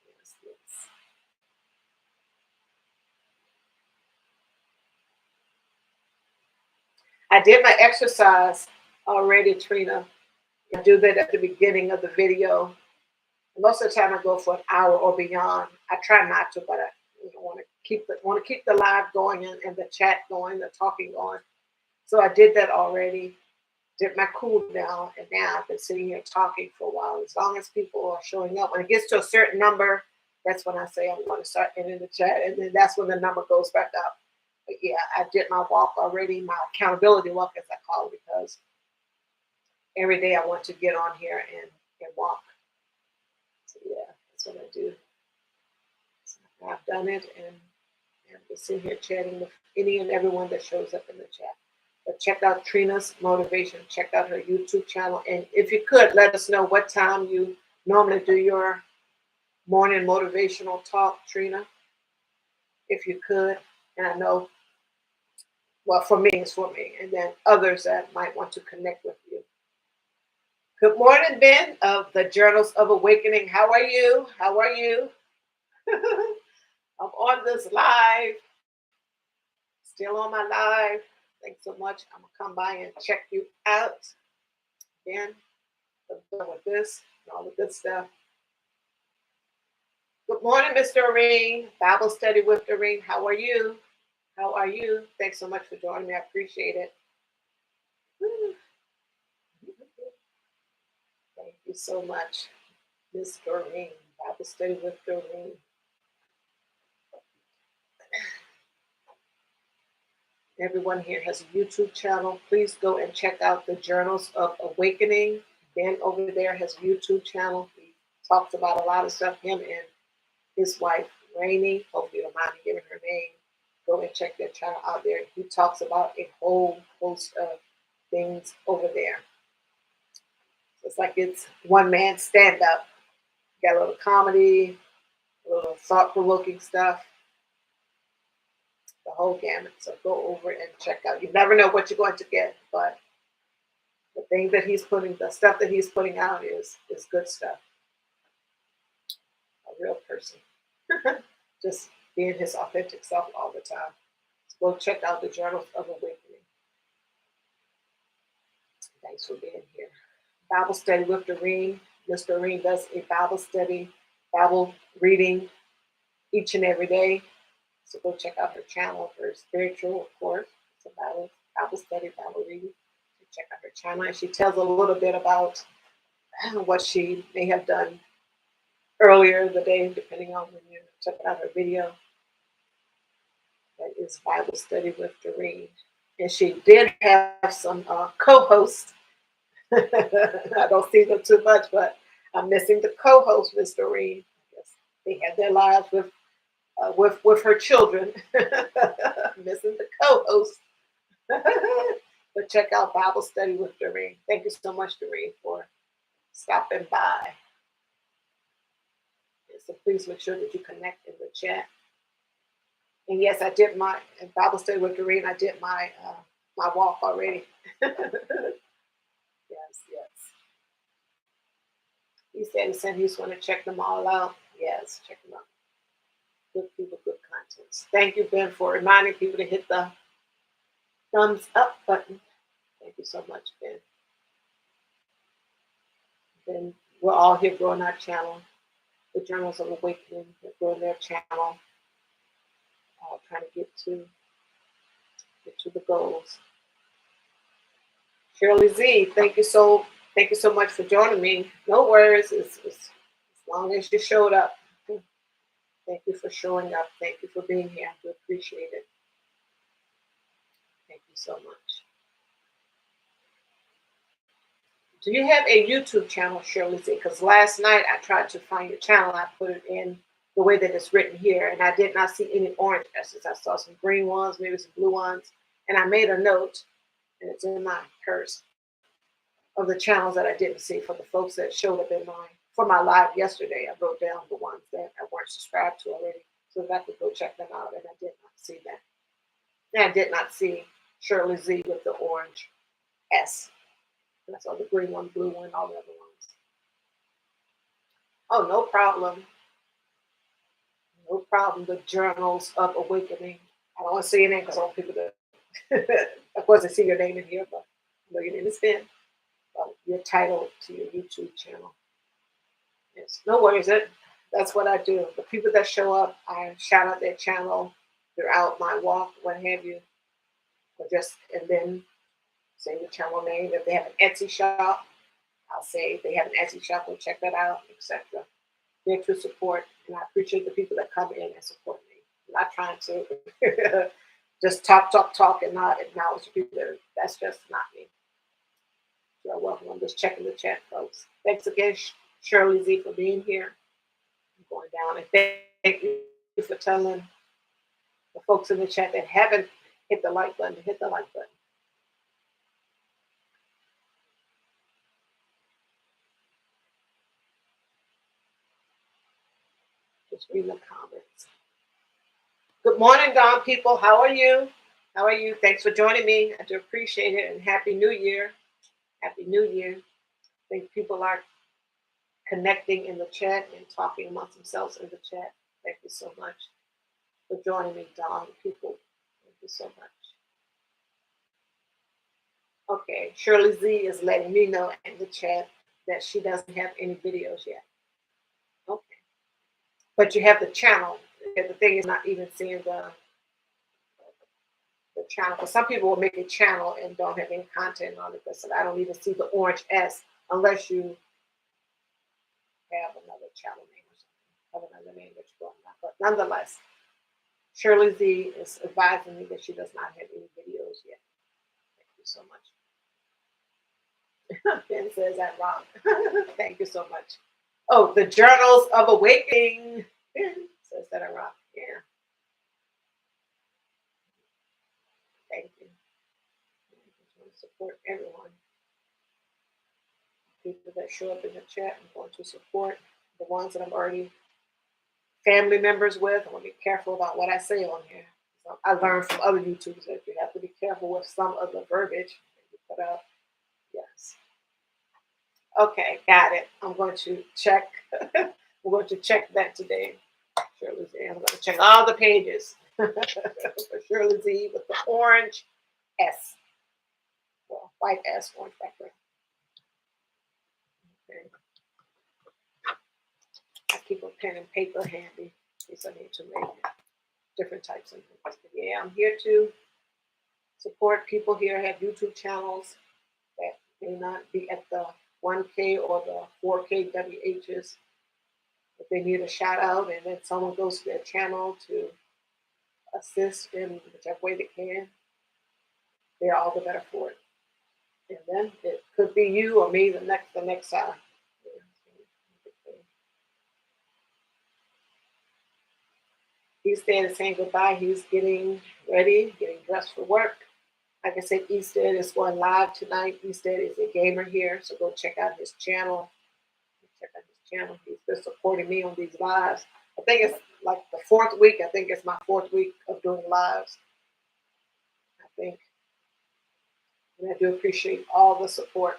Yes, yes. I did my exercise already, Trina. I do that at the beginning of the video. Most of the time, I go for an hour or beyond. I try not to, but I want to keep the live going and the chat going, the talking going. So I did that already. Did my cool down, and now I've been sitting here talking for a while. As long as people are showing up, when it gets to a certain number, that's when I say I'm going to start ending the chat, and then that's when the number goes back up. But yeah, I did my walk already, my accountability walk, as I call it, because every day I want to get on here and walk. So yeah, that's what I do. So I've done it, and I'm just sitting here chatting with any and everyone that shows up in the chat. But check out Trina's Motivation. Check out her YouTube channel. And if you could, let us know what time you normally do your morning motivational talk, Trina. If you could. And I know, well, for me, it's for me. And then others that might want to connect with you. Good morning, Ben of the Journals of Awakening. How are you? How are you? I'm on this live. Still on my live. Thanks so much. I'm going to come by and check you out. Again, with this and all the good stuff. Good morning, Mr. Doreen. Bible study with Doreen. How are you? How are you? Thanks so much for joining me. I appreciate it. Thank you so much, Miss Doreen. Bible study with Doreen. Everyone here has a YouTube channel. Please go and check out the Journals of Awakening. Ben over there has a YouTube channel. He talks about a lot of stuff. Him and his wife, Rainey. Hopefully you don't mind me giving her name. Go and check their channel out there. He talks about a whole host of things over there. So it's like it's one man stand up. Got a little comedy, a little thought-provoking stuff. The whole gamut. So go over and check out. You never know what you're going to get, but the thing that he's putting, the stuff that he's putting out is good stuff. A real person. Just being his authentic self all the time. So go check out the Journals of Awakening. Thanks for being here. Bible study with Doreen. Miss Doreen does a Bible study, Bible reading each and every day. So go check out her channel, her spiritual, of course. It's a Bible study, Bible reading. So check out her channel. And she tells a little bit about what she may have done earlier the day, depending on when you check out her video. That is Bible study with Doreen. And she did have some co-hosts. I don't see them too much, but I'm missing the co-host, Miss Doreen. Yes, they had their lives with her children. Missing the co-host. But check out Bible study with Doreen. Thank you so much, Doreen, for stopping by. And so please make sure that you connect in the chat. And yes, I did my Bible study with Doreen. I did my my walk already. Yes, yes. He said he's going to check them all out. Yes, check them out. Good people, good contents. Thank you, Ben, for reminding people to hit the thumbs up button. Thank you so much, Ben. Ben, we're all here growing our channel. The Journals of Awakening, they're growing their channel. All trying to get to the goals. Shirley Z, thank you so much for joining me. No worries, it's as long as you showed up. Thank you for showing up. Thank you for being here. I do appreciate it. Thank you so much. Do you have a YouTube channel, Shirley Z? Because last night I tried to find your channel. I put it in the way that it's written here, and I did not see any orange S's. I saw some green ones, maybe some blue ones, and I made a note, and it's in my purse, of the channels that I didn't see for the folks that showed up in mine. For my live yesterday, I wrote down the ones that I weren't subscribed to already so that I could go check them out, and I did not see that. And I did not see Shirley Z with the orange S. And I saw the green one, blue one, all the other ones. Oh, no problem. No problem. The Journals of Awakening. I don't want to say your name because I want people to, of course, I see your name in here, but I know your name is Ben. Your title to your YouTube channel. Yes, no worries. That's what I do. The people that show up, I shout out their channel throughout my walk, what have you, or just and then say the channel name. If they have an Etsy shop, I'll say they have an Etsy shop. Go check that out, etc. There to support, and I appreciate the people that come in and support me. I'm not trying to just talk, and not acknowledge people. That's just not me. You're welcome. I'm just checking the chat, folks. Thanks again, Shirley Z, for being here. I'm going down, and thank you for telling the folks in the chat that haven't hit the like button to hit the like button. Just read the comments. Good morning, Don people. How are you? How are you? Thanks for joining me. I do appreciate it, and Happy New Year. Happy New Year. I think people are connecting in the chat and talking amongst themselves in the chat. Thank you so much for joining me, Don people. Thank you so much. Okay, Shirley Z is letting me know in the chat that she doesn't have any videos yet. Okay. But you have the channel. The thing is not even seeing the channel. Because some people will make a channel and don't have any content on it. So I don't even see the orange S unless you have another channel name or something. Have another name that you're going on. But nonetheless, Shirley Z is advising me that she does not have any videos yet. Thank you so much. Ben says that wrong. Thank you so much. Oh, the Journals of Awakening. Ben says that I'm wrong. Yeah. Thank you. I just want to support everyone. People that show up in the chat, I'm going to support the ones that I'm already family members with. I want to be careful about what I say on here. So I learned from other YouTubers that you have to be careful with some of the verbiage that you put out. Yes. Okay, got it. I'm going to check. I'm going to check that today. Shirley Z. I'm going to check all the pages for Shirley Z with the orange S. Well, white S, orange background. Okay. I keep a pen and paper handy in case I need to make different types of things. But yeah, I'm here to support people here have YouTube channels that may not be at the 1K or the 4K WHs. If they need a shout out and then someone goes to their channel to assist in whichever way they can, they're all the better for it. And then it could be you or me the next time. He's there saying goodbye. He's getting ready, getting dressed for work. Like I said, Easted is going live tonight. Easted is a gamer here, so go check out his channel. Check out his channel. He's been supporting me on these lives. I think it's like the 4th week. I think it's my 4th week of doing lives. I think. And I do appreciate all the support.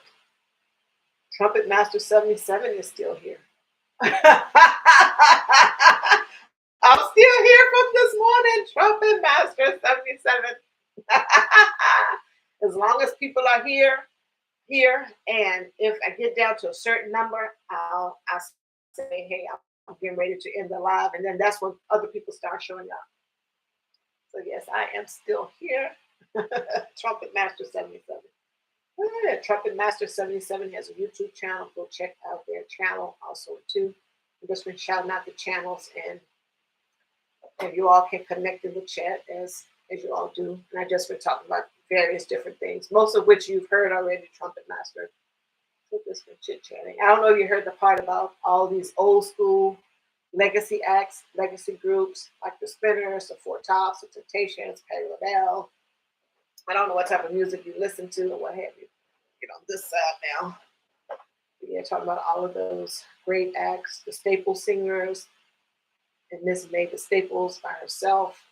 Trumpet Master 77 is still here. I'm still here from this morning, Trumpet Master 77. As long as people are here, and if I get down to a certain number, I'll say, hey, I'm getting ready to end the live, and then that's when other people start showing up. So yes, I am still here. Trumpet Master 77. Trumpet Master 77 has a YouTube channel. Go check out their channel also too. I've just been shouting out the channels, and you all can connect in the chat as you all do. And I just been talking about various different things, most of which you've heard already, Trumpet Master. So just been chit chatting. I don't know if you heard the part about all these old school legacy acts, legacy groups like the Spinners, the Four Tops, the Temptations, Patti LaBelle. I don't know what type of music you listen to or what have you. Get on this side now. But yeah, talking about all of those great acts, the Staple Singers, and Miss Mavis Staples by herself.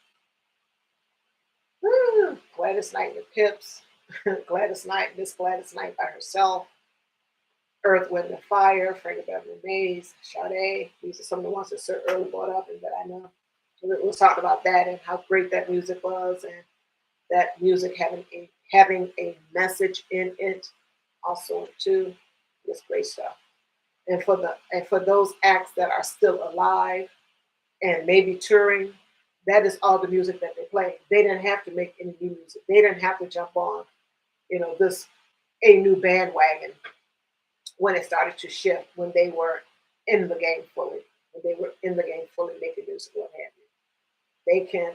Woo! Gladys Knight and the Pips, Gladys Knight, Miss Gladys Knight by herself, Earth, Wind, and Fire, Frankie Beverly Mays, Sade. These are some of the ones that Sir Earl brought up and that I know. We was talking about that and how great that music was, and that music having a message in it, also too, is great stuff. And for those acts that are still alive and maybe touring, that is all the music that they play. They didn't have to make any new music. They didn't have to jump on, this a new bandwagon when it started to shift, when they were in the game fully, making music, what have you. They can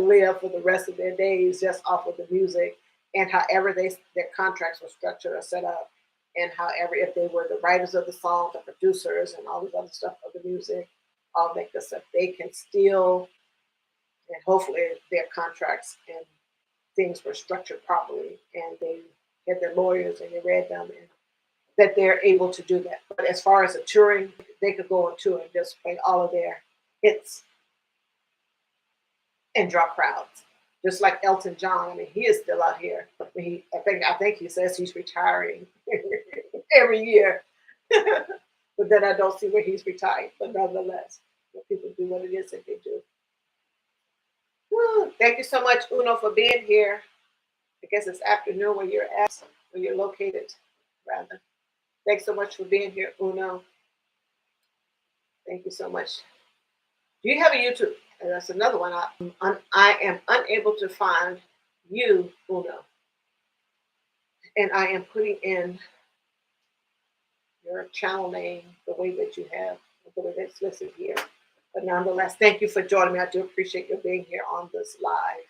live for the rest of their days just off of the music and however their contracts were structured or set up, and however if they were the writers of the song, the producers, and all this other stuff of the music, all that good stuff, they can still, and hopefully their contracts and things were structured properly, and they had their lawyers and they read them, and that they're able to do that. But as far as the touring, they could go on tour and just play all of their hits and draw crowds. Just like Elton John, I mean, he is still out here. I think he says he's retiring every year, but then I don't see where he's retired. But nonetheless, people do what it is that they do. Woo, thank you so much, Uno, for being here. I guess it's afternoon where you're at, where you're located, rather. Thanks so much for being here, Uno. Thank you so much. Do you have a YouTube? And that's another one. I am unable to find you, Uno. And I am putting in your channel name the way that you have, the way that's listed here. But nonetheless, thank you for joining me. I do appreciate you being here on this live.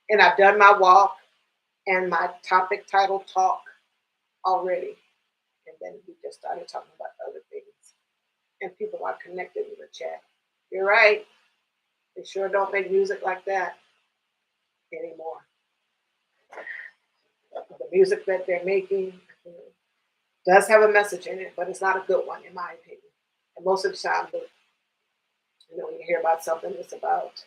And I've done my walk and my topic title talk already. And then we just started talking about other things. And people are connected in the chat. You're right. They sure don't make music like that anymore. The music that they're making does have a message in it, but it's not a good one, in my opinion. And most of the time, when you hear about something, it's about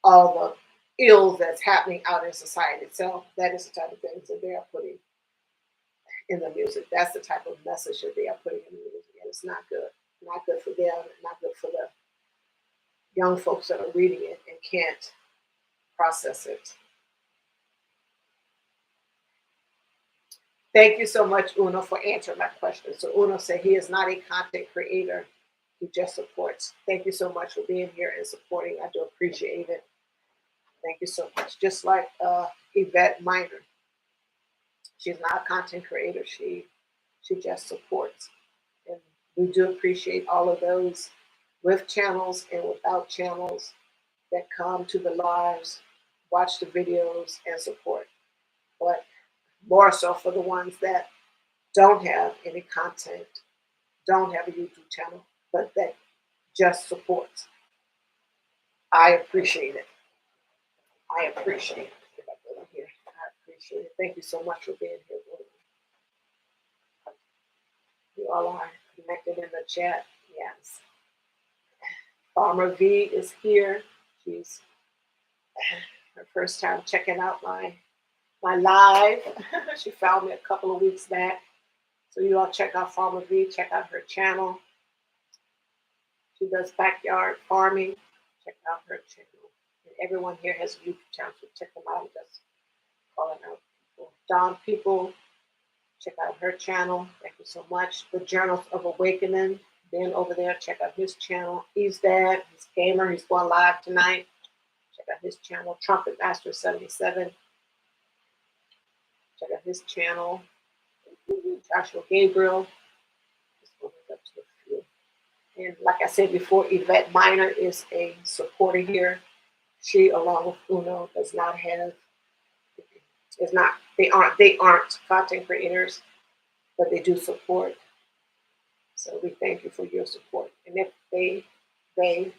all the ills that's happening out in society itself. That is the type of things that they are putting in the music. That's the type of message that they are putting in the music, and it's not good. Not good for them, not good for the young folks that are reading it and can't process it. Thank you so much, Uno, for answering my question. So Uno said he is not a content creator. He just supports. Thank you so much for being here and supporting. I do appreciate it. Thank you so much. Just like Yvette Miner. She's not a content creator. She just supports. And we do appreciate all of those with channels and without channels that come to the lives, watch the videos, and support. But more so for the ones that don't have any content, don't have a YouTube channel, but that just supports. I appreciate it. I appreciate it. I appreciate it. Thank you so much for being here. You all are connected in the chat. Yes. Farmer V is here. She's her first time checking out my live. She found me a couple of weeks back. So you all check out Farmer V, check out her channel. She does backyard farming. Check out her channel. And everyone here has a YouTube channel, so check them out. Just calling out people. Dawn People, check out her channel. Thank you so much. The Journals of Awakening, Ben over there, check out his channel. He's dad, he's gamer, he's going live tonight. Check out his channel. Trumpet Master 77. Check out his channel. Joshua Gabriel. And like I said before, Yvette Miner is a supporter here. She, along with Uno, they aren't content creators, but they do support So we thank you for your support. And if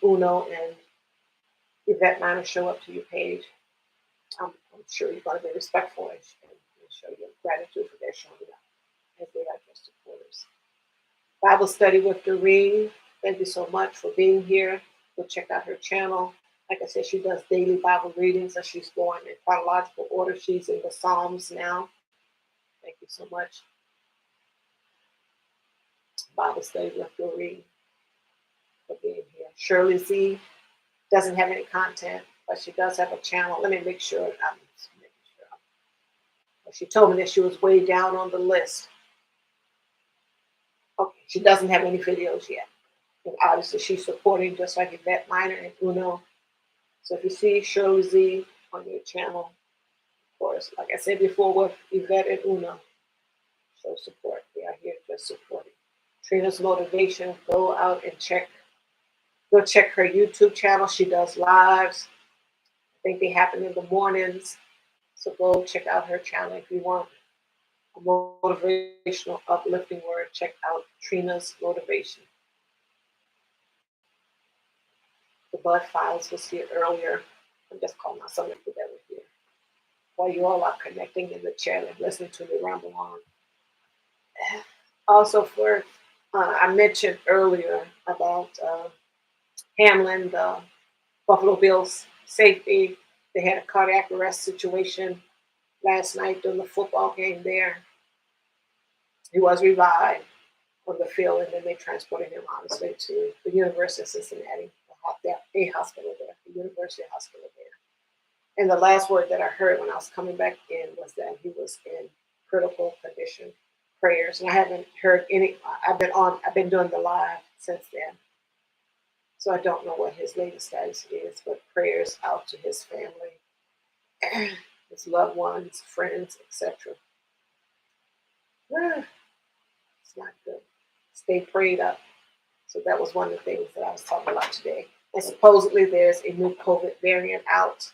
Uno, and Yvette Minor show up to your page, I'm sure you're going to be respectful and show your gratitude for their showing up as they are your supporters. Bible study with Doreen. Thank you so much for being here. Go check out her channel. Like I said, she does daily Bible readings, and she's going in chronological order. She's in the Psalms now. Thank you so much. Bible study with Doreen for being here. Shirley Z doesn't have any content, but she does have a channel. Let me make sure. I'm making sure. She told me that she was way down on the list. Okay, she doesn't have any videos yet. And obviously she's supporting just like Yvette Minor and Uno. So if you see Shirley Z on your channel, of course, like I said before with Yvette and Uno, show support. They are here just supporting. Trina's Motivation, go out and go check her YouTube channel. She does lives. I think they happen in the mornings. So go check out her channel if you want a motivational, uplifting word. Check out Trina's Motivation. The Bud Files was here earlier. I'm just calling my son for that here. While you all are connecting in the chat and listening to me ramble on. Also, I mentioned earlier about Hamlin, the Buffalo Bills safety. They had a cardiac arrest situation last night during the football game there. He was revived on the field, and then they transported him obviously to the University of Cincinnati, a hospital there, the University Hospital there. And the last word that I heard when I was coming back in was that he was in critical condition. Prayers, and I haven't heard any. I've been doing the live since then, so I don't know what his latest status is. But prayers out to his family, his loved ones, friends, etc. It's not good. Stay prayed up. So that was one of the things that I was talking about today. And supposedly there's a new COVID variant out.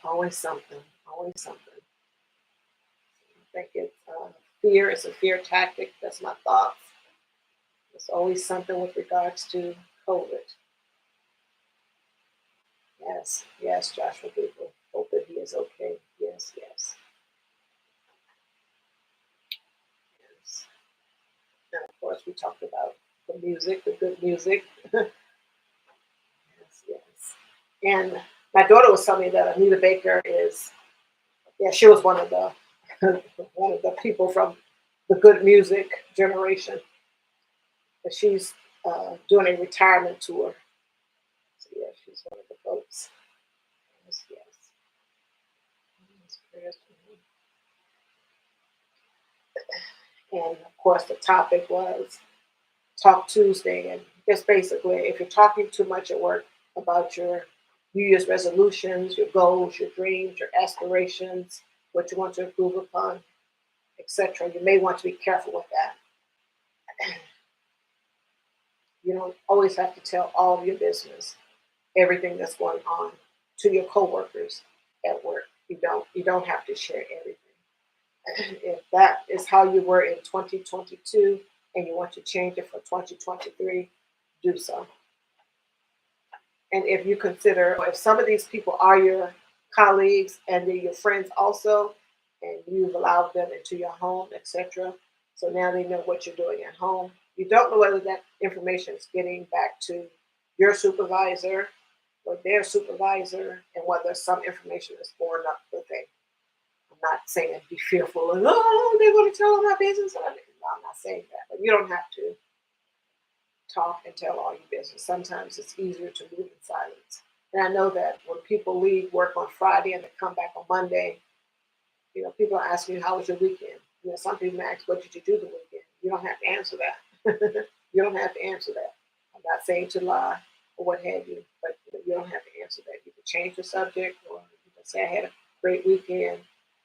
Always something. Always something. I think it's fear. It's a fear tactic. That's my thoughts. There's always something with regards to COVID. Yes, Joshua people. Hope that he is okay. Yes. And of course, we talked about the music, the good music. Yes. And my daughter was telling me that Anita Baker she was one of the one of the people from the good music generation. But she's doing a retirement tour. So yeah, she's one of the folks. Yes. And of course, the topic was Talk Tuesday. And just basically, if you're talking too much at work about your New Year's resolutions, your goals, your dreams, your aspirations, what you want to improve upon, etc., you may want to be careful with that. You don't always have to tell all of your business, everything that's going on to your coworkers at work. You don't have to share everything. If that is how you were in 2022 and you want to change it for 2023, do so. And if you consider, if some of these people are your colleagues and they're your friends also, and you've allowed them into your home, etc., so now they know what you're doing at home. You don't know whether that information is getting back to your supervisor or their supervisor, and whether some information is going up the thing. I'm not saying be fearful and they're going to tell all my business. No, I'm not saying that, but you don't have to talk and tell all your business. Sometimes it's easier to move in silence. And I know that when people leave work on Friday and they come back on Monday, people are asking you, how was your weekend? Some people ask, what did you do the weekend? You don't have to answer that. You don't have to answer that. I'm not saying to lie or what have you, but you don't have to answer that. You can change the subject, or you can say, I had a great weekend,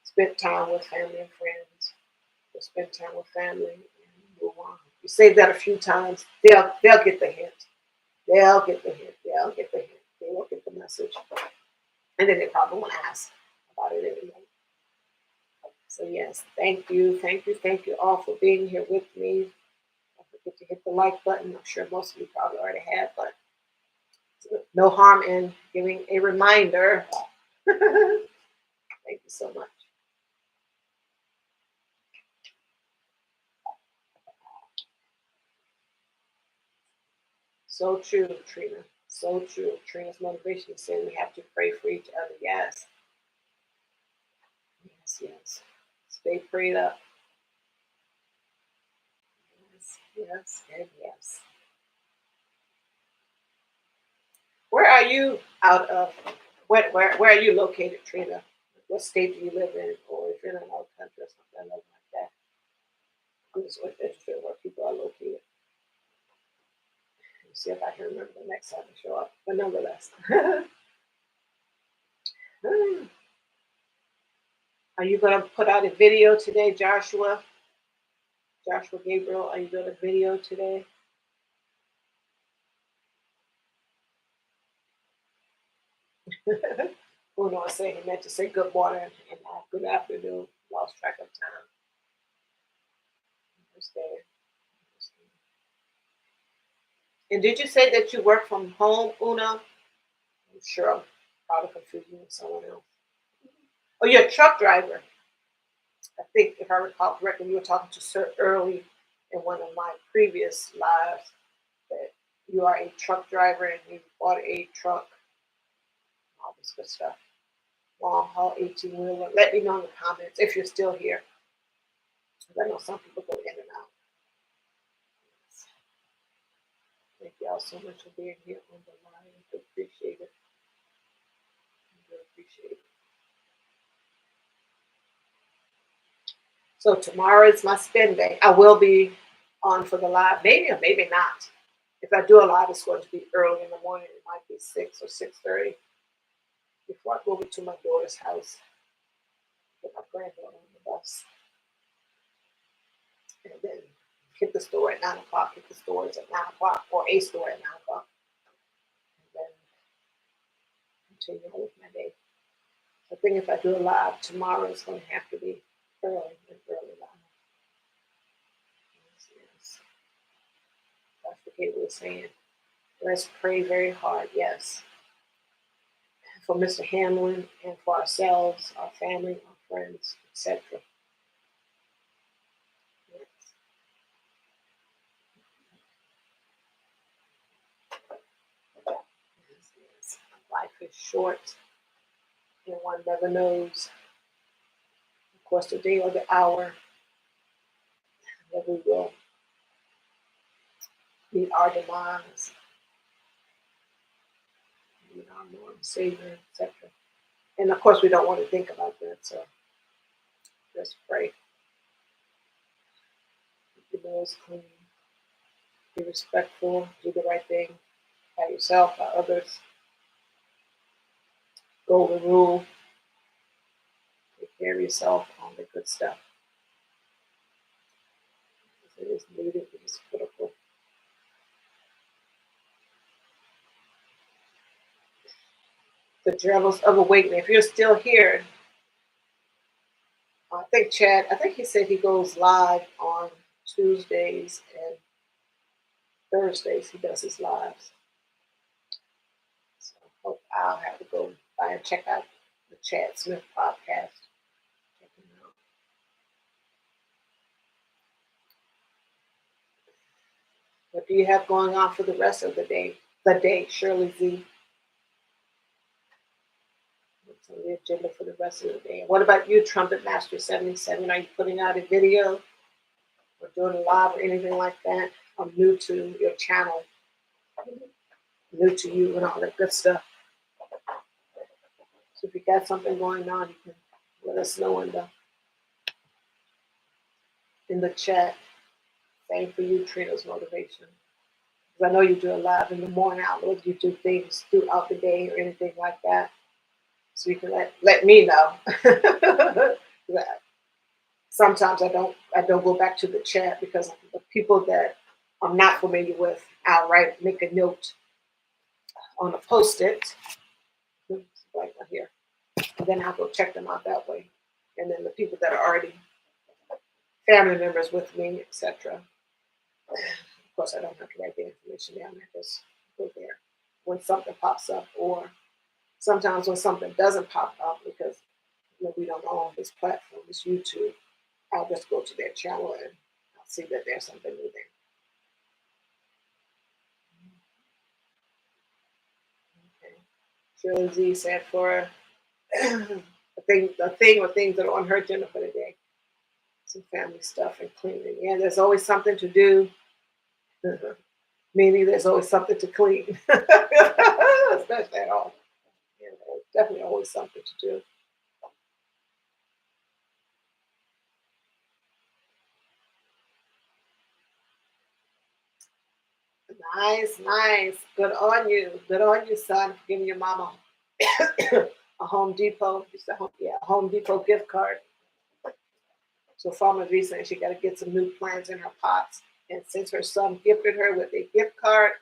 spent time with family and friends, or spend time with family and move on. You say that a few times, they'll get the hint. They'll get the hint. They will get the message. And then they probably won't ask about it anymore. So yes, thank you all for being here with me. Don't forget to hit the like button. I'm sure most of you probably already have, but no harm in giving a reminder. Thank you so much. So true, Trina. So true. Trina's motivation is saying we have to pray for each other. Yes. Yes, yes. Stay prayed up. Yes, yes, and yes. Where are you out of? Where are you located, Trina? What state do you live in? Or if you're in another country or something like that? I'm just interested in where people are located. Let's see if I can remember the next time I show up. But nonetheless. Are you going to put out a video today, Joshua? Joshua Gabriel, are you doing a video today? Who knows? Say he meant to say good morning and good afternoon. Lost track of time. Understand. And did you say that you work from home, Una? I'm sure I'm probably confusing you with someone else. Oh, you're a truck driver. I think if I recall correctly, you were talking to Sir Early in one of my previous lives that you are a truck driver and you bought a truck, all this good stuff. Long haul 18 wheeler. Let me know in the comments if you're still here. I know some people go in and out. Thank y'all so much for being here on the line. I appreciate it. I appreciate it. So tomorrow is my spin day. I will be on for the live, maybe or maybe not. If I do a live, it's going to be early in the morning. It might be 6 or 6:30 before I go over to my daughter's house, get my granddaughter on the bus, and then hit the store at 9 o'clock. Hit the stores at 9 o'clock, or a store at 9 o'clock, and then continue on with my day. I think if I do a live tomorrow, it's going to have to be early and early live. Yes. Dr. Gabriel was saying, let's pray very hard. Yes. For Mr. Hamlin and for ourselves, our family, our friends, etc. Yes. Yes, yes. Life is short and one never knows, of course, the day or the hour that we will meet our demise, meet our Lord and Savior, etc. And of course, we don't want to think about that, so just pray. Keep your nose clean, be respectful, do the right thing by yourself, by others. Golden rule, take care of yourself, all the good stuff. It is needed, it is critical. The Journals of Awakening. If you're still here, I think Chad, I think he said he goes live on Tuesdays and Thursdays. He does his lives. So I hope I'll have to go by and check out the Chad Smith podcast. Check him out. What do you have going on for the rest of the day? Shirley Z. What's on the agenda for the rest of the day? What about you, Trumpet Master 77? Are you putting out a video or doing a live or anything like that? I'm new to your channel, new to you and all that good stuff. So if you got something going on, you can let us know in the chat. Same for you, Trina's motivation. Because I know you do a live in the morning. I know you do things throughout the day or anything like that. So you can let me know. Sometimes I don't go back to the chat because the people that I'm not familiar with, I'll make a note on a post-it, right here, and then I'll go check them out that way. and then the people that are already family members with me, etc. Of course, I don't have to write the information down. I just go there when something pops up, or sometimes when something doesn't pop up because we don't own this platform, this YouTube. I'll just go to their channel and I'll see that there's something new there. Okay. Shirley Z said for a thing or things that are on her agenda for the day. Some family stuff and cleaning. Yeah, there's always something to do. Meaning there's always something to clean. Especially at home. Yeah, there's definitely always something to do. Nice, nice. Good on you. Good on you, son, for giving your mama a Home Depot, a Home Depot gift card. So Farmer V saying she got to get some new plants in her pots. And since her son gifted her with a gift card,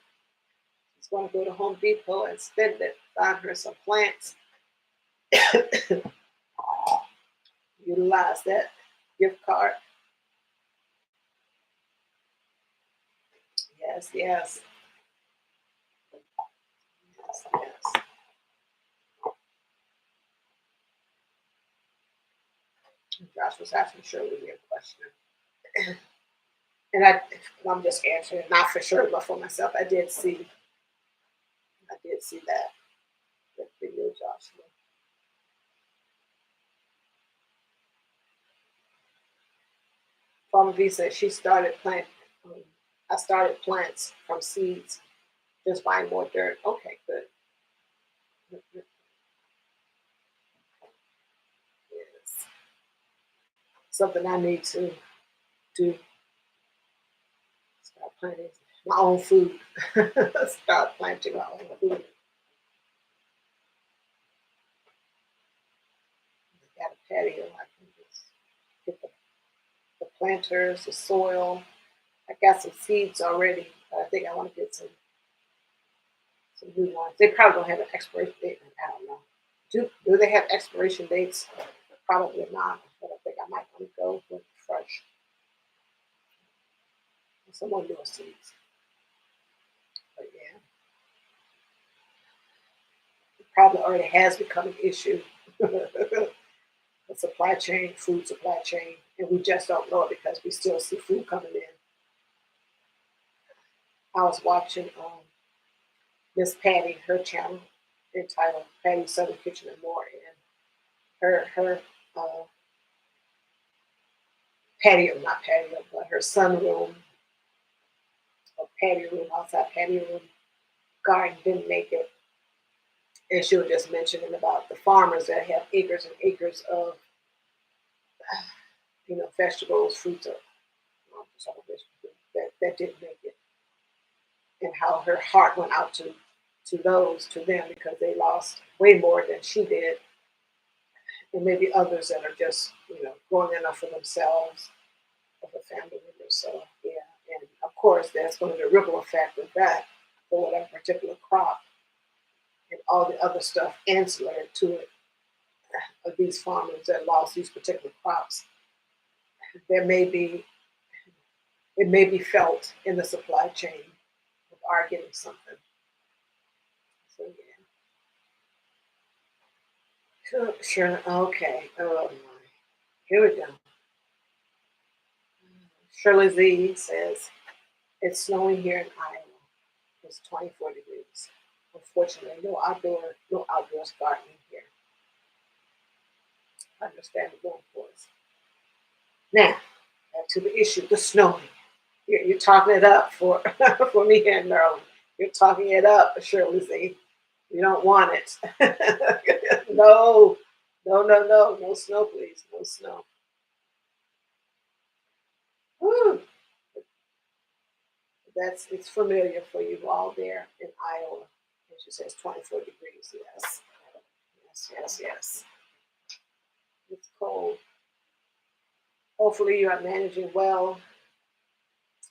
she's going to go to Home Depot and spend it, find her some plants, utilize that gift card. Yes, yes, yes, yes. Josh was asking Shirley a question. And I'm just answering, not for sure, but for myself. I did see that video, Joshua. Farmer V said she started planting. I started plants from seeds, just buying more dirt. Okay, good. Yes. Something I need to do. Start planting my own food. Start planting my own food. I got a patio. I can just get the planters, the soil. I got some seeds already, but I think I want to get some new ones. They probably don't have an expiration date. I don't know. Do they have expiration dates? Probably not. But I think I might want to go with fresh. Some more newer seeds. But yeah, it probably already has become an issue. The supply chain, food supply chain, and we just don't know it because we still see food coming in. I was watching Miss Patty, her channel entitled Patty's Southern Kitchen and More, and her patio, not patio, but her sunroom or patio room, outside patio room garden didn't make it. And she was just mentioning about the farmers that have acres and acres of, vegetables, fruits, or that didn't make it, and how her heart went out to them because they lost way more than she did, and maybe others that are just growing enough for themselves of a family member. So yeah, and of course there's going to be a ripple effect of that for whatever particular crop and all the other stuff ancillary to it of these farmers that lost these particular crops. There may be it may be felt in the supply chain of our getting something. So yeah. Sure, sure. Okay. Oh my. Here we go. Shirley Z says it's snowing here in Iowa. It's 24 degrees. Unfortunately, no outdoors gardening here. Understandable, of course. Now, back to the issue, the snowing. You're talking it up for for me here in Maryland. You're talking it up, Shirley Z. You don't want it. No, no snow, please, no snow. Whew. It's familiar for you all there in Iowa. And she says 24 degrees. Yes, yes, yes, yes. It's cold. Hopefully you are managing well.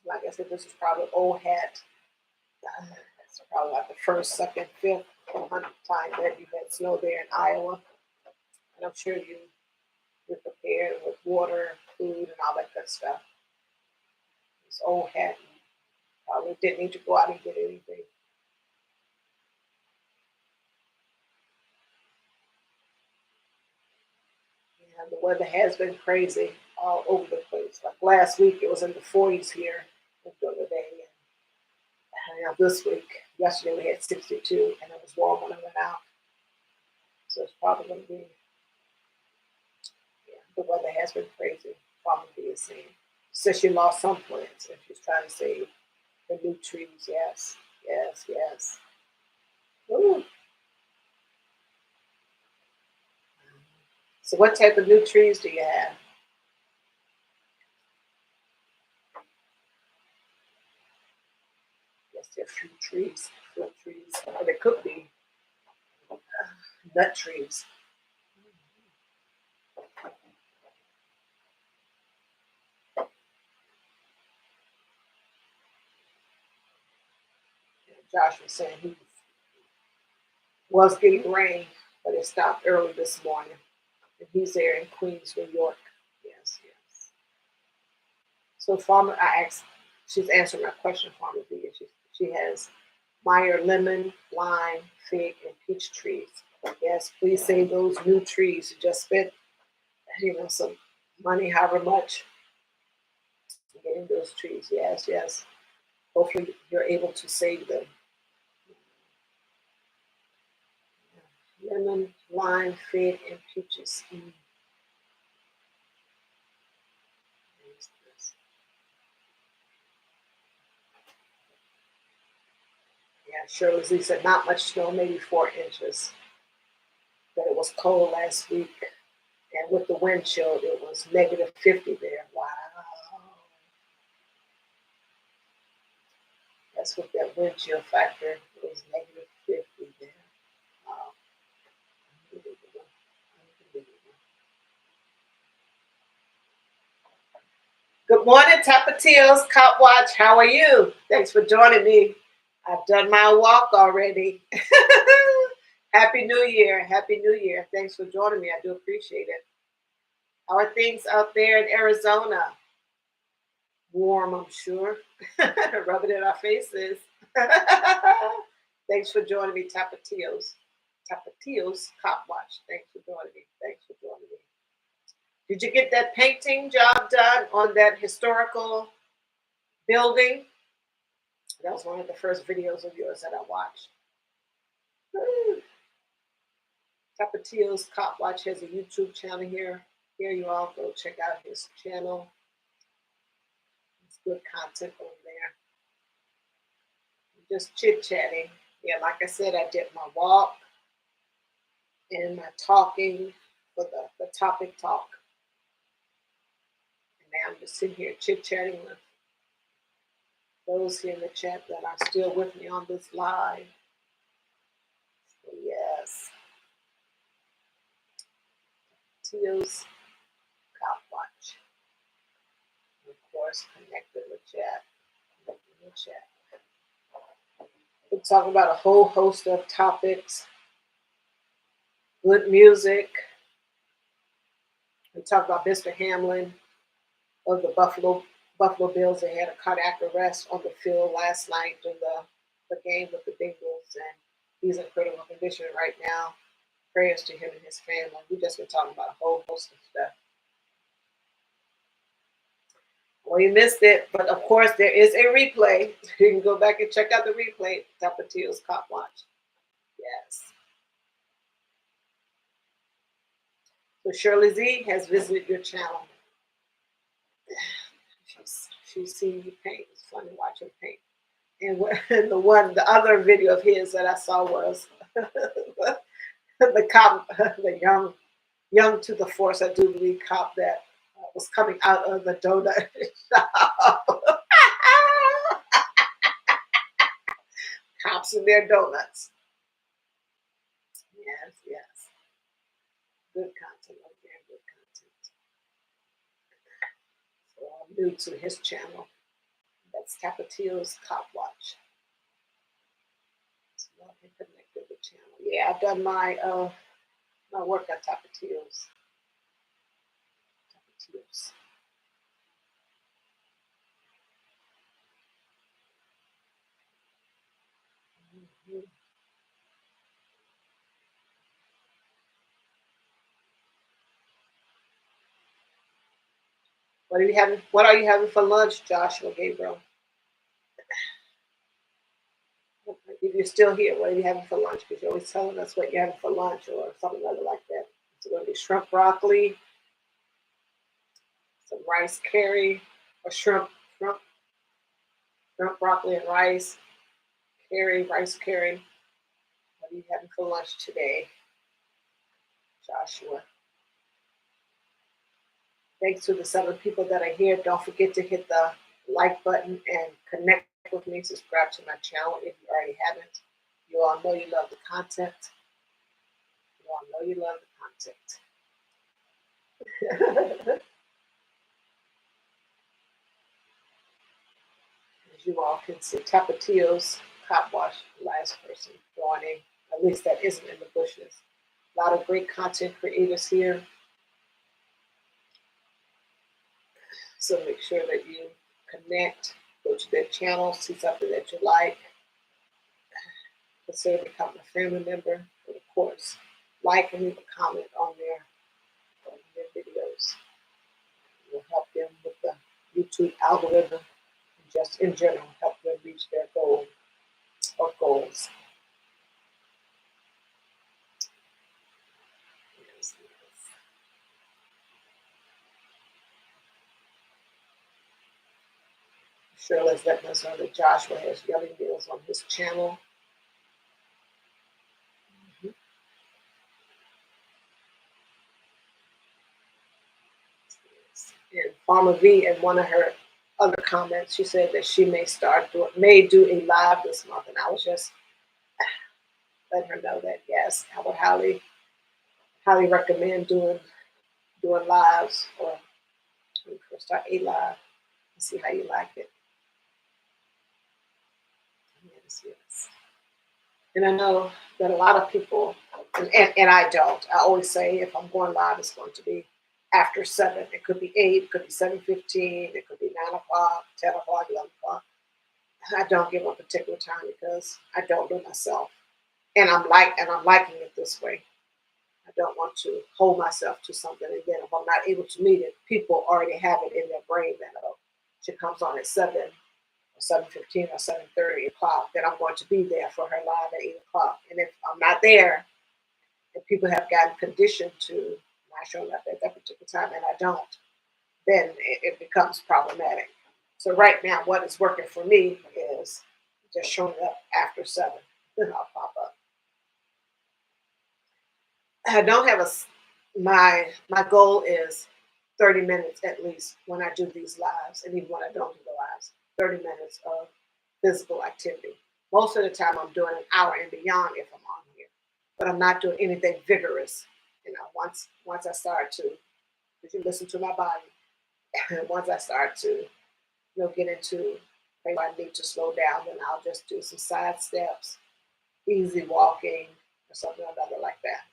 Like I said, this is probably old hat. It's probably like the first, second, fifth, 100th time that you've had snow there in Iowa. And I'm sure you're prepared prepared with water, food, and all that good stuff. This old hat probably didn't need to go out and get anything. Yeah, the weather has been crazy all over the place. Like last week, it was in the 40s here in Philadelphia. And this week, yesterday we had 62, and it was warm when I went out. So it's probably going to be, yeah, the weather has been crazy. Probably be the same. Says she lost some plants and she's trying to save the new trees. Yes, yes, yes. Ooh. So, what type of new trees do you have? Yes, there are fruit trees, fruit trees, or they could be nut trees. Josh was saying he was getting rain, but it stopped early this morning. And he's there in Queens, New York. Yes, yes. So Farmer, I asked, she's answering my question, Farmer B. She has Meyer lemon, lime, fig, and peach trees. Yes, please save those new trees. You just spent, some money, however much, getting those trees. Yes, yes. Hopefully you're able to save them. Lemon, lime, fig, and peaches. Yeah, Shirley Z said not much snow, maybe 4 inches. But it was cold last week. And with the wind chill, it was negative 50 there. Wow. That's what that wind chill factor. It was negative 50 there. Wow. Unbelievable. Unbelievable. Good morning, Tapatios Cop Watch. How are you? Thanks for joining me. I've done my walk already. Happy New Year. Happy New Year. Thanks for joining me. I do appreciate it. How are things out there in Arizona? Warm, I'm sure. Rub it in our faces. Thanks for joining me, Tapatios. Tapatios Cop Watch. Thanks for joining me. Thanks for joining me. Did you get that painting job done on that historical building? That was one of the first videos of yours that I watched. Tapatios Cop Watch has a YouTube channel here. Here you all go check out his channel. It's good content over there. Just chit chatting. Yeah, like I said, I did my walk and my talking for the topic talk. And now I'm just sitting here chit chatting with those here in the chat that are still with me on this live. So yes. Teals Cop Watch. And of course, connect in the chat. Connect in the chat. We talk about a whole host of topics. Good music. We talk about Mr. Hamlin of the Buffalo Bills. They had a cardiac arrest on the field last night in the game with the Bengals, and he's in critical condition right now. Prayers to him and his family. We just been talking about a whole host of stuff. Well, you missed it, but of course there is a replay. You can go back and check out the replay. Tapatios Cop Watch. Yes. So Shirley Z has visited your channel. She's seen you paint. It's funny watching paint. And the other video of his that I saw was the cop, the young to the force, I do believe, cop that was coming out of the donut shop. Cops and their donuts. Yes, yes. Good content over there, good content. So I'm new to his channel. That's Tapatios Cop Watch. So I'll be connected to the channel. Yeah, I've done my work at Tapatios. Yes. Mhm. What are you having for lunch, Joshua Gabriel? If you're still here, what are you having for lunch? Because you're always telling us what you're having for lunch or something other like that. It's going to be shrimp broccoli, some rice curry, or shrimp, shrimp broccoli and rice curry, rice curry. What are you having for lunch today, Joshua? Thanks to the 7 people that are here. Don't forget to hit the like button and connect with me. Subscribe to my channel if you already haven't. You all know you love the content. You all know you love the content. As you all can see, Tapatio's cop wash, the last person joining. At least that isn't in the bushes. A lot of great content creators here. So make sure that you connect, go to their channel, see something that you like, consider becoming a family member, and of course, like and leave a comment on their videos. It will help them with the YouTube algorithm and just in general help them reach their goal or goals. Yes, yes. Shirley's letting us know that Joshua has yelling meals on his channel. Mhm. And Farmer V, in one of her other comments, she said that she may do a live this month, and I was just letting her know that yes, I would highly recommend doing lives or when you first start a live and see how you like it. Yes, yes. And I know that a lot of people, and I don't. I always say if I'm going live, it's going to be after 7. It could be 8, it could be 7:15, it could be 9 o'clock, 10 o'clock, 11 o'clock. I don't give a particular time because I don't do myself, and I'm liking it this way. I don't want to hold myself to something, and then if I'm not able to meet it, people already have it in their brain that oh, she comes on at 7 or 7:15 or 7:30 o'clock, then I'm going to be there for her live at 8 o'clock. And if I'm not there, and people have gotten conditioned to not showing up at that particular time, and I don't, then it becomes problematic. So right now, what is working for me is just showing up after 7. Then I'll pop up. I don't have my goal is 30 minutes at least when I do these lives, and even when I don't do the lives, 30 minutes of physical activity. Most of the time, I'm doing an hour and beyond if I'm on here, but I'm not doing anything vigorous. Once I start to, if you listen to my body, once I start to, get into maybe I need to slow down, then I'll just do some side steps, easy walking, or something or other like that.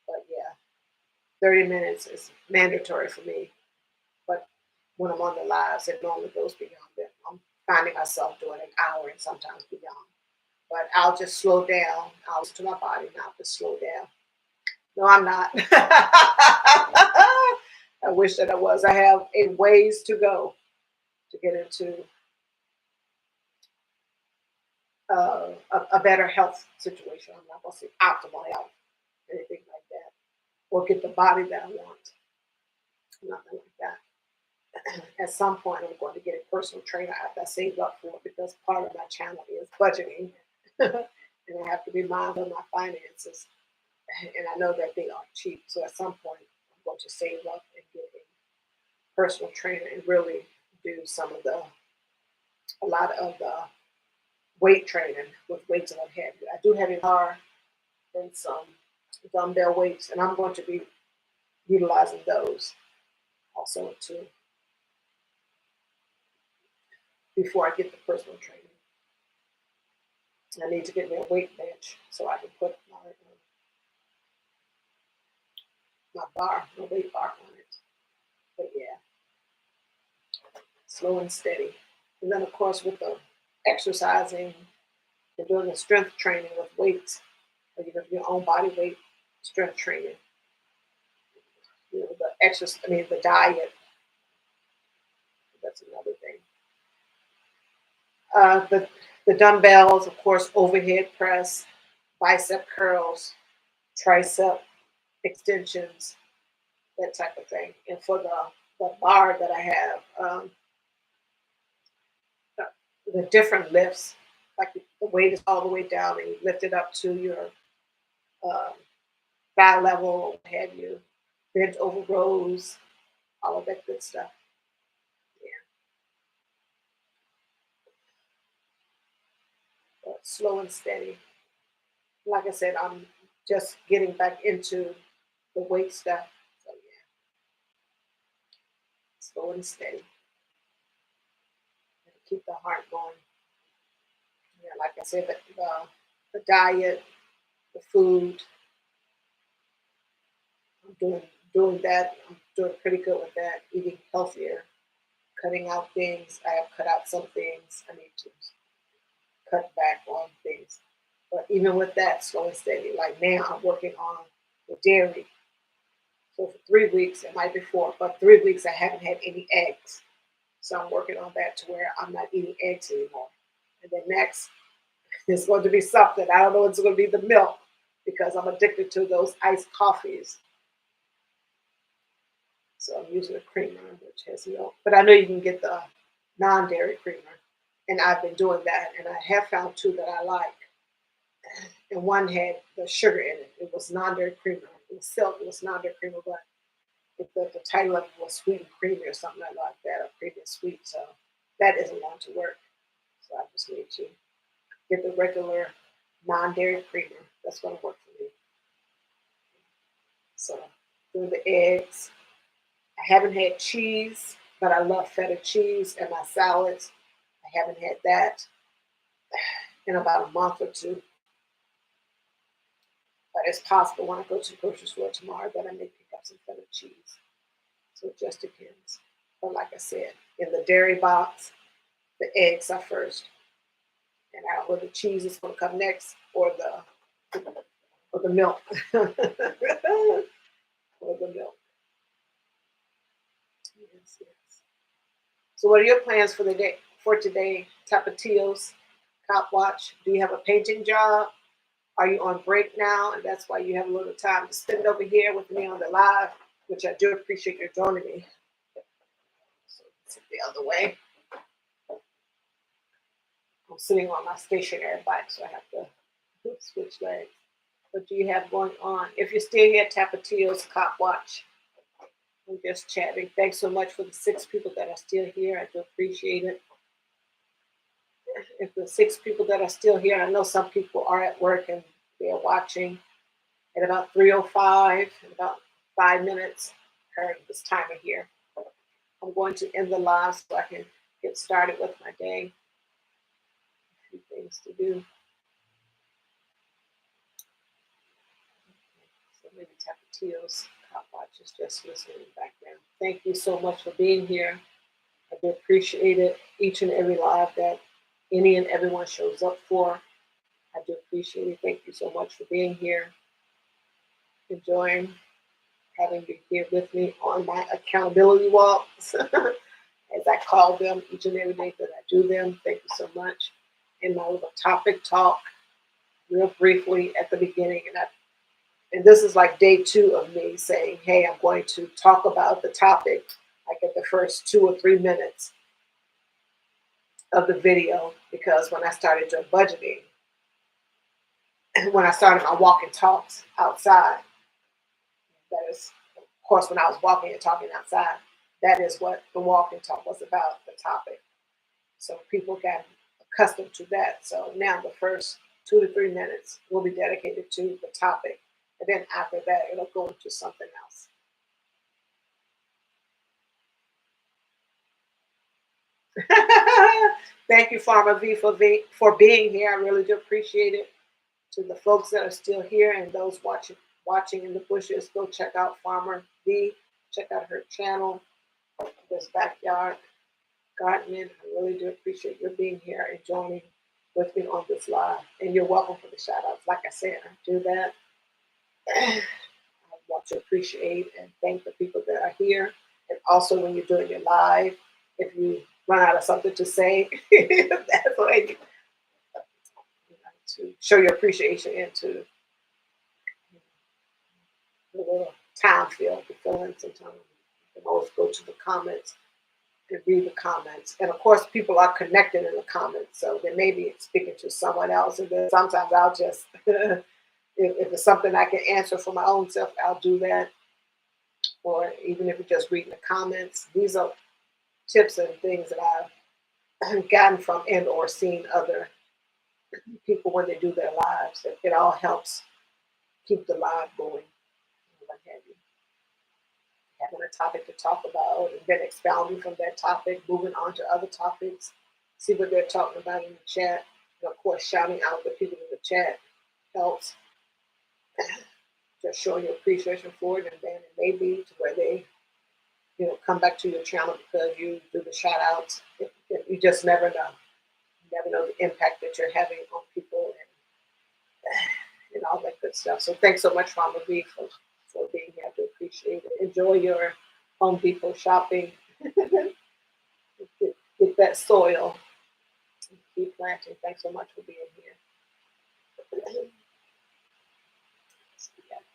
But yeah, 30 minutes is mandatory for me. But when I'm on the lives, it normally goes beyond that. I'm finding myself doing an hour and sometimes beyond. But I'll just slow down. I'll listen to my body and I'll just slow down. No, I'm not. I wish that I was. I have a ways to go to get into a better health situation. I'm not going to say optimal health, anything like that, or get the body that I want. Nothing like that. At some point, I'm going to get a personal trainer after I save up for it because part of my channel is budgeting. And I have to be mindful of my finances. And I know that they aren't cheap. So at some point, I'm going to save up and get a personal trainer and really do a lot of the weight training with weights and what have you. I do have a bar and some dumbbell weights, and I'm going to be utilizing those also too before I get the personal training. I need to get me a weight bench so I can put my weight bar on it. slow and steady. And then, of course, with the exercising and doing the strength training with weights, or you know, your own body weight strength training, you know, the exercise, I mean, the diet, that's another thing. The dumbbells, of course, overhead press, bicep curls, tricep extensions, that type of thing. And for the bar that I have, uh, the different lifts, like the weight is all the way down and you lift it up to your um, thigh level, or what have you, bent over rows, all of that good stuff. Yeah, but slow and steady. Like I said, I'm just getting back into the weight stuff. So yeah, slow and steady. And keep the heart going. Yeah, like I said, the diet, the food, I'm doing that. I'm doing pretty good with that. Eating healthier, cutting out things. I have cut out some things. I need to cut back on things. But even with that, slow and steady. Like now, I'm working on the dairy. So for 3 weeks, it might be four, but 3 weeks I haven't had any eggs. So I'm working on that to where I'm not eating eggs anymore. And then next, it's going to be something. I don't know. It's going to be the milk because I'm addicted to those iced coffees. So I'm using a creamer, which has milk. But I know you can get the non-dairy creamer. And I've been doing that. And I have found two that I like. And one had the sugar in it. It was non-dairy creamer. It was silk. It was non-dairy creamer, but the title of it was sweet and creamy or something like that, or creamy and sweet. So that isn't going to work. So I just need to get the regular non-dairy creamer. That's going to work for me. So doing the eggs. I haven't had cheese, but I love feta cheese and my salads. I haven't had that in about a month or two. But it's possible when I go to the grocery store tomorrow that I may pick up some feta cheese. So it just depends. But like I said, in the dairy box, the eggs are first, and I don't know whether the cheese is going to come next or the milk or the milk. Yes, yes. So, what are your plans for the day for today, Tapatios, Cop Watch? Do you have a painting job? Are you on break now, and that's why you have a little time to spend over here with me on the live, which I do appreciate you joining me. So, sit the other way. I'm sitting on my stationary bike, so I have to switch legs. What do you have going on? If you're still here, Tapatios Cop Watch. We're just chatting. Thanks so much for the 6 people that are still here. I do appreciate it. If the 6 people that are still here, I know some people are at work and they're watching. At about 3:05, in about 5 minutes, heard this timer here. I'm going to end the live so I can get started with my day. A few things to do. So maybe Tapatios Cop Watch is just listening in the background. Thank you so much for being here. I do appreciate it. Each and every live that any and everyone shows up for. I do appreciate it. Thank you so much for being here. Enjoying having you here with me on my accountability walks, as I call them each and every day that I do them. Thank you so much. In my little topic talk, real briefly at the beginning, and this is like day 2 of me saying, hey, I'm going to talk about the topic like at the first 2 or 3 minutes of the video, because when I started doing budgeting, when I started my walk and talks outside, that is, of course, when I was walking and talking outside, that is what the walk and talk was about, the topic. So people got accustomed to that. So now the first 2 to 3 minutes will be dedicated to the topic. And then after that, it'll go into something else. Thank you, Farmer V, for being here. I really do appreciate it. To the folks that are still here and those watching in the bushes, go check out Farmer V. Check out her channel, this backyard Gartman, I really do appreciate your being here and joining with me on this live. And you're welcome for the shout outs. Like I said, I do that. I want to appreciate and thank the people that are here. And also, when you're doing your live, if you run out of something to say, that's the way to show your appreciation and to the little time field to fill in sometimes. You can always go to the comments and read the comments. And of course, people are connected in the comments, so they may be speaking to someone else. And then sometimes I'll just, if it's something I can answer for my own self, I'll do that. Or even if it's just reading the comments, these are tips and things that I've gotten from and or seen other people when they do their lives. It all helps keep the live going. What have you. Having a topic to talk about and then expounding from that topic, moving on to other topics, see what they're talking about in the chat. And of course, shouting out the people in the chat helps. Just showing your appreciation for it, and then it may be to where they, come back to your channel because you do the shout outs. You just never know. You never know the impact that you're having on people and all that good stuff. So thanks so much, Mama B, for being here. I do appreciate it. Enjoy your Home Depot shopping. get that soil. Keep planting. Thanks so much for being here.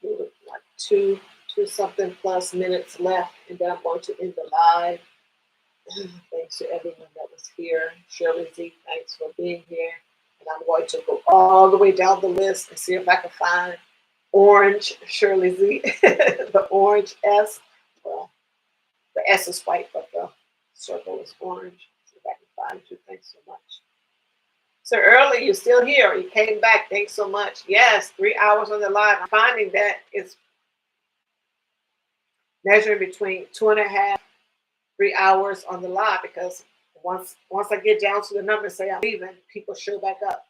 We have like two something plus minutes left, and then I'm going to end the live. Thanks to everyone that was here. Shirley Z, thanks for being here. And I'm going to go all the way down the list and see if I can find Orange Shirley Z, the orange S. Well, the S is white, but the circle is orange. See if I can find you. Thanks so much. So early, you're still here. You came back. Thanks so much. Yes, 3 hours on the live. I'm finding that it's measuring between 2.5, 3 hours on the live, because once I get down to the number, say I'm leaving, people show back up.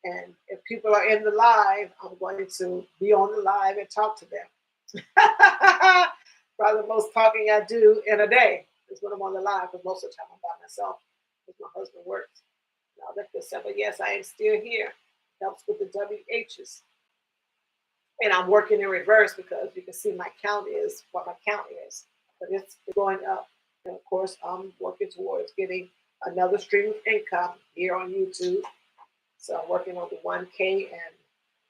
And if people are in the live, I'm going to be on the live and talk to them. Probably the most talking I do in a day is when I'm on the live, because most of the time I'm by myself because my husband works. Now that they said, but yes, I am still here. Helps with the WHs. And I'm working in reverse because you can see my count is what my count is. But it's going up. And of course, I'm working towards getting another stream of income here on YouTube. So I'm working on the 1K, and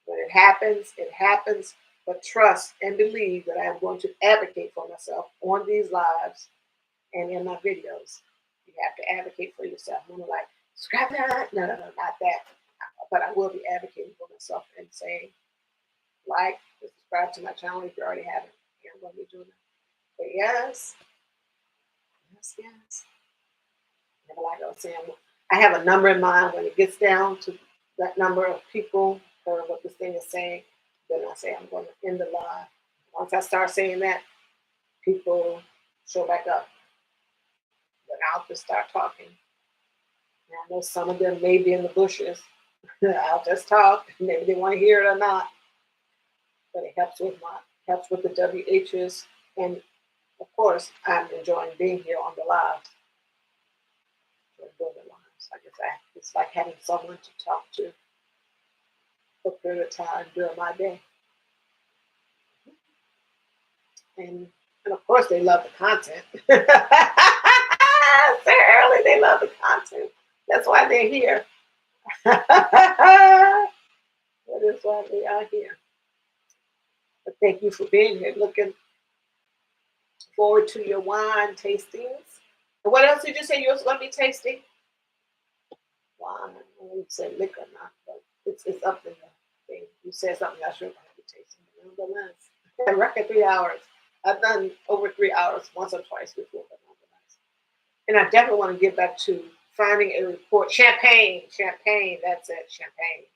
when it happens, it happens. But trust and believe that I am going to advocate for myself on these lives and in my videos. You have to advocate for yourself. I'm like, scrap that. No, not that. But I will be advocating for myself and saying, like, subscribe to my channel if you already haven't. Yeah, I'm going to be doing that. But yes. Like I was saying, I have a number in mind. When it gets down to that number of people or what this thing is saying, then I say I'm going to end the live. Once I start saying that, people show back up. Then I'll just start talking. And I know some of them may be in the bushes. I'll just talk. Maybe they want to hear it or not. But it helps with the WHs. And of course, I'm enjoying being here on the live. It's like having someone to talk to for a period of time during my day. And of course, they love the content. They're early, they love the content. That's why they're here. That is why they are here. But thank you for being here. Looking forward to your wine tastings. And what else did you say you was going to be tasting? Wine. I don't know if you said liquor or not, but it's up in the thing. You said something else you're going to be tasting. Nonetheless, I reckon 3 hours. I've done over 3 hours once or twice before, but nonetheless. And I definitely want to get back to finding a report. Champagne, that's it, champagne.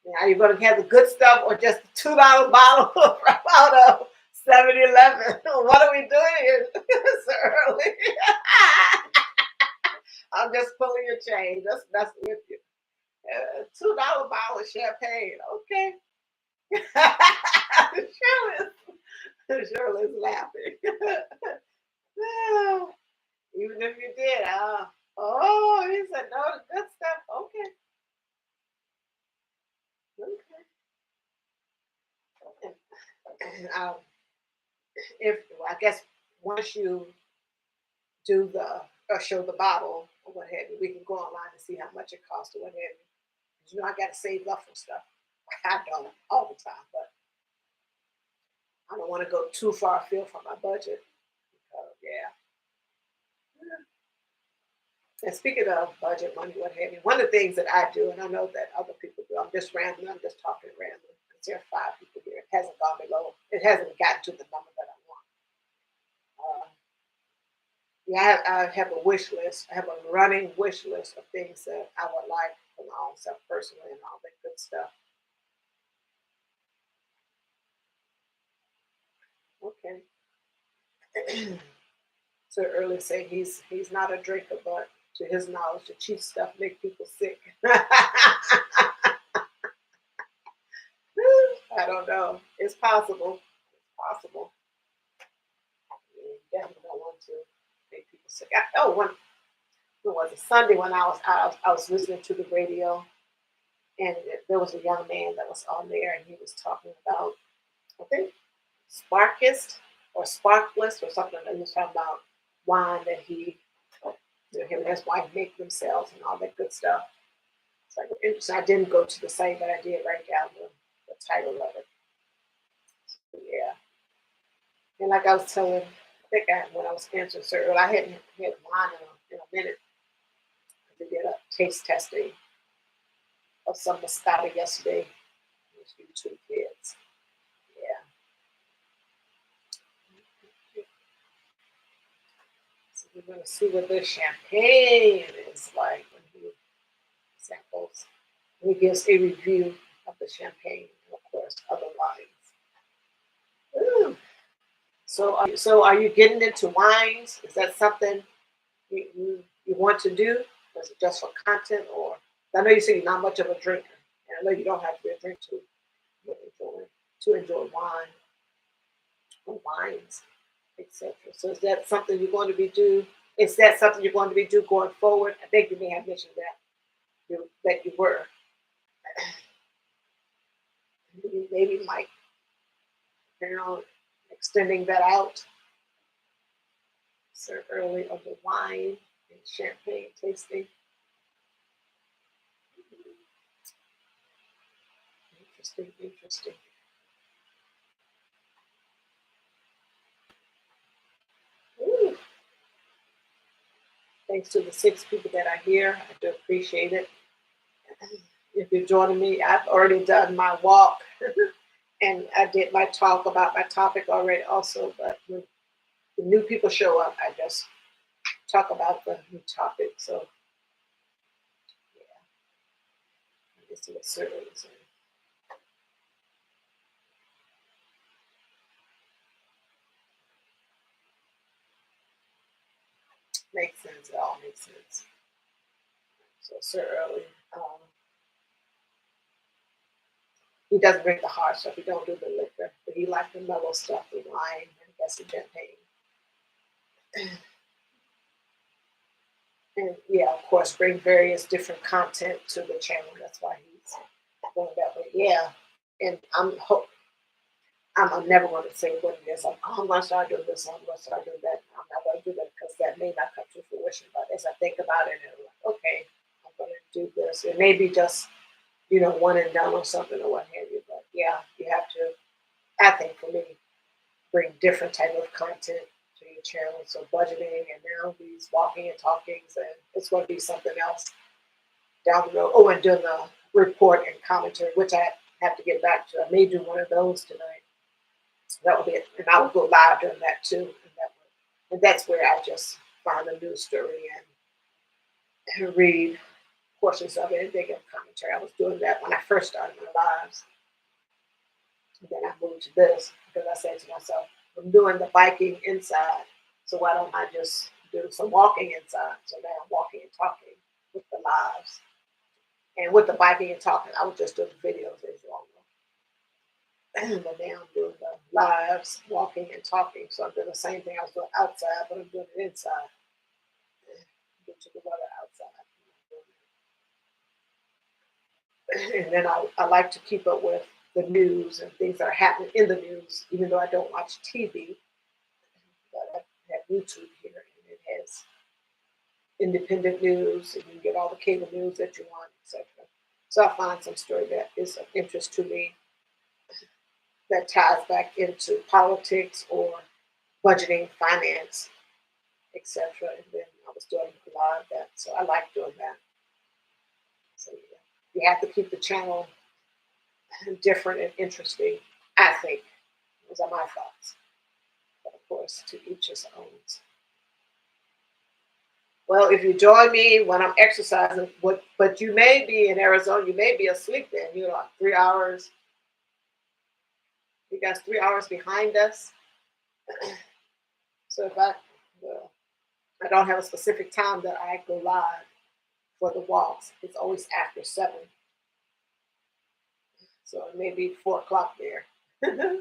Now, you're going to have the good stuff or just the $2 bottle out of 7-Eleven. What are we doing here so early? I'm just pulling your chain. Just messing with you. $2 bottle of champagne. Okay. Shirley's laughing. Well, even if you did, oh, he said no, the good stuff. Okay, okay. And, if well, I guess once you do the or show the bottle or what have you, we can go online and see how much it costs or what have you. 'Cause, I got to save up for stuff. I don't all the time, but I don't want to go too far afield from my budget. Yeah. And speaking of budget money, what have you, one of the things that I do, and I know that other people do, I'm just rambling, I'm just talking random, because there are five people here. It hasn't gone below, it hasn't gotten to the number that I want. Yeah, I have a wish list. I have a running wish list of things that I would like for my own self personally and all that good stuff. Okay. So earlier say he's not a drinker, but to his knowledge, the cheap stuff make people sick. I don't know. It's possible. It's possible. You definitely don't want to make people sick. When was it Sunday when I was listening to the radio and there was a young man that was on there and he was talking about I think Sparkist or Sparklist or something. And he was talking about wine that him and his wife make themselves and all that good stuff. It's like interesting. I didn't go to the site, but I did write down the title of it. Yeah. And like I was telling, I think when I was answering sir, I hadn't had wine in a minute to get a taste testing of some Moscato yesterday. Those two kids. Yeah. So we're going to see what this champagne is like when he samples. And he gives a review of the champagne and, of course, other wines. Ooh. So are you getting into wines? Is that something you want to do? Or is it just for content? Or I know you say you're not much of a drinker, and I know you don't have to be a drinker to enjoy wine or wines, etc. So is that something you're going to be do? Is that something you're going to be do going forward? I think you may have mentioned that you were. Maybe might you know extending that out so early of the wine and champagne tasting. Interesting, interesting. Ooh, thanks to the six people that are here. I do appreciate it. If you're joining me, I've already done my walk and I did my talk about my topic already also, but when the new people show up, I just talk about the new topic. So yeah, let me see what survey is in. Makes sense. It all makes sense. So Sir Early, um, he doesn't drink the hard stuff. He don't do the liquor, but he likes the mellow stuff, the wine, and I guess the champagne. And yeah, of course, bring various different content to the channel. That's why he's going that way. Yeah, and I'm never going to say what it is. I'm going to start doing this. I'm going to start doing that. I'm not going to do that because that may not come to fruition. But as I think about it, and I'm like, okay, I'm going to do this. It may be just one and done or something or what have you. But yeah, you have to. I think for me, bring different type of content to your channel. So budgeting and now these walking and talkings, and it's going to be something else down the road. Oh, and doing the report and commentary, which I have to get back to. I may do one of those tonight. So that will be it. And I will go live during that too. And that's where I just find a news story and read portions of it and dig up commentary. I was doing that when I first started my lives. And then I moved to this because I said to myself, I'm doing the biking inside. So why don't I just do some walking inside? So now I'm walking and talking with the lives. And with the biking and talking, I was just doing videos as you all but now I'm doing the lives, walking and talking. So I'm doing the same thing I was doing outside, but I'm doing it inside. Get to the weather outside. And then I like to keep up with the news and things that are happening in the news, even though I don't watch TV. But I have YouTube here, and it has independent news, and you can get all the cable news that you want, etc. So I find some story that is of interest to me that ties back into politics or budgeting, finance, etc. And then I was doing a lot of that, so I like doing that. So yeah, you have to keep the channel different and interesting. I think those are my thoughts. But of course, to each his own. Well, if you join me when I'm exercising, but you may be in Arizona, you may be asleep then. You're like 3 hours. You guys 3 hours behind us. So if well, I don't have a specific time that I go live for the walks. It's always after 7. So it may be 4 o'clock there. I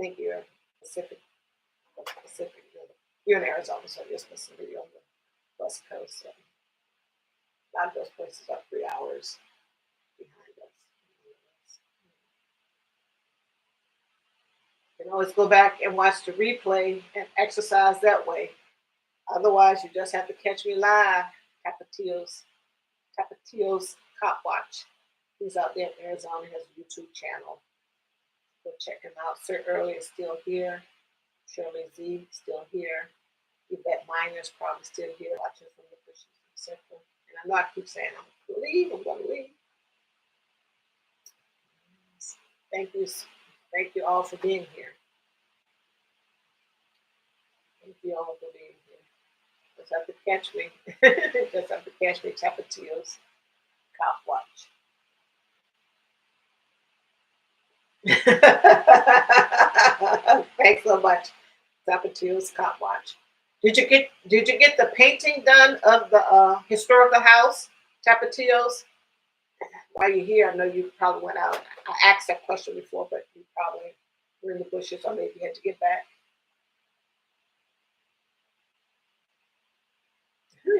think you're Pacific. Pacific. You're in Arizona, so you're Pacific. You're on the West Coast. So a lot of those places are 3 hours behind us. You can always go back and watch the replay and exercise that way. Otherwise, you just have to catch me live. Tapatio's Cop Watch. He's out there in Arizona. He has a YouTube channel. Go check him out. Sir Early is still here. Shirley Z still here. Yvette Miner's probably still here watching from the bushes, etc. And I know I keep saying I'm going to leave. I'm going to leave. Thank you. Thank you all for being here. Thank you all for being here. Just have to catch me. Just have to catch me. Tapatio's Cop Watch. Thanks so much. Tapatio's Cop Watch. Did you get the painting done of the historical house, Tapatio's? While you're here, I know you probably went out. I asked that question before, but you probably were in the bushes or maybe you had to get back.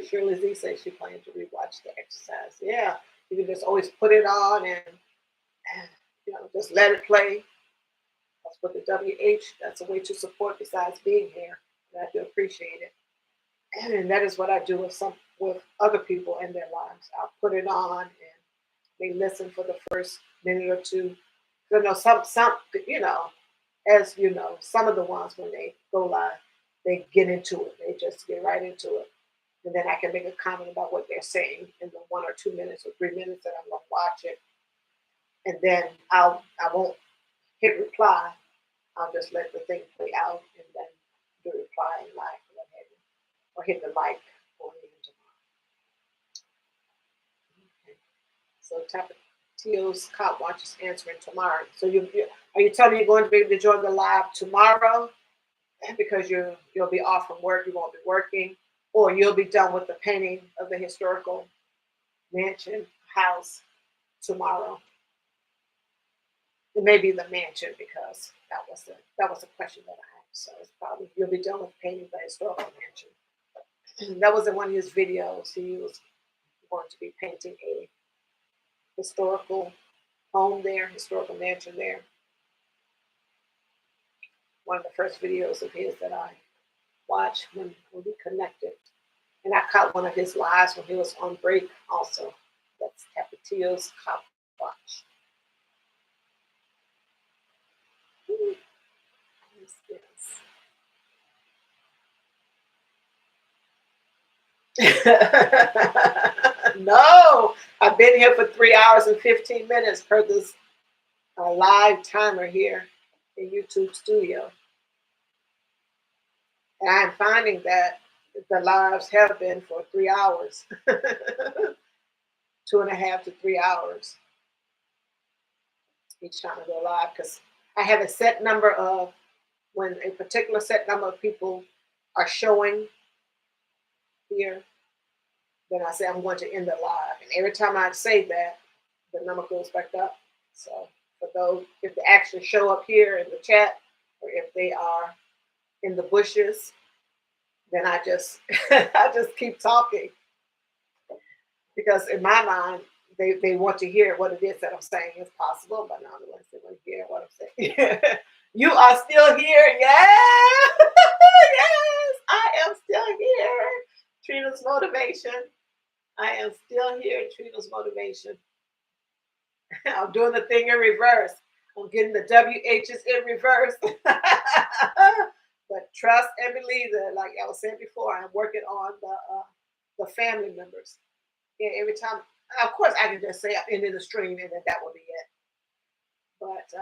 Shirley Z says she plans to rewatch the exercise. Yeah, you can just always put it on and just let it play. That's what the WH, that's a way to support besides being here. And I do appreciate it. And that is what I do with other people in their lives. I'll put it on and they listen for the first minute or two. Some as you know, some of the ones when they go live, they get into it. They just get right into it. And then I can make a comment about what they're saying in the 1 or 2 minutes or 3 minutes that I'm gonna watch it. And then I won't hit reply. I'll just let the thing play out and then do reply and like or hit the like on the tomorrow. Okay. So Tapatio's Cop Watch is answering tomorrow. So are you telling me you're going to be able to join the live tomorrow because you'll be off from work, you won't be working, or you'll be done with the painting of the historical mansion house tomorrow? It may be the mansion because that was a question that I asked. So it's probably you'll be done with painting the historical mansion. That was in one of his videos. He was going to be painting a historical home there, historical mansion there. One of the first videos of his that I watched when we connected. And I caught one of his lives when he was on break also. That's Tapatio's Cop Watch. No, I've been here for 3 hours and 15 minutes per this live timer here in YouTube studio. And I'm finding that the lives have been for 3 hours, 2.5 to 3 hours each time I go live because I have a set number of when a particular set number of people are showing here, then I say I'm going to end the live. And every time I say that, the number goes back up. So for those, if they actually show up here in the chat, or if they are in the bushes, then I just I just keep talking because in my mind they want to hear what it is that I'm saying is possible, but not unless they want to hear what I'm saying. You are still here, yes, yes, I am still here. Trina's motivation. I am still here. Trina's motivation. I'm doing the thing in reverse. I'm getting the WHs in reverse. But trust and believe that, like I was saying before, I'm working on the family members. Yeah, every time, of course, I can just say I'm into the stream and then that will be it. But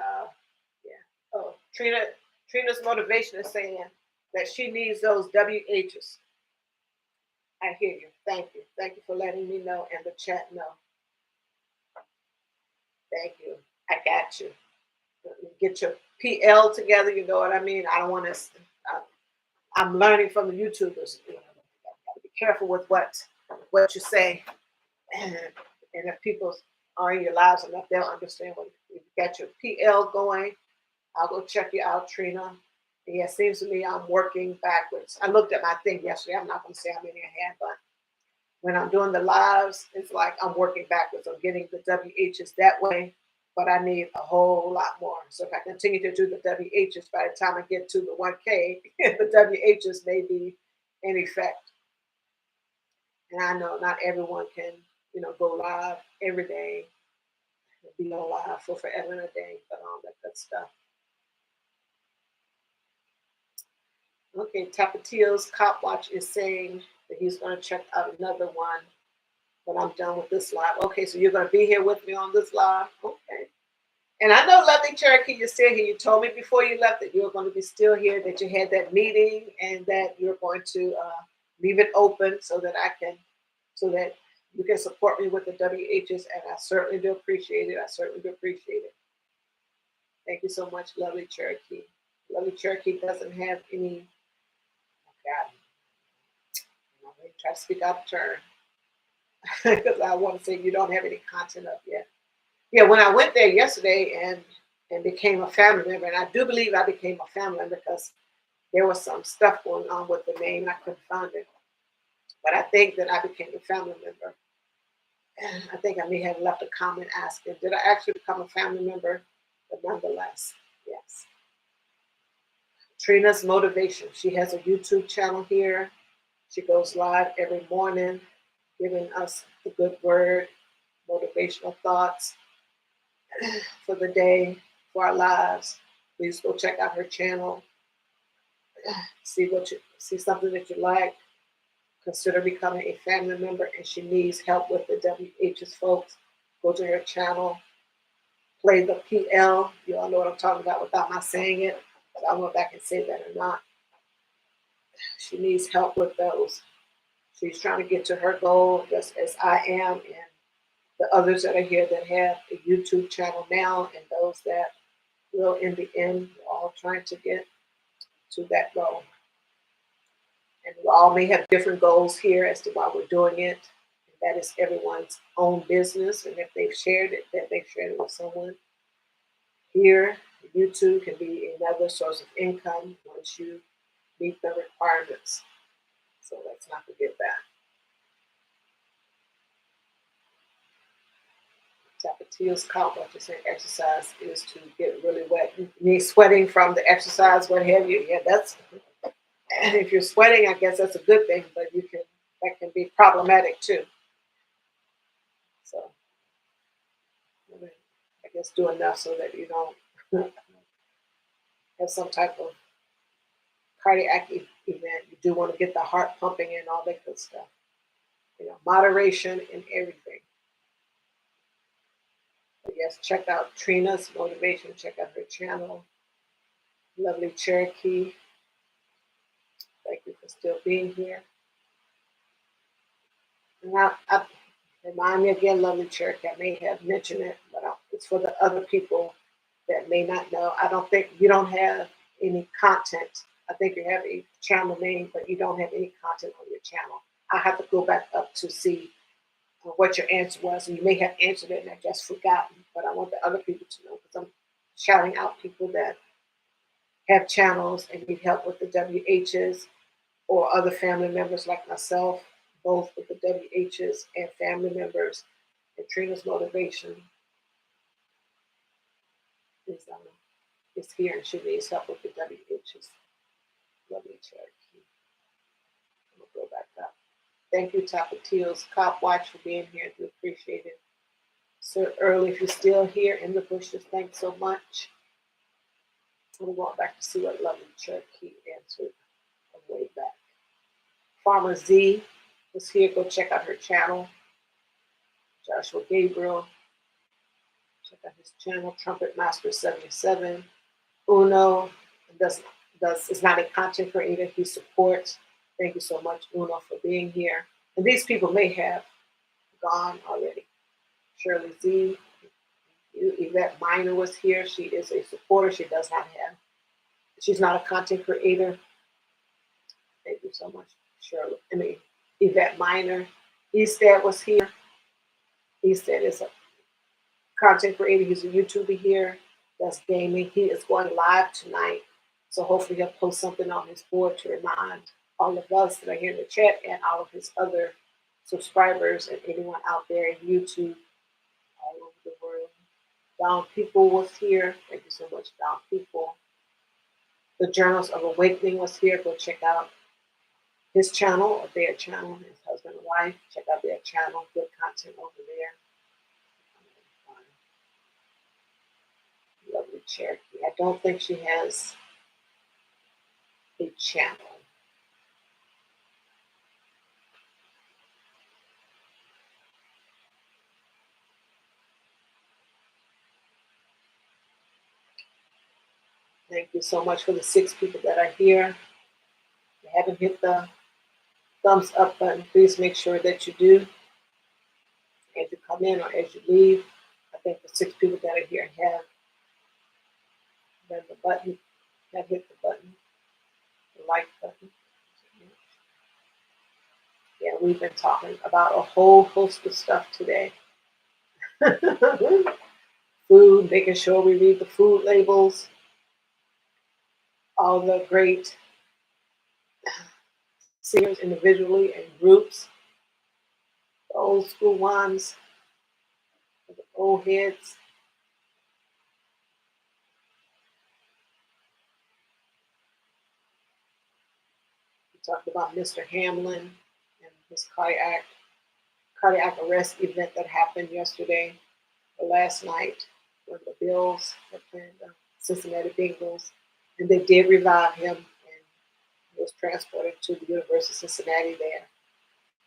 yeah. Oh, Trina's motivation is saying that she needs those WHs. I hear you. Thank you. Thank you for letting me know and the chat know. Thank you. I got you. Get your PL together. You know what I mean? I don't want to. I'm learning from the YouTubers. You know, gotta be careful with what you say, and if people are in your lives enough, they'll understand when you got your PL going. I'll go check you out, Trina. Yeah, it seems to me I'm working backwards. I looked at my thing yesterday. I'm not going to say I'm in your hand, but when I'm doing the lives, it's like I'm working backwards. I'm getting the WHs that way, but I need a whole lot more. So if I continue to do the WHs, by the time I get to the 1K, the WHs may be in effect. And I know not everyone can, go live every day, be on live for forever and a day, but all that good stuff. Okay, Tapatio's Cop Watch is saying that he's going to check out another one when I'm done with this live. Okay, so you're going to be here with me on this live? Okay. And I know, Lovely Cherokee, you're still here. You told me before you left that you were going to be still here, that you had that meeting, and that you're going to leave it open so that you can support me with the WHs, and I certainly do appreciate it. I certainly do appreciate it. Thank you so much, Lovely Cherokee. Lovely Cherokee doesn't have any. God, let me try to speak out of turn because I want to say you don't have any content up yet. Yeah, when I went there yesterday and became a family member, and I do believe I became a family member because there was some stuff going on with the name. I couldn't find it. But I think that I became a family member. And I think I may have left a comment asking, did I actually become a family member? But nonetheless, yes. Trina's motivation. She has a YouTube channel here. She goes live every morning, giving us the good word, motivational thoughts for the day, for our lives. Please go check out her channel. See something that you like. Consider becoming a family member, and she needs help with the WHs, folks. Go to her channel. Play the PL. You all know what I'm talking about without my saying it. But I don't know if I can say that or not. She needs help with those. She's trying to get to her goal just as I am, and the others that are here that have a YouTube channel now, and those that will in the end, we're all trying to get to that goal. And we all may have different goals here as to why we're doing it. And that is everyone's own business. And if they've shared it, then they've shared it with someone. Here, YouTube can be another source of income once you meet the requirements. So let's not forget that. Tapatio's compliment to saying exercise is to get really wet. Me sweating from the exercise, what have you? Yeah, and if you're sweating, I guess that's a good thing, but that can be problematic too. So I guess do enough so that you don't have some type of cardiac event. You do want to get the heart pumping and all that good stuff. Moderation in everything. But yes, check out Trina's motivation. Check out her channel. Lovely Cherokee. Thank you for still being here. And I remind me again, Lovely Cherokee, I may have mentioned it, but it's for the other people that may not know. I don't think you don't have any content. I think you have a channel name, but you don't have any content on your channel. I have to go back up to see what your answer was, and you may have answered it and I just forgotten. but I want the other people to know because I'm shouting out people that have channels and need help with the WHs or other family members like myself, both with the WHs and family members. And Trina's motivation is, is here and she needs help with the WHs. Let me check. I'm going to go back up. Thank you, Tapatios Cop Watch, for being here. I do appreciate it. Sir Early, if you're still here in the bushes, thanks so much. I'm going back to see what Lovely Cherokee answered on the way back. Farmer Z is here. Go check out her channel. Joshua Gabriel. Check out his channel. Trumpet Master 77. Uno is not a content creator. He supports. Thank you so much, Uno, for being here. And these people may have gone already. Shirley Z. Yvette Minor was here. She is a supporter. She's not a content creator. Thank you so much, Shirley. Yvette Minor. Eastad was here. Eastad is a content creator. He's a YouTuber here. That's gaming. He is going live tonight. So hopefully he'll post something on his board to remind all of us that are here in the chat and all of his other subscribers and anyone out there in YouTube all over the world. Don People was here. Thank you so much, Don People. The Journals of Awakening was here. Go check out his channel or their channel, his husband and wife. Check out their channel. Good content over there. Lovely Cherokee. I don't think she has a channel. Thank you so much for the 6 people that are here. If you haven't hit the thumbs up button, please make sure that you do as you come in or as you leave. I think the 6 people that are here have done the button, have hit the button, the like button. Yeah, we've been talking about a whole host of stuff today. Food, making sure we read the food labels, all the great singers individually and groups, the old school ones, the old heads. We talked about Mr. Hamlin and his cardiac arrest event that happened yesterday or last night when the Bills were playing the Cincinnati Bengals, and they did revive him, and he was transported to the University of Cincinnati there.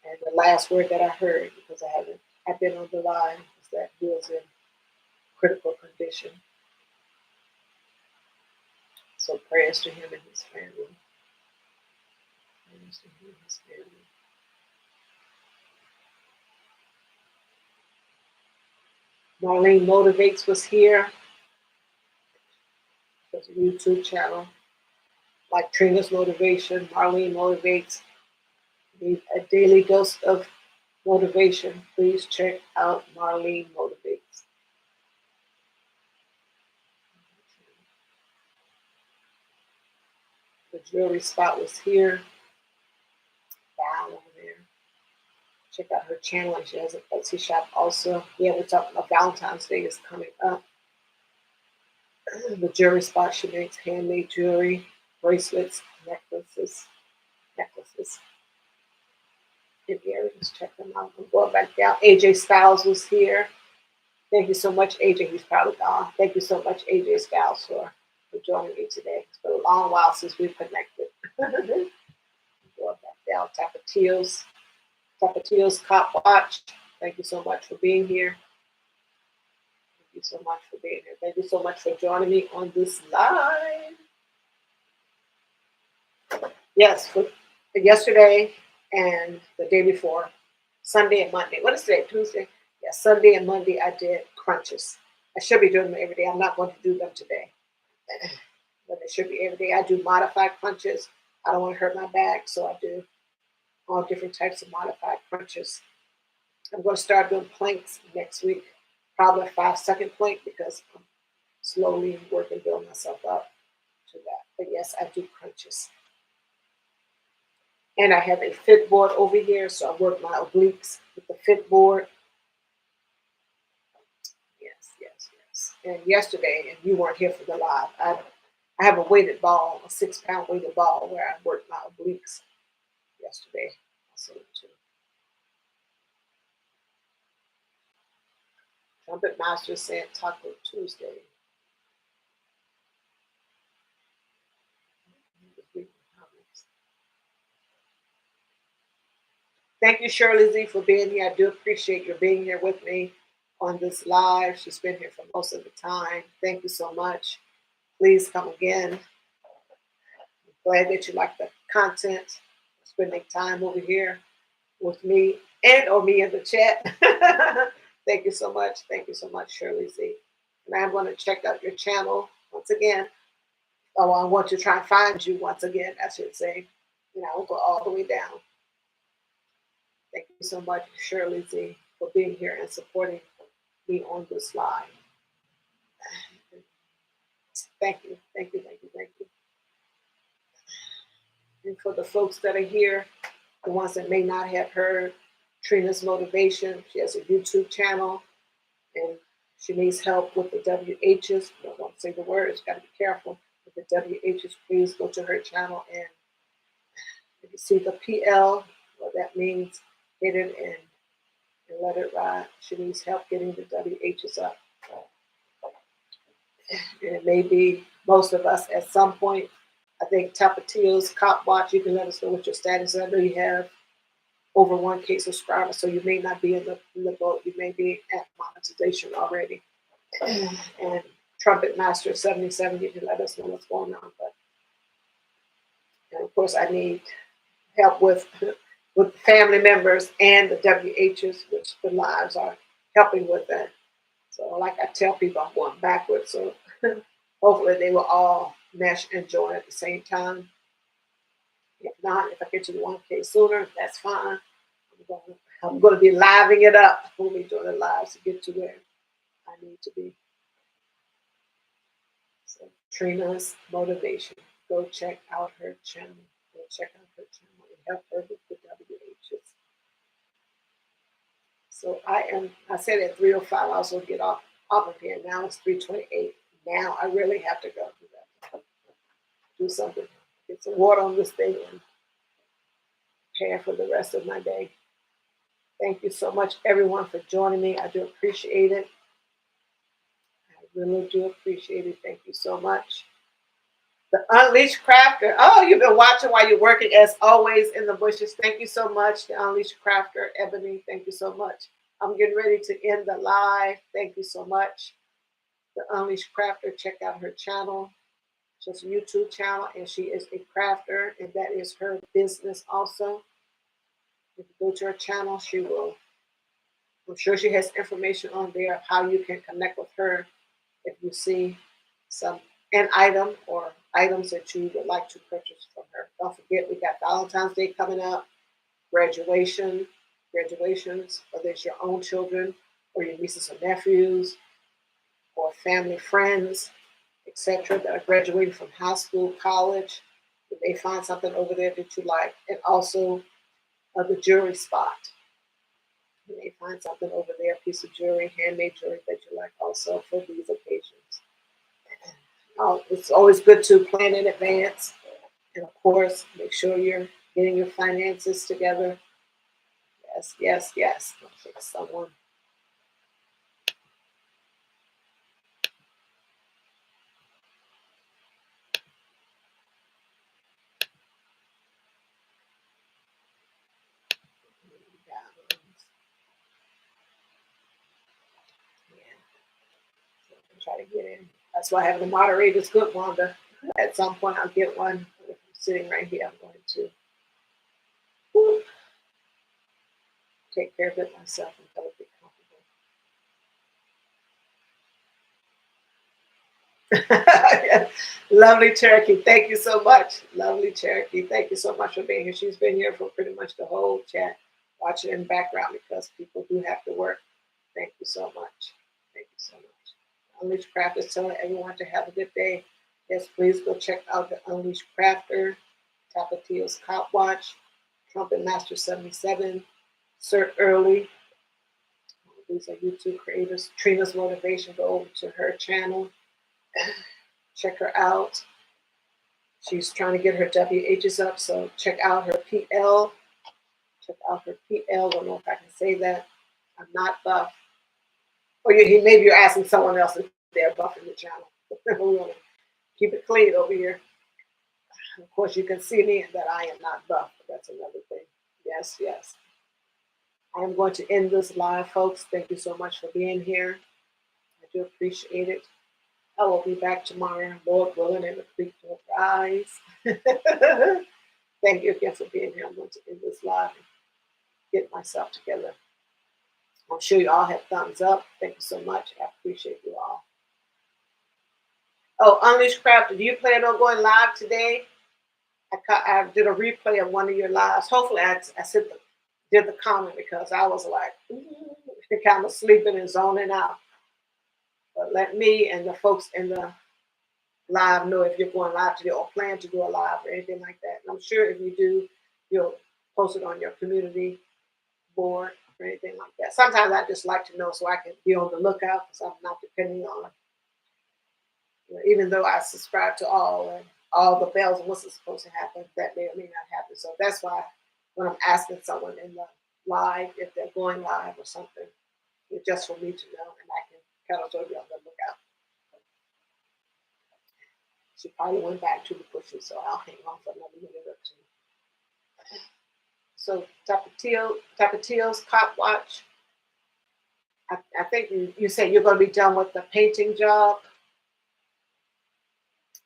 And the last word that I heard, because I've been on the line, is that he was in critical condition. So prayers to him and his family. Prayers to him and his family. Marlene Motivates was here. There's a YouTube channel. Like Trina's Motivation, Marlene Motivates. Need a daily dose of motivation. Please check out Marlene Motivates. The jewelry spot was here. Down over there. Check out her channel, and she has an Etsy shop also. Yeah, we're talking about Valentine's Day is coming up. The jewelry spot, she makes handmade jewelry, bracelets, necklaces, and earrings. Check them out. I'm going back down. AJ Styles was here. Thank you so much, AJ. He's probably gone. Thank you so much, AJ Styles, for joining me today. It's been a long while since we've connected. Going back down. Tapatios Cop Watch. Thank you so much for being here. Thank you so much for being here. Thank you so much for joining me on this live. Yes, for yesterday and the day before, Sunday and Monday. What is today? Tuesday? Yeah, Sunday and Monday I did crunches. I should be doing them every day. I'm not going to do them today. But it should be every day. I do modified crunches. I don't want to hurt my back, so I do all different types of modified crunches. I'm going to start doing planks next week. probably a 5 second point because I'm slowly working, building myself up to that. But yes, I do crunches. And I have a fit board over here, so I work my obliques with the fit board. Yes, yes, yes. And yesterday, and you weren't here for the live, I have a weighted ball, a 6 pound weighted ball where I worked my obliques yesterday. Also too. Trumpet Master said Taco Tuesday. Thank you, Shirley Z, for being here. I do appreciate your being here with me on this live. She's been here for most of the time. Thank you so much. Please come again. I'm glad that you like the content. Spending time over here with me and or me in the chat. Thank you so much. Thank you so much, Shirley Z. And I'm going to check out your channel once again. Oh, I want to try and find you once again, I should say. You know, I'll go all the way down. Thank you so much, Shirley Z, for being here and supporting me on this live. Thank you, thank you, thank you, thank you. And for the folks that are here, the ones that may not have heard Trina's motivation, she has a YouTube channel and she needs help with the WHs. I don't want to say the words, got to be careful with the WHs. Please go to her channel and if you see the PL, what that means, hit it and let it ride. She needs help getting the WHs up. And it may be most of us at some point. I think Tapatio's Cop Watch, you can let us know what your status is. I know you have over 1K subscribers, so you may not be in the boat. You may be at monetization already. And Trumpet Master 77, you can let us know what's going on. But and of course, I need help with family members and the WHs, which the lives are helping with that. So, like I tell people, I'm going backwards. So, hopefully, they will all mesh and join at the same time. If not, if I get to the 1K sooner, that's fine. I'm going to be living it up. We'll be doing the lives to get to where I need to be. So, Trina's motivation. Go check out her channel. Go check out her channel and help her with the WHs. So I said at 3:05, I also get off of here. Now it's 3:28. Now I really have to go do something. Get some water on this thing and prepare for the rest of my day. Thank you so much, everyone, for joining me. I do appreciate it. I really do appreciate it. Thank you so much. The Unleashed Crafter. Oh, you've been watching while you're working, as always, in the bushes. Thank you so much, the Unleashed Crafter. Ebony, thank you so much. I'm getting ready to end the live. Thank you so much. The Unleashed Crafter, check out her channel. She's a YouTube channel, and she is a crafter, and that is her business also. If you go to her channel, she will, I'm sure she has information on there of how you can connect with her if you see an item or items that you would like to purchase from her. Don't forget, we got Valentine's Day coming up, graduations, whether it's your own children or your nieces or nephews or family friends, etc., that are graduating from high school, college. You may find something over there that you like. And also the jewelry spot. You may find something over there, a piece of jewelry, handmade jewelry that you like also for these occasions. It's always good to plan in advance. And of course, make sure you're getting your finances together. Yes, yes, yes. I'll fix someone. Try to get in. That's why having a moderator is good, Wanda. At some point, I'll get one. If I'm sitting right here, I'm going to take care of it myself until I get comfortable. Lovely Cherokee. Thank you so much. Lovely Cherokee. Thank you so much for being here. She's been here for pretty much the whole chat, watching in the background because people do have to work. Thank you so much. Thank you so much. Unleashed Craft is telling everyone to have a good day. Yes, please go check out the Unleashed Crafter, Tapatio's Cop Watch, Trumpet Master 77, Sir Early. These are YouTube creators. Trina's Motivation. Go over to her channel. Check her out. She's trying to get her WHs up, so check out her PL. Check out her PL. Don't know if I can say that. I'm not buff. Or maybe you're asking someone else if they're buffing the channel. We want to keep it clean over here. Of course, you can see me that I am not buff, but that's another thing. Yes, yes. I am going to end this live, folks. Thank you so much for being here. I do appreciate it. I will be back tomorrow, Lord willing, and the creek will rise. Thank you again for being here. I'm going to end this live and get myself together. I'm sure you all have thumbs up. Thank you so much. I appreciate you all. Oh, Unleashed Craft, do you plan on going live today? I did a replay of one of your lives. Hopefully, I did the comment because I was like, kind of sleeping and zoning out. But let me and the folks in the live know if you're going live today or plan to do a live or anything like that. And I'm sure if you do, you'll post it on your community board or anything like that. Sometimes I just like to know so I can be on the lookout because I'm not depending on, even though I subscribe to all the bells and what's supposed to happen, that may or may not happen. So that's why when I'm asking someone in the live if they're going live or something, it's just for me to know and I can kind of be on the lookout. She probably went back to the bushes, so I'll hang on for another minute or two. So Tapatio's Cop Watch. I think you said you're going to be done with the painting job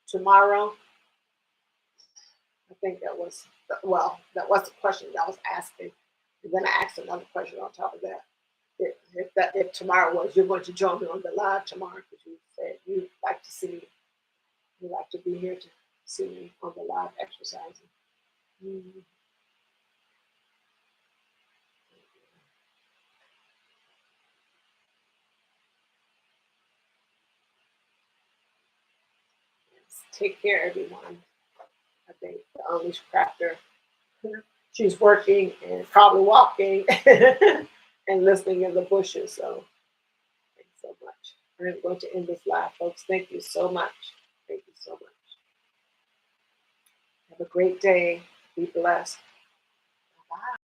tomorrow. I think that was the question that I was asking. And then I asked another question on top of that. If tomorrow was you're going to join me on the live tomorrow because you said you'd like to see me. You like to be here to see me on the live exercising. Mm-hmm. Yes. Take care, everyone. I think the Unleashed Crafter. She's working and probably walking and listening in the bushes. So thanks so much. I'm going to end this live, folks. Thank you so much. Thank you so much. Have a great day. Be blessed. Bye.